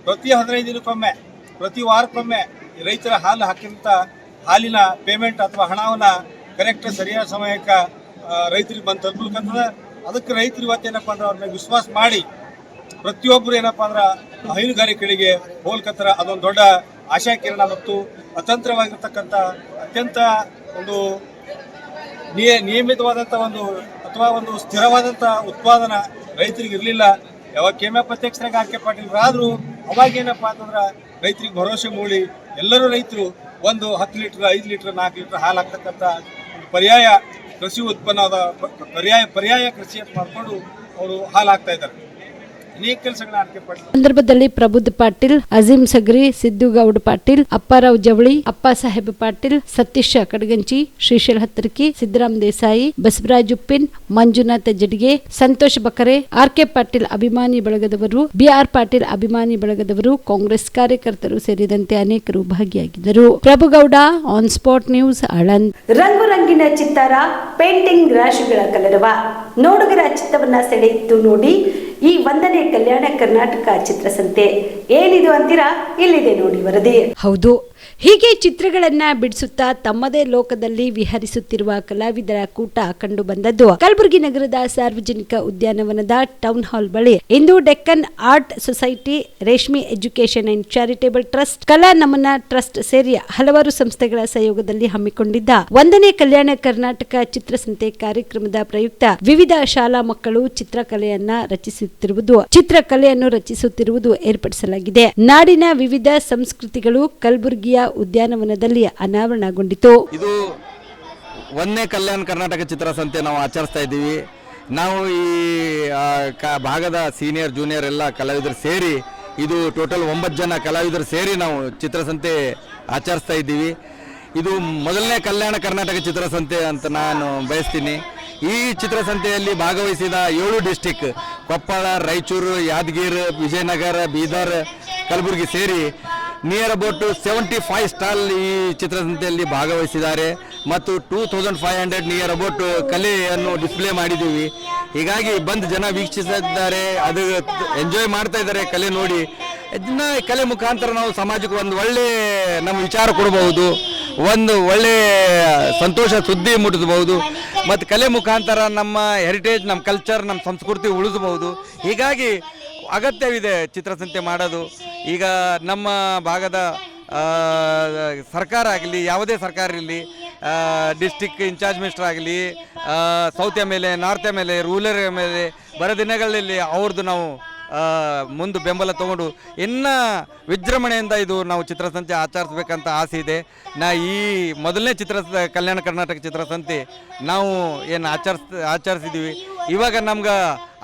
ಪ್ರತಿ 15 ದಿನಕ್ಕೊಮ್ಮೆ, ಪ್ರತಿ ವಾರಕ್ಕೊಮ್ಮೆ ರೈತರ ಹಾಲು ಹಾಕಿದಂಥ ಹಾಲಿನ ಪೇಮೆಂಟ್ ಅಥವಾ ಹಣವನ್ನು ಕರೆಕ್ಟ್ ಸರಿಯಾದ ಸಮಯಕ್ಕೆ ರೈತರಿಗೆ ಬಂದು ತಲುಪಲಿಕ್ಕಂತದ. ಅದಕ್ಕೆ ರೈತರು ಇವತ್ತೇನಪ್ಪ ಅಂದ್ರೆ ಅವ್ರ ಮೇಲೆ ವಿಶ್ವಾಸ ಮಾಡಿ ಪ್ರತಿಯೊಬ್ಬರು ಏನಪ್ಪ ಅಂದ್ರೆ ಹೈನುಗಾರಿಕೆಗಳಿಗೆ ಹೋಲ್ಕತ್ತರ. ಅದೊಂದು ದೊಡ್ಡ ಆಶಾಕಿರಣ ಮತ್ತು ಅತಂತ್ರವಾಗಿರ್ತಕ್ಕಂಥ ಅತ್ಯಂತ ಒಂದು ನಿಯಮಿತವಾದಂಥ ಒಂದು ಅಥವಾ ಒಂದು ಸ್ಥಿರವಾದಂಥ ಉತ್ಪಾದನಾ ರೈತರಿಗೆ ಇರಲಿಲ್ಲ. ಯಾವಾಗ ಕೆಎಂಎಫ್ ಅಧ್ಯಕ್ಷರಾಗಿ ಆರ್ ಕೆ ಪಾಟೀಲ್ ಆದರೂ ಅವಾಗೇನಪ್ಪ ಅಂತಂದ್ರೆ ರೈತರಿಗೆ ಭರವಸೆ ಮೂಡಿ ಎಲ್ಲರೂ ರೈತರು ಒಂದು 10 ಲೀಟ್ರ್ 5 ಲೀಟ್ರ್ 4 ಲೀಟ್ರ್ ಹಾಲು ಹಾಕ್ತಕ್ಕಂಥ ಪರ್ಯಾಯ ಕೃಷಿ ಉತ್ಪನ್ನದ ಪರ್ಯಾಯ ಕೃಷಿ ಅಂತ ಮಾಡಿಕೊಂಡು ಅವರು ಹಾಲು ಹಾಕ್ತಾ ಇದ್ದಾರೆ. ಅನೇಕ ಕೆಲಸಗಳನ್ನ ಆರ್ ಕೆ ಪಾಟೀಲ್ ಸಂದರ್ಭದಲ್ಲಿ ಪ್ರಬುದ್ಧ ಪಾಟೀಲ್, ಅಜೀಂ ಸಗ್ರಿ, ಸಿದ್ದುಗೌಡ ಪಾಟೀಲ್, ಅಪ್ಪಾರಾವ್ ಜವಳಿ, ಅಪ್ಪ ಸಾಹೇಬ್ ಪಾಟೀಲ್, ಸತೀಶ್ ಕಡಗಂಚಿ, ಶ್ರೀಶೈಲ್ ಹತ್ತರ್ಕಿ, ಸಿದ್ದರಾಮ್ ದೇಸಾಯಿ, ಬಸವರಾಜ್ ಉಪ್ಪಿನ್, ಮಂಜುನಾಥ ಜಡ್ಗೆ, ಸಂತೋಷ್ ಬಕರೆ, ಆರ್ ಕೆ ಪಾಟೀಲ್ ಅಭಿಮಾನಿ ಬಳಗದವರು, ಬಿಆರ್ ಪಾಟೀಲ್ ಅಭಿಮಾನಿ ಬಳಗದವರು, ಕಾಂಗ್ರೆಸ್ ಕಾರ್ಯಕರ್ತರು ಸೇರಿದಂತೆ ಅನೇಕರು ಭಾಗಿಯಾಗಿದ್ದರು. Prabhugouda, on spot news, Aland. ರಂಗು ರಂಗಿನ ಚಿತ್ತಾರ, ಪೇಂಟಿಂಗ್ ರಾಶಿಗಳ ಕಲರವ, ನೋಡುಗರ ಚಿತ್ತವನ್ನ ಸೆಳೆಯಿತು ನೋಡಿ ಈ 1ನೇ ಕಲ್ಯಾಣ ಕರ್ನಾಟಕ ಚಿತ್ರಸಂತೆ. ಏನಿದು ಅಂತೀರಾ? ಇಲ್ಲಿದೆ ನೋಡಿ ವರದಿ. ಹೌದು, ಹೀಗೆ ಚಿತ್ರಗಳನ್ನ ಬಿಡಿಸುತ್ತಾ ತಮ್ಮದೇ ಲೋಕದಲ್ಲಿ ವಿಹರಿಸುತ್ತಿರುವ ಕಲಾವಿದರ ಕೂಟ ಕಂಡು ಬಂದದ್ದು ಕಲಬುರಗಿ ನಗರದ ಸಾರ್ವಜನಿಕ ಉದ್ಯಾನವನದ ಟೌನ್ ಹಾಲ್ ಬಳಿ. ಇಂದು ಡೆಕ್ಕನ್ ಆರ್ಟ್ ಸೊಸೈಟಿ, ರೇಷ್ಮೆ ಎಜುಕೇಶನ್ ಅಂಡ್ ಚಾರಿಟೇಬಲ್ ಟ್ರಸ್ಟ್, ಕಲಾ ನಮನ ಟ್ರಸ್ಟ್ ಸೇರಿ ಹಲವಾರು ಸಂಸ್ಥೆಗಳ ಸಹಯೋಗದಲ್ಲಿ ಹಮ್ಮಿಕೊಂಡಿದ್ದ 1ನೇ ಕಲ್ಯಾಣ ಕರ್ನಾಟಕ ಚಿತ್ರಸಂತೆ ಕಾರ್ಯಕ್ರಮದ ಪ್ರಯುಕ್ತ ವಿವಿಧ ಶಾಲಾ ಮಕ್ಕಳು ಚಿತ್ರಕಲೆಯನ್ನು ರಚಿಸುತ್ತಿರುವುದು ಏರ್ಪಡಿಸಲಾಗಿದೆ. ನಾಡಿನ ವಿವಿಧ ಸಂಸ್ಕೃತಿಗಳು ಕಲಬುರಗಿಯ ಉದ್ಯಾನವನದಲ್ಲಿ ಅನಾವರಣಗೊಂಡಿತು. ಇದು 1ನೇ ಕಲ್ಯಾಣ ಕರ್ನಾಟಕ ಚಿತ್ರಸಂತೆ ನಾವು ಆಚರಿಸ್ತಾ ಇದ್ದೀವಿ. ನಾವು ಈ ಭಾಗದ ಸೀನಿಯರ್ ಜೂನಿಯರ್ ಎಲ್ಲ ಕಲಾವಿದರು ಸೇರಿ, ಇದು ಟೋಟಲ್ 9 ಜನ ಕಲಾವಿದರು ಸೇರಿ ನಾವು ಚಿತ್ರಸಂತೆ ಆಚರಿಸ್ತಾ ಇದ್ದೀವಿ. ಇದು ಮೊದಲನೇ ಕಲ್ಯಾಣ ಕರ್ನಾಟಕ ಚಿತ್ರಸಂತೆ ಅಂತ ನಾನು ಬಯಸ್ತೀನಿ. ಈ ಚಿತ್ರಸಂತೆಯಲ್ಲಿ ಭಾಗವಹಿಸಿದ 7 ಡಿಸ್ಟಿಕ್, ಕೊಪ್ಪಳ, ರಾಯಚೂರು, ಯಾದಗಿರಿ, ವಿಜಯನಗರ, ಬೀದರ್, ಕಲಬುರಗಿ ಸೇರಿ ನಿಯರ್ ಅಬೌಟ್ 75 ಸ್ಟಾಲ್ ಈ ಚಿತ್ರಸಂತೆಯಲ್ಲಿ ಭಾಗವಹಿಸಿದ್ದಾರೆ ಮತ್ತು 2500 ನಿಯರ್ ಅಬೌಟ್ ಕಲೆಯನ್ನು ಡಿಸ್ಪ್ಲೇ ಮಾಡಿದ್ದೀವಿ. ಹೀಗಾಗಿ ಬಂದು ಜನ ವೀಕ್ಷಿಸಿದ್ದಾರೆ, ಅದು ಎಂಜಾಯ್ ಮಾಡ್ತಾ ಇದ್ದಾರೆ ಕಲೆ ನೋಡಿ. ಇದನ್ನ ಕಲೆ ಮುಖಾಂತರ ನಾವು ಸಮಾಜಕ್ಕೆ ಒಂದು ಒಳ್ಳೆ ನಮ್ಮ ವಿಚಾರ ಕೊಡಬಹುದು, ಒಂದು ಒಳ್ಳೆ ಸಂತೋಷ ಸುದ್ದಿ ಮುಟ್ಟಿಸಬಹುದು ಮತ್ತು ಕಲೆ ಮುಖಾಂತರ ನಮ್ಮ ಹೆರಿಟೇಜ್, ನಮ್ಮ ಕಲ್ಚರ್, ನಮ್ಮ ಸಂಸ್ಕೃತಿ ಉಳಿಸಬಹುದು. ಹೀಗಾಗಿ ಅಗತ್ಯವಿದೆ ಚಿತ್ರಸಂತೆ ಮಾಡೋದು. ಈಗ ನಮ್ಮ ಭಾಗದ ಸರ್ಕಾರ ಆಗಲಿ, ಯಾವುದೇ ಸರ್ಕಾರ ಇರಲಿ, ಡಿಸ್ಟಿಕ್ ಇನ್ಚಾರ್ಜ್ ಮಿನಿಸ್ಟರ್ ಆಗಲಿ, south M L A, north M L A, rural M L A, ಬರೋ ದಿನಗಳಲ್ಲಿ ಅವ್ರದ್ದು ನಾವು ಮುಂದೆ ಬೆಂಬಲ ತಗೊಂಡು ಇನ್ನು ವಿಜೃಂಭಣೆಯಿಂದ ಇದು ನಾವು ಚಿತ್ರಸಂತೆ ಆಚರಿಸ್ಬೇಕಂತ ಆಸೆ ಇದೆ. ಈ ಮೊದಲನೇ ಕಲ್ಯಾಣ ಕರ್ನಾಟಕ ಚಿತ್ರಸಂತೆ ನಾವು ಏನು ಆಚರಿಸಿದ್ದೀವಿ. ಇವಾಗ ನಮ್ಗೆ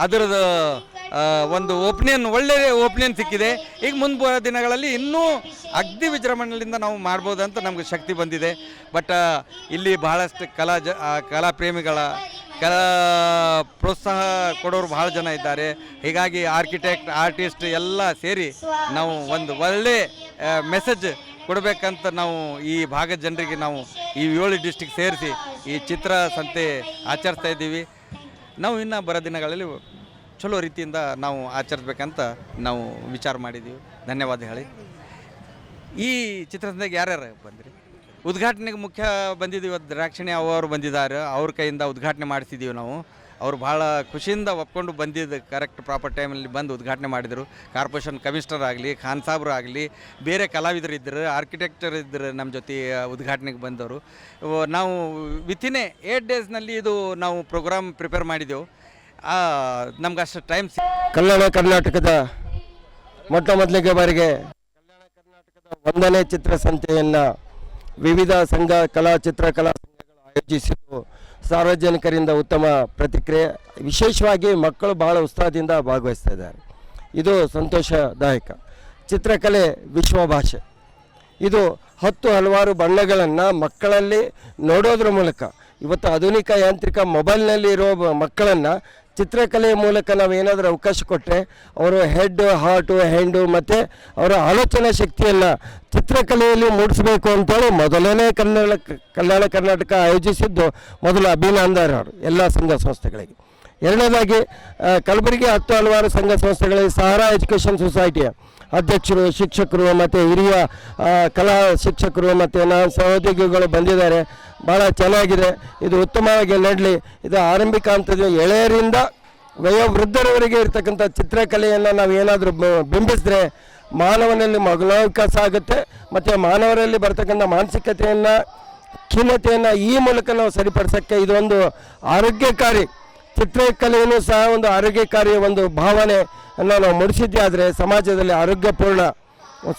ಅದರದ್ದು ಒಂದು ಒಳ್ಳೆಯ ಓಪನಿಯನ್ ಸಿಕ್ಕಿದೆ. ಈಗ ಮುಂದೆ ದಿನಗಳಲ್ಲಿ ಇನ್ನೂ ಅಗ್ದಿ ವಿಜೃಂಭಣೆಯಿಂದ ನಾವು ಮಾಡ್ಬೋದಂತ ನಮ್ಗೆ ಶಕ್ತಿ ಬಂದಿದೆ. ಬಟ್ ಇಲ್ಲಿ ಬಹಳಷ್ಟು ಕಲಾ ಪ್ರೇಮಿಗಳ ಪ್ರೋತ್ಸಾಹ ಕೊಡೋರು ಭಾಳ ಜನ ಇದ್ದಾರೆ. ಹೀಗಾಗಿ ಆರ್ಕಿಟೆಕ್ಟ್, ಆರ್ಟಿಸ್ಟ್ ಎಲ್ಲ ಸೇರಿ ನಾವು ಒಂದು ಒಳ್ಳೆ ಮೆಸೇಜ್ ಕೊಡಬೇಕಂತ ನಾವು ಈ ಭಾಗದ ಜನರಿಗೆ ನಾವು ಈ 7 ಡಿಸ್ಟಿಕ್ ಸೇರಿಸಿ ಈ ಚಿತ್ರಸಂತೆ ಆಚರಿಸ್ತಾ ಇದ್ದೀವಿ. ನಾವು ಇನ್ನು ಬರೋ ದಿನಗಳಲ್ಲಿ ಚಲೋ ರೀತಿಯಿಂದ ನಾವು ಆಚರಿಸ್ಬೇಕಂತ ನಾವು ವಿಚಾರ ಮಾಡಿದ್ದೀವಿ. ಧನ್ಯವಾದ ಹೇಳಿ. ಈ ಚಿತ್ರಸಂತೆಗೆ ಯಾರ್ಯಾರು ಬಂದಿರಿ? ಉದ್ಘಾಟನೆಗೆ ಮುಖ್ಯ ಬಂದಿದ್ದೀವಿ. ಇವತ್ತು ದ್ರಾಕ್ಷಿಣಿ ಅವರು ಬಂದಿದ್ದಾರೆ, ಅವ್ರ ಕೈಯಿಂದ ಉದ್ಘಾಟನೆ ಮಾಡಿಸಿದ್ದೀವಿ ನಾವು. ಅವರು ಭಾಳ ಖುಷಿಯಿಂದ ಒಪ್ಕೊಂಡು ಬಂದಿದ್ದು, ಕರೆಕ್ಟ್ ಪ್ರಾಪರ್ ಟೈಮಲ್ಲಿ ಬಂದು ಉದ್ಘಾಟನೆ ಮಾಡಿದರು. ಕಾರ್ಪೊರೇಷನ್ ಕಮಿಷನರ್ ಆಗಲಿ, ಖಾನ್ ಸಾಬ್ರು ಆಗಲಿ, ಬೇರೆ ಕಲಾವಿದರು ಇದ್ದರು, ಆರ್ಕಿಟೆಕ್ಚರ್ ಇದ್ದರು ನಮ್ಮ ಜೊತೆ ಉದ್ಘಾಟನೆಗೆ ಬಂದವರು. ನಾವು ವಿತಿನ್ 8 ಡೇಸ್ನಲ್ಲಿ ಇದು ನಾವು ಪ್ರೋಗ್ರಾಮ್ ಪ್ರಿಪೇರ್ ಮಾಡಿದೆವು. ನಮ್ಗೆ ಅಷ್ಟು ಟೈಮ್ ಕಲ್ಯಾಣ ಕರ್ನಾಟಕದ ಮೊದಲಿಗೆ ಬಾರಿಗೆ ಕಲ್ಯಾಣ ಕರ್ನಾಟಕದ 1ನೇ ಚಿತ್ರಸಂತೆಯನ್ನು ವಿವಿಧ ಚಿತ್ರಕಲಾ ಸಂಘಗಳು ಆಯೋಜಿಸಿದ್ದು ಸಾರ್ವಜನಿಕರಿಂದ ಉತ್ತಮ ಪ್ರತಿಕ್ರಿಯೆ. ವಿಶೇಷವಾಗಿ ಮಕ್ಕಳು ಬಹಳ ಉತ್ಸಾಹದಿಂದ ಭಾಗವಹಿಸ್ತಾ ಇದ್ದಾರೆ. ಇದು ಸಂತೋಷದಾಯಕ. ಚಿತ್ರಕಲೆ ವಿಶ್ವ ಭಾಷೆ. ಇದು ಹಲವಾರು ಬಣ್ಣಗಳನ್ನು ಮಕ್ಕಳಲ್ಲಿ ನೋಡೋದ್ರ ಮೂಲಕ, ಇವತ್ತು ಆಧುನಿಕ ಯಾಂತ್ರಿಕ ಮೊಬೈಲ್ನಲ್ಲಿ ಇರೋ ಮಕ್ಕಳನ್ನು ಚಿತ್ರಕಲೆಯ ಮೂಲಕ ನಾವು ಏನಾದರೂ ಅವಕಾಶ ಕೊಟ್ಟರೆ ಅವರು ಹೆಡ್, ಹಾರ್ಟು, ಹ್ಯಾಂಡು ಮತ್ತು ಅವರ ಆಲೋಚನಾ ಶಕ್ತಿಯನ್ನು ಚಿತ್ರಕಲೆಯಲ್ಲಿ ಮೂಡಿಸಬೇಕು ಅಂತೇಳಿ ಮೊದಲನೇ ಕಲ್ಯಾಣ ಕರ್ನಾಟಕ ಆಯೋಜಿಸಿದ್ದು ಮೊದಲು ಅಭಿನಂದನ್ ಅವರು ಎಲ್ಲ ಸಂಘ ಸಂಸ್ಥೆಗಳಿಗೆ. ಎರಡನೇದಾಗಿ ಕಲಬುರಗಿ ಹಲವಾರು ಸಂಘ ಸಂಸ್ಥೆಗಳಿಗೆ ಸಹಾರಾ ಎಜುಕೇಷನ್ ಸೊಸೈಟಿಯ ಅಧ್ಯಕ್ಷರು, ಶಿಕ್ಷಕರು ಮತ್ತು ಹಿರಿಯ ಕಲಾ ಶಿಕ್ಷಕರು ಮತ್ತು ನಾನು ಸಹೋದ್ಯೋಗಿಗಳು ಬಂದಿದ್ದಾರೆ. ಭಾಳ ಚೆನ್ನಾಗಿದೆ, ಇದು ಉತ್ತಮವಾಗಿ ನಡೆಯಲಿ. ಇದು ಆರಂಭಿಕ ಹಂತದ ಎಳೆಯರಿಂದ ವಯೋವೃದ್ಧರವರೆಗೆ ಇರ್ತಕ್ಕಂಥ ಚಿತ್ರಕಲೆಯನ್ನು ನಾವು ಏನಾದರೂ ಬಿಂಬಿಸಿದ್ರೆ ಮಾನವನಲ್ಲಿ ಮನೋವಿಕಾಸ ಆಗುತ್ತೆ ಮತ್ತು ಮಾನವರಲ್ಲಿ ಬರ್ತಕ್ಕಂಥ ಮಾನಸಿಕತೆಯನ್ನು, ಖಿನ್ನತೆಯನ್ನು ಈ ಮೂಲಕ ನಾವು ಸರಿಪಡಿಸೋಕ್ಕೆ ಇದೊಂದು ಆರೋಗ್ಯಕಾರಿ ಚಿತ್ರಕಲೆಯೂ ಸಹ ಒಂದು ಆರೋಗ್ಯಕಾರಿ ಒಂದು ಭಾವನೆಯನ್ನು ನಾವು ಮೂಡಿಸಿದ್ದೇ ಆದರೆ ಸಮಾಜದಲ್ಲಿ ಆರೋಗ್ಯಪೂರ್ಣ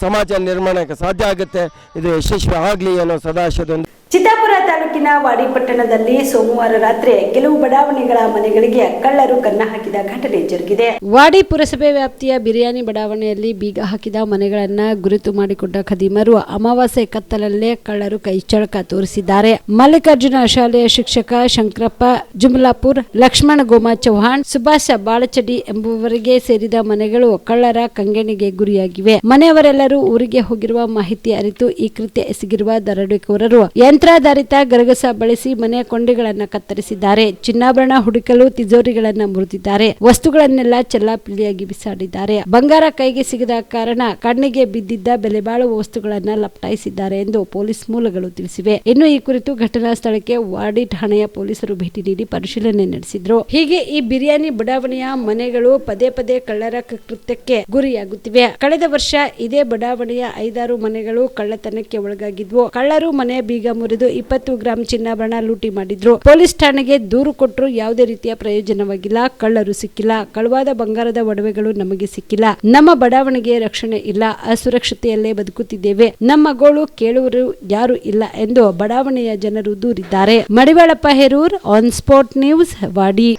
ಸಮಾಜ ನಿರ್ಮಾಣಕ್ಕೆ ಸಾಧ್ಯ ಆಗುತ್ತೆ. ಇದು ಯಶಸ್ವಿ ಆಗಲಿ ಅನ್ನೋ ಸದಾಶಯದೊಂದು. ಚಿತ್ತಾಪುರ ತಾಲೂಕಿನ ವಾಡಿ ಪಟ್ಟಣದಲ್ಲಿ ಸೋಮವಾರ ರಾತ್ರಿ ಕೆಲವು ಬಡಾವಣೆಗಳ ಮನೆಗಳಿಗೆ ಕಳ್ಳರು ಕನ್ನ ಹಾಕಿದ ಘಟನೆ ಜರುಗಿದೆ. ವಾಡಿ ಪುರಸಭೆ ವ್ಯಾಪ್ತಿಯ ಬಿರಿಯಾನಿ ಬಡಾವಣೆಯಲ್ಲಿ ಬೀಗ ಹಾಕಿದ ಮನೆಗಳನ್ನ ಗುರುತು ಮಾಡಿಕೊಂಡ ಖದೀಮರು ಅಮಾವಾಸ್ಯೆ ಕತ್ತಲಲ್ಲೇ ಕಳ್ಳರು ಕೈಚಳಕ ತೋರಿಸಿದ್ದಾರೆ. ಮಲ್ಲಿಕಾರ್ಜುನ ಶಾಲೆಯ ಶಿಕ್ಷಕ ಶಂಕರಪ್ಪ ಜುಮ್ಲಾಪುರ್, ಲಕ್ಷ್ಮಣ ಗೋಮಾ ಚೌಹಾಣ್, ಸುಭಾಷ ಬಾಳಚಡಿ ಎಂಬುವರಿಗೆ ಸೇರಿದ ಮನೆಗಳು ಕಳ್ಳರ ಕಂಗೆಣಿಗೆ ಗುರಿಯಾಗಿವೆ. ಮನೆಯವರೆಲ್ಲರೂ ಊರಿಗೆ ಹೋಗಿರುವ ಮಾಹಿತಿ ಅರಿತು ಈ ಕೃತ್ಯ ಎಸಗಿರುವ ದರೋಡೆಕೋರರು ಯಂತ್ರಾಧಾರಿತ ಗರಗಸ ಬಳಸಿ ಮನೆಯ ಕೊಂಡಿಗಳನ್ನು ಕತ್ತರಿಸಿದ್ದಾರೆ. ಚಿನ್ನಾಭರಣ ಹುಡುಕಲು ತಿಜೋರಿಗಳನ್ನು ಮುರಿದಿದ್ದಾರೆ. ವಸ್ತುಗಳನ್ನೆಲ್ಲ ಚೆಲ್ಲಾಪಿಲ್ಲಿಯಾಗಿ ಬಿಸಾಡಿದ್ದಾರೆ. ಬಂಗಾರ ಕೈಗೆ ಸಿಗದ ಕಾರಣ ಕಣ್ಣಿಗೆ ಬಿದ್ದಿದ್ದ ಬೆಲೆಬಾಳುವ ವಸ್ತುಗಳನ್ನು ಲಪಟಾಯಿಸಿದ್ದಾರೆ ಎಂದು ಪೊಲೀಸ್ ಮೂಲಗಳು ತಿಳಿಸಿವೆ. ಇನ್ನು ಈ ಕುರಿತು ಘಟನಾ ಸ್ಥಳಕ್ಕೆ ವಾಡಿ ಠಾಣೆಯ ಪೊಲೀಸರು ಭೇಟಿ ನೀಡಿ ಪರಿಶೀಲನೆ ನಡೆಸಿದ್ರು. ಹೀಗೆ ಈ ಬಿರಿಯಾನಿ ಬಡಾವಣೆಯ ಮನೆಗಳು ಪದೇ ಪದೇ ಕಳ್ಳರ ಕೃತ್ಯಕ್ಕೆ ಗುರಿಯಾಗುತ್ತಿವೆ. ಕಳೆದ ವರ್ಷ ಇದೇ ಬಡಾವಣೆಯ 5-6 ಮನೆಗಳು ಕಳ್ಳತನಕ್ಕೆ ಒಳಗಾಗಿದ್ವು. ಕಳ್ಳರು ಮನೆಯ ಬೀಗ ಮುರಿದು 20 ಗ್ರಾಂ ಚಿನ್ನಾಭರಣ ಲೂಟಿ ಮಾಡಿದ್ರು. ಪೊಲೀಸ್ ಠಾಣೆಗೆ ದೂರು ಕೊಟ್ಟರು ಯಾವುದೇ ರೀತಿಯ ಪ್ರಯೋಜನವಾಗಿಲ್ಲ. ಕಳ್ಳರು ಸಿಕ್ಕಿಲ್ಲ. ಕಳುವಾದ ಬಂಗಾರದ ಒಡವೆಗಳು ನಮಗೆ ಸಿಕ್ಕಿಲ್ಲ. ನಮ್ಮ ಬಡಾವಣೆಗೆ ರಕ್ಷಣೆ ಇಲ್ಲ. ಅಸುರಕ್ಷತೆಯಲ್ಲೇ ಬದುಕುತ್ತಿದ್ದೇವೆ. ನಮ್ಮ ಗೋಳು ಕೇಳುವರು ಯಾರು ಇಲ್ಲ ಎಂದು ಬಡಾವಣೆಯ ಜನರು ದೂರಿದ್ದಾರೆ. Madivalappa Herur, on spot news, Wadi.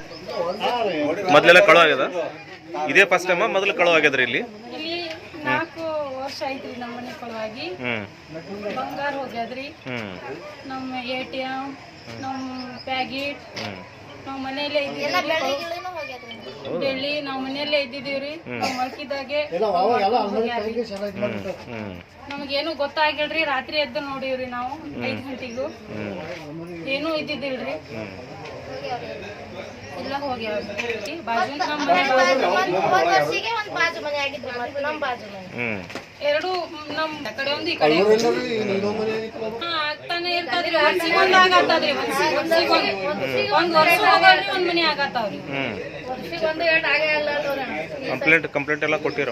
ಮೊದಲೆಲ್ಲ ಕಳು ಆಗ್ಯದ, ಇದೇ ಫಸ್ಟ್ ಟೈಮ್ ಮೊದಲು ಕಳು ಆಗ್ಯದ್ರಿ ಇಲ್ಲಿ 4 ವರ್ಷ ಐತ್ರಿ ನಮ್ಮ ಮನೆ ಕೊಳವಾಗಿ ಬಂಗಾರ ಹೋಗ್ಯದ್ರಿ. ನಮ್ಮ ATM, ನಮ್ಮ ಪ್ಯಾಕೆಟ್ ನಾವು ಮನೆಯಲ್ಲೇ ಇದ್ದೀವಿ. ಬೆಳ್ಳಿ ನಾವು ಮನೆಯಲ್ಲೇ ಇದ್ದಿದ್ದೀವ್ರಿ. ನಾವು ಮಲ್ಕಿದಾಗೆ ನಮಗೇನು ಗೊತ್ತಾಗಿಲ್ರಿ. ರಾತ್ರಿ ಎದ್ದು ನೋಡಿವ್ರಿ ನಾವು 5 ಗಂಟೆಗೂ ಏನೂ ಇದ್ದಿದ್ದಿಲ್ರಿ. ಎಲ್ಲ ಹೋಗ್ಯಾವ್ರಿ. ಬಾಜು ನಮ್ಮ ಎರಡು ನಮ್ಮ ಕಡೆ ಒಂದು ಈ ಕಡೆ ಆಗ್ತಾನೆ ಇರ್ತದ್ರಿ. ವರ್ಷಿಗೊಂದು ಆಗತ್ತದ್ರಿ. ಒಂದ್ ವರ್ಷ ಹೋಗಲ್ರಿ, ಒಂದ್ ಮನೆ ಆಗತ್ತಾವ್ರಿ. ಕಂಪ್ಲೇಂಟ್ ಎಲ್ಲ ಕೊಟ್ಟಿರ?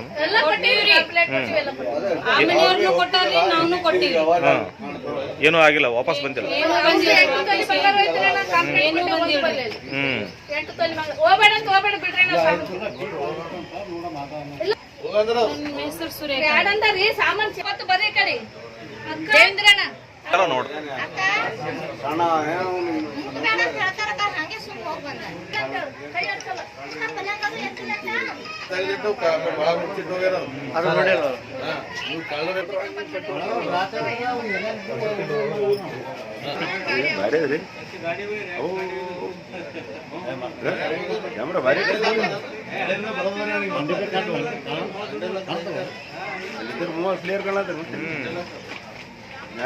ಆ ಮನೆಯವ್ರನ್ನು ಕೊಟ್ಟಾರ್ರಿ, ನಾವ್ನು ಕೊಟ್ಟಿವಿ. ಏನೂ ಆಗಿಲ್ಲ, ವಾಪಸ್ ಬಂದಿಲ್ಲ. ಏನು ಬಂದಿಲ್ರಿ. ಹೆಸರು ಸುರೇಖ. ನೋಡ್ರಿ ಕ್ಯಾಮ್ರಾ ಭಾರಿ ಕ್ಲಿಯರ್ ಕಾಣತ್ತೆ.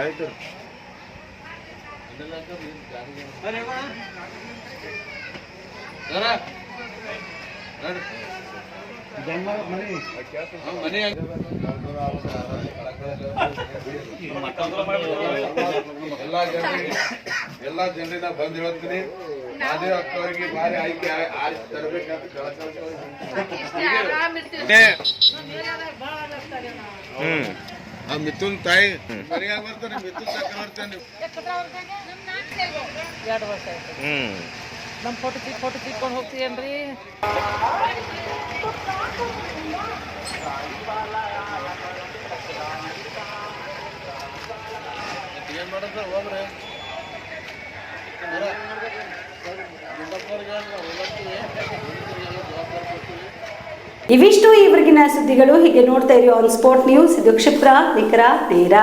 ಆಯ್ತು ಎಲ್ಲ ಜನರಿಂದ ಬಂದು ಹೇಳ್ತೀನಿ. ಅದೇ ಅಕ್ಕವರಿಗೆ ಭಾರಿ ಆಯ್ಕೆ ತರಬೇಕಂತ ಮಿಥುನ್ ತಾಯಿ ಸರಿಯಾಗಿ ಬರ್ತಾನೆ. ಮಿಥುನ್ ಚಕ್ರವರ್ತಿ 2 ವರ್ಷ ಆಯ್ತು. ನಮ್ಮ ಫೋಟೋ ತಿಕ್ಕೊಂಡು ಹೋಗ್ತೀಯನ್ರಿ. ಏನ್ ಮಾಡಿದ್ರೆ ಹೋಗ್ರೆ ಇವಿಷ್ಟು ಈವರೆಗಿನ ಸುದ್ದಿಗಳು. ಹೀಗೆ ನೋಡ್ತಾ ಇರಿ ಆನ್ ಸ್ಪಾಟ್ ನ್ಯೂಸ್. ಇದು ಕ್ಷಿಪ್ರ, ನಿಖರ, ನೇರ.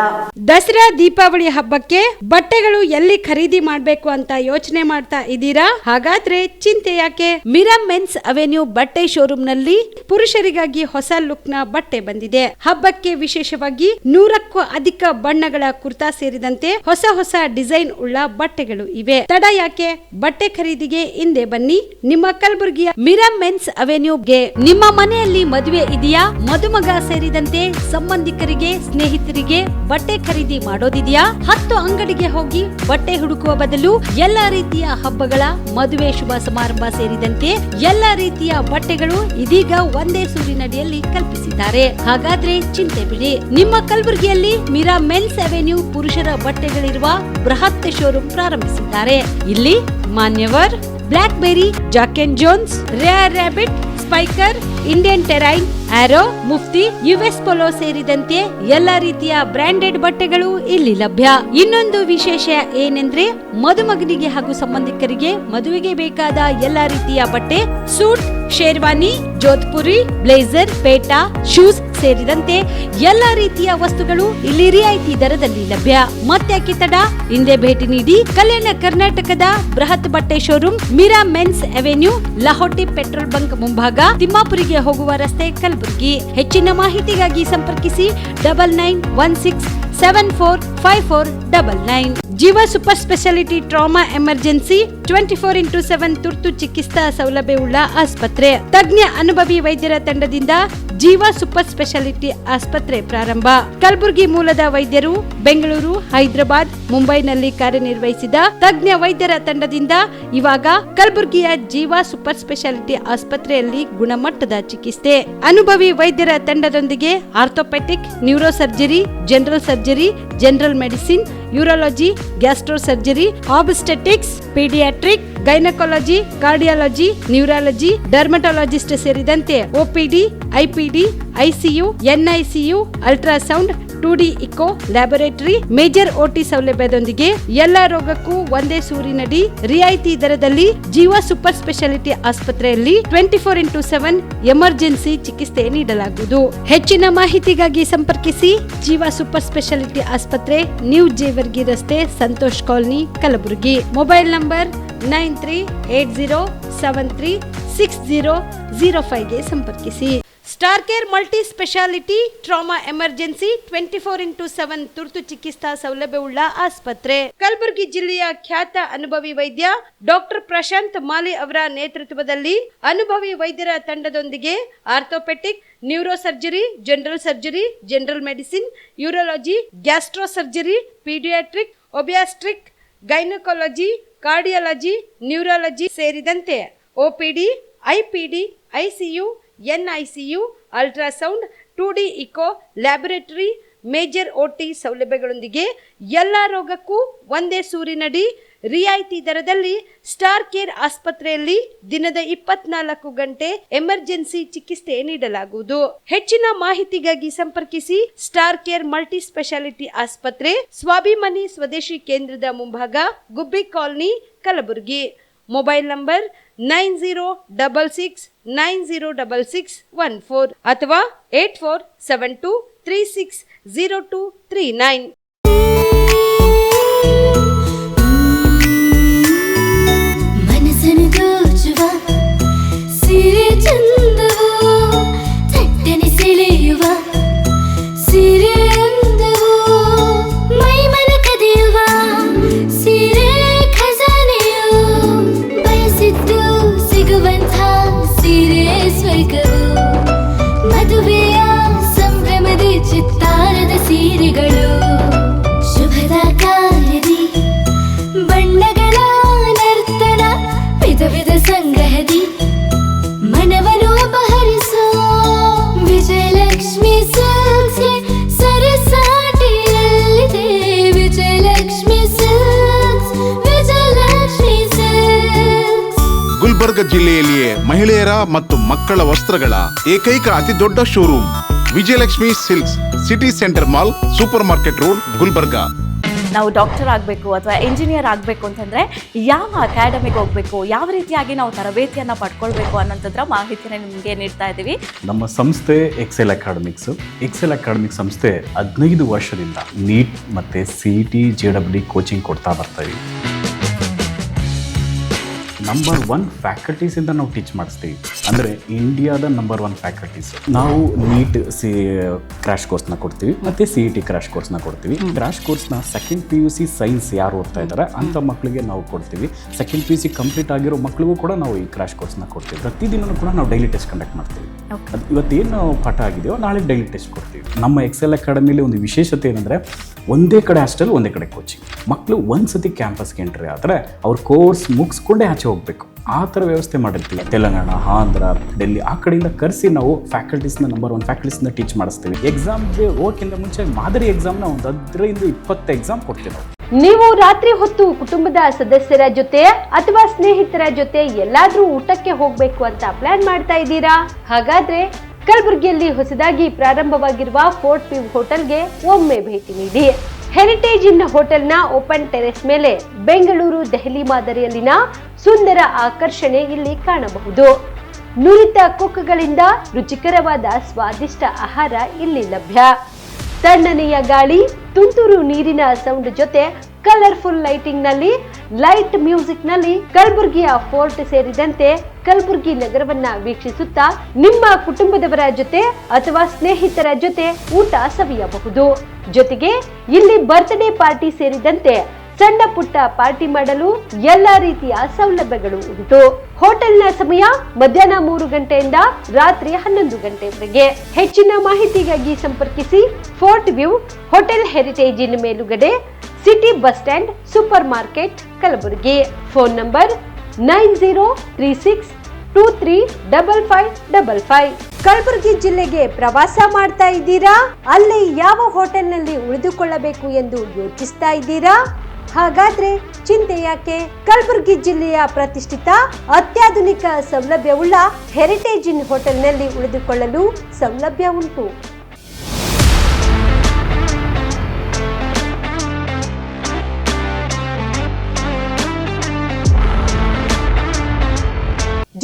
ದಸರಾ ದೀಪಾವಳಿ ಹಬ್ಬಕ್ಕೆ ಬಟ್ಟೆಗಳು ಎಲ್ಲಿ ಖರೀದಿ ಮಾಡಬೇಕು ಅಂತ ಯೋಚನೆ ಮಾಡ್ತಾ ಇದ್ದೀರಾ? ಹಾಗಾದ್ರೆ ಚಿಂತೆ ಯಾಕೆ? ಮಿರಾ ಮೆನ್ಸ್ ಅವೆನ್ಯೂ ಬಟ್ಟೆ ಶೋರೂಮ್ ನಲ್ಲಿ ಪುರುಷರಿಗಾಗಿ ಹೊಸ ಲುಕ್ ನ ಬಟ್ಟೆ ಬಂದಿದೆ. ಹಬ್ಬಕ್ಕೆ ವಿಶೇಷವಾಗಿ 100ಕ್ಕೂ ಅಧಿಕ ಬಣ್ಣಗಳ ಕುರ್ತಾ ಸೇರಿದಂತೆ ಹೊಸ ಹೊಸ ಡಿಸೈನ್ ಉಳ್ಳ ಬಟ್ಟೆಗಳು ಇವೆ. ತಡ ಯಾಕೆ? ಬಟ್ಟೆ ಖರೀದಿಗೆ ಹಿಂದೆ ಬನ್ನಿ ನಿಮ್ಮ ಕಲಬುರಗಿಯ ಮಿರಾ ಮೆನ್ಸ್ ಅವೆನ್ಯೂಗೆ. ನಿಮ್ಮ ಮನೆಯಲ್ಲಿ ಮದುವೆ ಇದೆಯಾ? ಮದುಮಗ ಸೇರಿದಂತೆ ಸಂಬಂಧಿಕರಿಗೆ, ಸ್ನೇಹಿತರಿಗೆ ಬಟ್ಟೆ ಖರೀದಿ ಮಾಡೋದಿದೆಯಾ? 10 ಅಂಗಡಿಗೆ ಹೋಗಿ ಬಟ್ಟೆ ಹುಡುಕುವ ಬದಲು ಎಲ್ಲಾ ರೀತಿಯ ಹಬ್ಬಗಳ, ಮದುವೆ, ಶುಭ ಸಮಾರಂಭ ಸೇರಿದಂತೆ ಎಲ್ಲಾ ರೀತಿಯ ಬಟ್ಟೆಗಳು ಇದೀಗ ಒಂದೇ ಸೂರಿನಡಿಯಲ್ಲಿ ಕಲ್ಪಿಸಿದ್ದಾರೆ. ಹಾಗಾದ್ರೆ ಚಿಂತೆ ಬಿಡಿ. ನಿಮ್ಮ ಕಲಬುರಗಿಯಲ್ಲಿ ಮಿರಾ ಮೆನ್ಸ್ ಅವೆನ್ಯೂ ಪುರುಷರ ಬಟ್ಟೆಗಳಿರುವ ಬೃಹತ್ ಶೋರೂಮ್ ಪ್ರಾರಂಭಿಸಿದ್ದಾರೆ. ಇಲ್ಲಿ Manyavar, Blackberry, Jack and Jones, rare rabbit, Spykar, Indian Terrain, Arrow, Mufti, US Polo ಸೇರಿದಂತೆ ಎಲ್ಲಾ ರೀತಿಯ ಬ್ರಾಂಡೆಡ್ ಬಟ್ಟೆಗಳು ಇಲ್ಲಿ ಲಭ್ಯ. ಇನ್ನೊಂದು ವಿಶೇಷ ಏನೆಂದ್ರೆ ಮದುಮಗನಿಗೆ ಹಾಗೂ ಸಂಬಂಧಿಕರಿಗೆ ಮದುವೆಗೆ ಬೇಕಾದ ಎಲ್ಲಾ ರೀತಿಯ ಬಟ್ಟೆ, ಸೂಟ್, ಶೇರ್ವಾನಿ, ಜೋಧ್ಪುರಿ, ಬ್ಲೇಸರ್, ಪೇಟಾ, ಶೂಸ್ ಸೇರಿದಂತೆ ಎಲ್ಲಾ ರೀತಿಯ ವಸ್ತುಗಳು ಇಲ್ಲಿ ರಿಯಾಯಿತಿ ದರದಲ್ಲಿ ಲಭ್ಯ. ಮತ್ತ್ಯಾಕೆ ತಡ? ಹಿಂದೆ ಭೇಟಿ ನೀಡಿ. ಕಲ್ಯಾಣ ಕರ್ನಾಟಕದ ಬೃಹತ್ ಬಟ್ಟೆ showroom Mira men's avenue, Lahoti petrol bunk ಮುಂಭಾಗ, ತಿಮ್ಮಾಪುರಿಗೆ ಹೋಗುವ ರಸ್ತೆ, ಕಲಬುರಗಿ. ಹೆಚ್ಚಿನ ಮಾಹಿತಿಗಾಗಿ ಸಂಪರ್ಕಿಸಿ 9916745499. ಜೀವ super speciality trauma emergency 24x7 ತುರ್ತು ಚಿಕಿತ್ಸಾ ಸೌಲಭ್ಯವುಳ್ಳ ಆಸ್ಪತ್ರೆ. ತಜ್ಞ ಅನುಭವಿ ವೈದ್ಯರ ತಂಡದಿಂದ ಜೀವ ಸೂಪರ್ ಸ್ಪೆಷಾಲಿಟಿ ಆಸ್ಪತ್ರೆ ಪ್ರಾರಂಭ. ಕಲಬುರಗಿ ಮೂಲದ ವೈದ್ಯರು ಬೆಂಗಳೂರು, ಹೈದರಾಬಾದ್, ಮುಂಬೈನಲ್ಲಿ ಕಾರ್ಯನಿರ್ವಹಿಸಿದ ತಜ್ಞ ವೈದ್ಯರ ತಂಡದಿಂದ ಇವಾಗ ಕಲಬುರಗಿಯ ಜೀವ ಸೂಪರ್ ಸ್ಪೆಷಾಲಿಟಿ ಆಸ್ಪತ್ರೆಯಲ್ಲಿ ಗುಣಮಟ್ಟದ ಚಿಕಿತ್ಸೆ. ಅನುಭವಿ ವೈದ್ಯರ ತಂಡದೊಂದಿಗೆ orthopaedic, neuro surgery, general surgery, general medicine, urology, gastro surgery, obstetrics, paediatric, gynaecology, cardiology, neurology, dermatologist ಸೇರಿದಂತೆ OPD, IPD, ICU, NICU, ultrasound, 2D echo, laboratory, major OT ಸೌಲಭ್ಯದೊಂದಿಗೆ ಎಲ್ಲಾ ರೋಗಕ್ಕೂ ಒಂದೇ ಸೂರಿನಡಿ ರಿಯಾಯಿತಿ ದರದಲ್ಲಿ ಜೀವ ಸೂಪರ್ ಸ್ಪೆಷಾಲಿಟಿ ಆಸ್ಪತ್ರೆಯಲ್ಲಿ 24x7 ಎಮರ್ಜೆನ್ಸಿ ಚಿಕಿತ್ಸೆ ನೀಡಲಾಗುವುದು. ಹೆಚ್ಚಿನ ಮಾಹಿತಿಗಾಗಿ ಸಂಪರ್ಕಿಸಿ ಜೀವ ಸೂಪರ್ ಸ್ಪೆಷಾಲಿಟಿ ಆಸ್ಪತ್ರೆ, ನ್ಯೂ ಜೇವರ್ಗಿ ರಸ್ತೆ, Santosh colony, Kalaburagi. Mobile number 9380736005ಗೆ ಸಂಪರ್ಕಿಸಿ. Star care multi speciality trauma emergency 24x7 ತುರ್ತು ಚಿಕಿತ್ಸಾ ಸೌಲಭ್ಯವುಳ್ಳ ಆಸ್ಪತ್ರೆ. ಕಲಬುರಗಿ ಜಿಲ್ಲೆಯ ಖ್ಯಾತ ಅನುಭವಿ ವೈದ್ಯ ಡಾಕ್ಟರ್ ಪ್ರಶಾಂತ್ ಮಾಲಿ ಅವರ ನೇತೃತ್ವದಲ್ಲಿ ಅನುಭವಿ ವೈದ್ಯರ ತಂಡದೊಂದಿಗೆ orthopaedic, neuro surgery, general surgery, general medicine, urology, gastro surgery, paediatric, obstetric, gynaecology, cardiology, neurology ಸೇರಿದಂತೆ OPD, IPD, ICU, NICU, ultrasound, 2D echo, laboratory, major OT ಸೌಲಭ್ಯಗಳೊಂದಿಗೆ ಎಲ್ಲಾ ರೋಗಕ್ಕೂ ಒಂದೇ ಸೂರಿನಡಿ ರಿಯಾಯಿತಿ ದರದಲ್ಲಿ ಸ್ಟಾರ್ ಕೇರ್ ಆಸ್ಪತ್ರೆಯಲ್ಲಿ ದಿನದ 24 ಗಂಟೆ ಎಮರ್ಜೆನ್ಸಿ ಚಿಕಿತ್ಸೆ ನೀಡಲಾಗುವುದು. ಹೆಚ್ಚಿನ ಮಾಹಿತಿಗಾಗಿ ಸಂಪರ್ಕಿಸಿ ಸ್ಟಾರ್ ಕೇರ್ ಮಲ್ಟಿ ಸ್ಪೆಷಾಲಿಟಿ ಆಸ್ಪತ್ರೆ, ಸ್ವಾಭಿಮಾನಿ ಸ್ವದೇಶಿ ಕೇಂದ್ರದ ಮುಂಭಾಗ, ಗುಬ್ಬಿ ಕಾಲನಿ, ಕಲಬುರಗಿ. ಮೊಬೈಲ್ ನಂಬರ್ 9066906614 ಅಥವಾ 8472360239. ಮನಸ್ಸನ್ನು ದೋಚುವ ಸಿರೆ ಚಂದವೋ, ಚಟ್ಟನೆ ಸೆಳೆಯುವ ಸಿರೆ ಅಂದವೋ, ಮೈ ಮನ ಕದಿಯುವ ಸಿರೆ ಖಜಾನೆಯೋ, ಬಯಸಿದ್ದು ಸಿಗುವಂಥ ಸಿರೆ ಸ್ವರ್ಗವೋ, ಮದುವೆಯ ಸಂಭ್ರಮದ ಚಿತ್ತಾರದ ಸೀರೆಗಳು, ಶುಭದ ಕಾರ್ಯದಿ ಬಣ್ಣಗಳ ನರ್ತನ, ವಿಧ ವಿಧ ಸಂಗ್ರಹದಿ ಮನವನ್ನು ಅಪಹರಿಸೋ ವಿಜಯಲಕ್ಷ್ಮಿ ಸಿಲ್ಕ್ಸ್ಗೆ ಸರಸಾಟಿಯಲ್ಲಿದೆ. Vijayalakshmi silks, Vijayalakshmi silks. ಗುಲ್ಬರ್ಗ ಜಿಲ್ಲೆಯಲ್ಲಿಯೇ ಮಹಿಳೆಯರ ಮತ್ತು ಮಕ್ಕಳ ವಸ್ತ್ರಗಳ ಏಕೈಕ ಅತಿ ದೊಡ್ಡ showroom Vijayalakshmi silks, city centre mall, super market road, Gulbarga. ನಾವು ಡಾಕ್ಟರ್ ಆಗಬೇಕು ಅಥವಾ ಇಂಜಿನಿಯರ್ ಆಗಬೇಕು ಅಂತಂದರೆ ಯಾವ ಅಕಾಡೆಮಿಗೆ ಹೋಗಬೇಕು, ಯಾವ ರೀತಿಯಾಗಿ ನಾವು ತರಬೇತಿಯನ್ನು ಪಡ್ಕೊಳ್ಬೇಕು ಅನ್ನೋಂಥದ್ರ ಮಾಹಿತಿನ ನಿಮಗೆ ನೀಡ್ತಾ ಇದ್ದೀವಿ. ನಮ್ಮ ಸಂಸ್ಥೆ ಎಕ್ಸೆಲ್ ಅಕಾಡೆಮಿಕ್ ಸಂಸ್ಥೆ 15 ವರ್ಷದಿಂದ ನೀಟ್ ಮತ್ತು CET JEE ಕೋಚಿಂಗ್ ಕೊಡ್ತಾ ಬರ್ತೀವಿ. ನಂಬರ್ 1 ಫ್ಯಾಕಲ್ಟೀಸಿಂದ ನಾವು ಟೀಚ್ ಮಾಡಿಸ್ತೀವಿ. ಅಂದರೆ ಇಂಡಿಯಾದ ನಂಬರ್ 1 ಫ್ಯಾಕಲ್ಟೀಸ್. ನಾವು ನೀಟ್ ಕ್ರ್ಯಾಶ್ ಕೋರ್ಸ್ನ ಕೊಡ್ತೀವಿ ಮತ್ತು CET ಕ್ರ್ಯಾಶ್ ಕೋರ್ಸ್ನ ಕೊಡ್ತೀವಿ. ಕ್ರ್ಯಾಶ್ ಕೋರ್ಸ್ನ ಸೆಕೆಂಡ್ PUC ಸೈನ್ಸ್ ಯಾರು ಓದ್ತಾ ಇದ್ದಾರೆ ಅಂಥ ಮಕ್ಕಳಿಗೆ ನಾವು ಕೊಡ್ತೀವಿ. ಸೆಕೆಂಡ್ PUC ಕಂಪ್ಲೀಟ್ ಆಗಿರೋ ಮಕ್ಕಳಿಗೂ ಕೂಡ ನಾವು ಈ ಕ್ರ್ಯಾಶ್ ಕೋರ್ಸ್ನ ಕೊಡ್ತೀವಿ. ಪ್ರತಿದಿನವೂ ಕೂಡ ನಾವು ಡೈಲಿ ಟೆಸ್ಟ್ ಕಂಡಕ್ಟ್ ಮಾಡ್ತೀವಿ. ಅದು ಇವತ್ತೇನು ಪಾಠ ಆಗಿದೆಯೋ ನಾಳೆ ಡೈಲಿ ಟೆಸ್ಟ್ ಕೊಡ್ತೀವಿ. ನಮ್ಮ ಎಕ್ಸೆಲ್ ಅಕಾಡೆಮಿಲಿ ಒಂದು ವಿಶೇಷತೆ ಏನಂದರೆ ಒಂದೇ ಕಡೆ ಹಾಸ್ಟೆಲ್, ಒಂದೇ ಕಡೆ ಕೋಚಿಂಗ್. ಮಕ್ಕಳು ಒಂದು ಸತಿ ಕ್ಯಾಂಪಸ್ಗೆ ಎಂಟ್ರಿ ಆದರೆ ಅವ್ರ ಕೋರ್ಸ್ ಮುಗಿಸ್ಕೊಂಡೇ ಆಚೆ ಹೋಗಬೇಕು. ಆ ಥರ ವ್ಯವಸ್ಥೆ ಮಾಡಿರ್ತೀವಿ. ತೆಲಂಗಾಣ, ಆಂಧ್ರ, ಡೆಲ್ಲಿ ಆ ಕಡೆಯಿಂದ ಕರೆಸಿ ನಾವು ಫ್ಯಾಕಲ್ಟೀಸ್ನ ನಂಬರ್ 1 ಫ್ಯಾಕಲ್ಟೀಸ್ನ ಟೀಚ್ ಮಾಡಿಸ್ತೀವಿ. ಎಕ್ಸಾಮ್ಗೆ ಹೋಗೋಕ್ಕಿಂತ ಮುಂಚೆ ಮಾದರಿ ಎಕ್ಸಾಮ್ನ ಒಂದು 10 to 20 ಎಕ್ಸಾಮ್ ಕೊಡ್ತೀವಿ ನಾವು. ನೀವು ರಾತ್ರಿ ಹೊತ್ತು ಕುಟುಂಬದ ಸದಸ್ಯರ ಜೊತೆ ಅಥವಾ ಸ್ನೇಹಿತರ ಜೊತೆ ಎಲ್ಲಾದ್ರೂ ಊಟಕ್ಕೆ ಹೋಗ್ಬೇಕು ಅಂತ ಪ್ಲಾನ್ ಮಾಡ್ತಾ ಇದ್ದೀರಾ? ಹಾಗಾದ್ರೆ ಕಲಬುರಗಿಯಲ್ಲಿ ಹೊಸದಾಗಿ ಪ್ರಾರಂಭವಾಗಿರುವ ಫೋರ್ಟ್ ವ್ಯೂ ಹೋಟೆಲ್ಗೆ ಒಮ್ಮೆ ಭೇಟಿ ನೀಡಿ. ಹೆರಿಟೇಜ್ ಇನ್ ಹೋಟೆಲ್ನ ಓಪನ್ ಟೆರೆಸ್ ಮೇಲೆ ಬೆಂಗಳೂರು, ದೆಹಲಿ ಮಾದರಿಯಲ್ಲಿನ ಸುಂದರ ಆಕರ್ಷಣೆ ಇಲ್ಲಿ ಕಾಣಬಹುದು. ನುರಿತ ಕುಕ್ಗಳಿಂದ ರುಚಿಕರವಾದ ಸ್ವಾದಿಷ್ಟ ಆಹಾರ ಇಲ್ಲಿ ಲಭ್ಯ. ತಣ್ಣನೆಯ ಗಾಳಿ, ತುಂತುರು ನೀರಿನ ಸೌಂಡ್ ಜೊತೆ ಕಲರ್ಫುಲ್ ಲೈಟಿಂಗ್ ನಲ್ಲಿ, ಲೈಟ್ ಮ್ಯೂಸಿಕ್ ನಲ್ಲಿ ಕಲಬುರಗಿಯ ಫೋರ್ಟ್ ಸೇರಿದಂತೆ ಕಲಬುರಗಿ ನಗರವನ್ನ ವೀಕ್ಷಿಸುತ್ತಾ ನಿಮ್ಮ ಕುಟುಂಬದವರ ಜೊತೆ ಅಥವಾ ಸ್ನೇಹಿತರ ಜೊತೆ ಊಟ ಸವಿಯಬಹುದು. ಜೊತೆಗೆ ಇಲ್ಲಿ ಬರ್ತ್ಡೇ ಪಾರ್ಟಿ ಸೇರಿದಂತೆ ಸಣ್ಣ ಪುಟ್ಟ ಪಾರ್ಟಿ ಮಾಡಲು ಎಲ್ಲಾ ರೀತಿಯ ಸೌಲಭ್ಯಗಳು ಉಂಟು. ಹೋಟೆಲ್ನ ಸಮಯ ಮಧ್ಯಾಹ್ನ 3 ಗಂಟೆಯಿಂದ ರಾತ್ರಿ 11 ಗಂಟೆವರೆಗೆ. ಹೆಚ್ಚಿನ ಮಾಹಿತಿಗಾಗಿ ಸಂಪರ್ಕಿಸಿ ಫೋರ್ಟ್ ವ್ಯೂ ಹೋಟೆಲ್, ಹೆರಿಟೇಜ್ ಇನ್ ಮೇಲುಗಡೆ, city bus stand, super market, Kalaburagi. Phone number 9036235555. Kalaburagi ಜಿಲ್ಲೆಗೆ ಪ್ರವಾಸ ಮಾಡ್ತಾ ಇದ್ದೀರಾ? ಅಲ್ಲಿ ಯಾವ ಹೋಟೆಲ್ನಲ್ಲಿ ಉಳಿದುಕೊಳ್ಳಬೇಕು ಎಂದು ಯೋಚಿಸ್ತಾ ಇದ್ದೀರಾ? ಹಾಗಾದ್ರೆ ಚಿಂತೆ ಯಾಕೆ? ಕಲಬುರಗಿ ಜಿಲ್ಲೆಯ ಪ್ರತಿಷ್ಠಿತ ಅತ್ಯಾಧುನಿಕ ಸೌಲಭ್ಯವುಳ್ಳ ಹೆರಿಟೇಜ್ ಇನ್ ಹೋಟೆಲ್ನಲ್ಲಿ ಉಳಿದುಕೊಳ್ಳಲು ಸೌಲಭ್ಯ ಉಂಟು.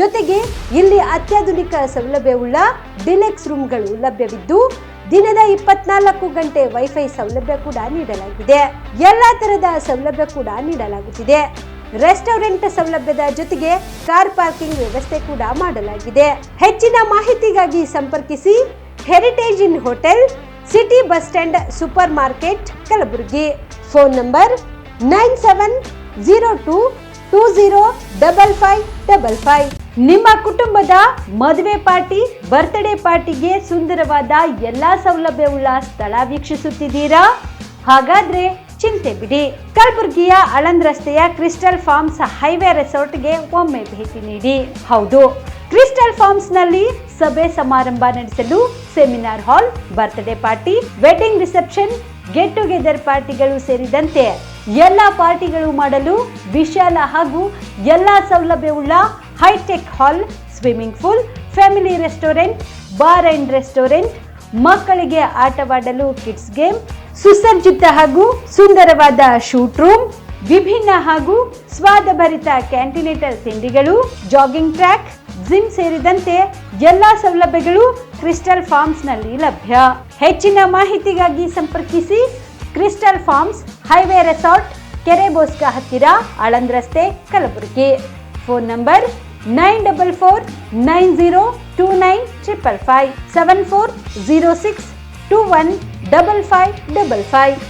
ಜೊತೆಗೆ ಇಲ್ಲಿ ಅತ್ಯಾಧುನಿಕ ಸೌಲಭ್ಯವುಳ್ಳ ಡಿಲೆಕ್ಸ್ ರೂಮ್ಗಳು ಲಭ್ಯವಿದ್ದು ದಿನದ 24 ಗಂಟೆ ವೈಫೈ ಸೌಲಭ್ಯ ಕೂಡ ನೀಡಲಾಗಿದೆ. ಎಲ್ಲಾ ತರಹದ ಸೌಲಭ್ಯ ಕೂಡ ನೀಡಲಾಗುತ್ತಿದೆ. ರೆಸ್ಟೋರೆಂಟ್ ಸೌಲಭ್ಯದ ಜೊತೆಗೆ ಕಾರ್ ಪಾರ್ಕಿಂಗ್ ವ್ಯವಸ್ಥೆ ಕೂಡ ಮಾಡಲಾಗಿದೆ. ಹೆಚ್ಚಿನ ಮಾಹಿತಿಗಾಗಿ ಸಂಪರ್ಕಿಸಿ heritage inn hotel, city bus stand, super market, Kalaburagi. Phone number 9702205555. ನಿಮ್ಮ ಕುಟುಂಬದ ಮದುವೆ ಪಾರ್ಟಿ, ಬರ್ತ್ಡೇ ಪಾರ್ಟಿಗೆ ಸುಂದರವಾದ ಎಲ್ಲಾ ಸೌಲಭ್ಯವುಳ್ಳ ಸ್ಥಳ ವೀಕ್ಷಿಸುತ್ತಿದ್ದೀರಾ? ಹಾಗಾದ್ರೆ ಚಿಂತೆ ಬಿಡಿ. ಕಲಬುರಗಿಯ ಆಳಂದ್ ರಸ್ತೆಯ ಕ್ರಿಸ್ಟಲ್ ಫಾರ್ಮ್ಸ್ ಹೈವೇ ರೆಸಾರ್ಟ್ಗೆ ಒಮ್ಮೆ ಭೇಟಿ ನೀಡಿ. ಹೌದು, ಕ್ರಿಸ್ಟಲ್ ಫಾರ್ಮ್ಸ್ ನಲ್ಲಿ ಸಭೆ ಸಮಾರಂಭ ನಡೆಸಲು seminar hall, birthday party, wedding reception, get together ಪಾರ್ಟಿಗಳು ಸೇರಿದಂತೆ ಎಲ್ಲಾ ಪಾರ್ಟಿಗಳು ಮಾಡಲು ವಿಶಾಲ ಹಾಗೂ ಎಲ್ಲಾ ಸೌಲಭ್ಯವುಳ್ಳ hi tech hall, swimming pool, family restaurant, bar and restaurant, ಮಕ್ಕಳಿಗೆ ಆಟವಾಡಲು ಕಿಡ್ಸ್ ಗೇಮ್, ಸುಸಜ್ಜಿತ ಹಾಗೂ ಸುಂದರವಾದ ಶೂಟ್ ರೂಮ್, ವಿಭಿನ್ನ ಹಾಗೂ ಸ್ವಾದಭರಿತ ಕ್ಯಾಂಟಿನೇಟಲ್ ತಿಂಡಿಗಳು, ಜಾಗಿಂಗ್ ಟ್ರ್ಯಾಕ್, ಜಿಮ್ ಸೇರಿದಂತೆ ಎಲ್ಲಾ ಸೌಲಭ್ಯಗಳು ಕ್ರಿಸ್ಟಲ್ ಫಾರ್ಮ್ಸ್ ನಲ್ಲಿ ಲಭ್ಯ. ಹೆಚ್ಚಿನ ಮಾಹಿತಿಗಾಗಿ ಸಂಪರ್ಕಿಸಿ ಕ್ರಿಸ್ಟಲ್ ಫಾರ್ಮ್ಸ್ ಹೈವೇ ರೆಸಾರ್ಟ್, ಕೆರೆ ಬೋಸ್ಕ ಹತ್ತಿರ, ಆಳಂದ್ ರಸ್ತೆ, ಕಲಬುರಗಿ. Phone number 9490295555 7406215555.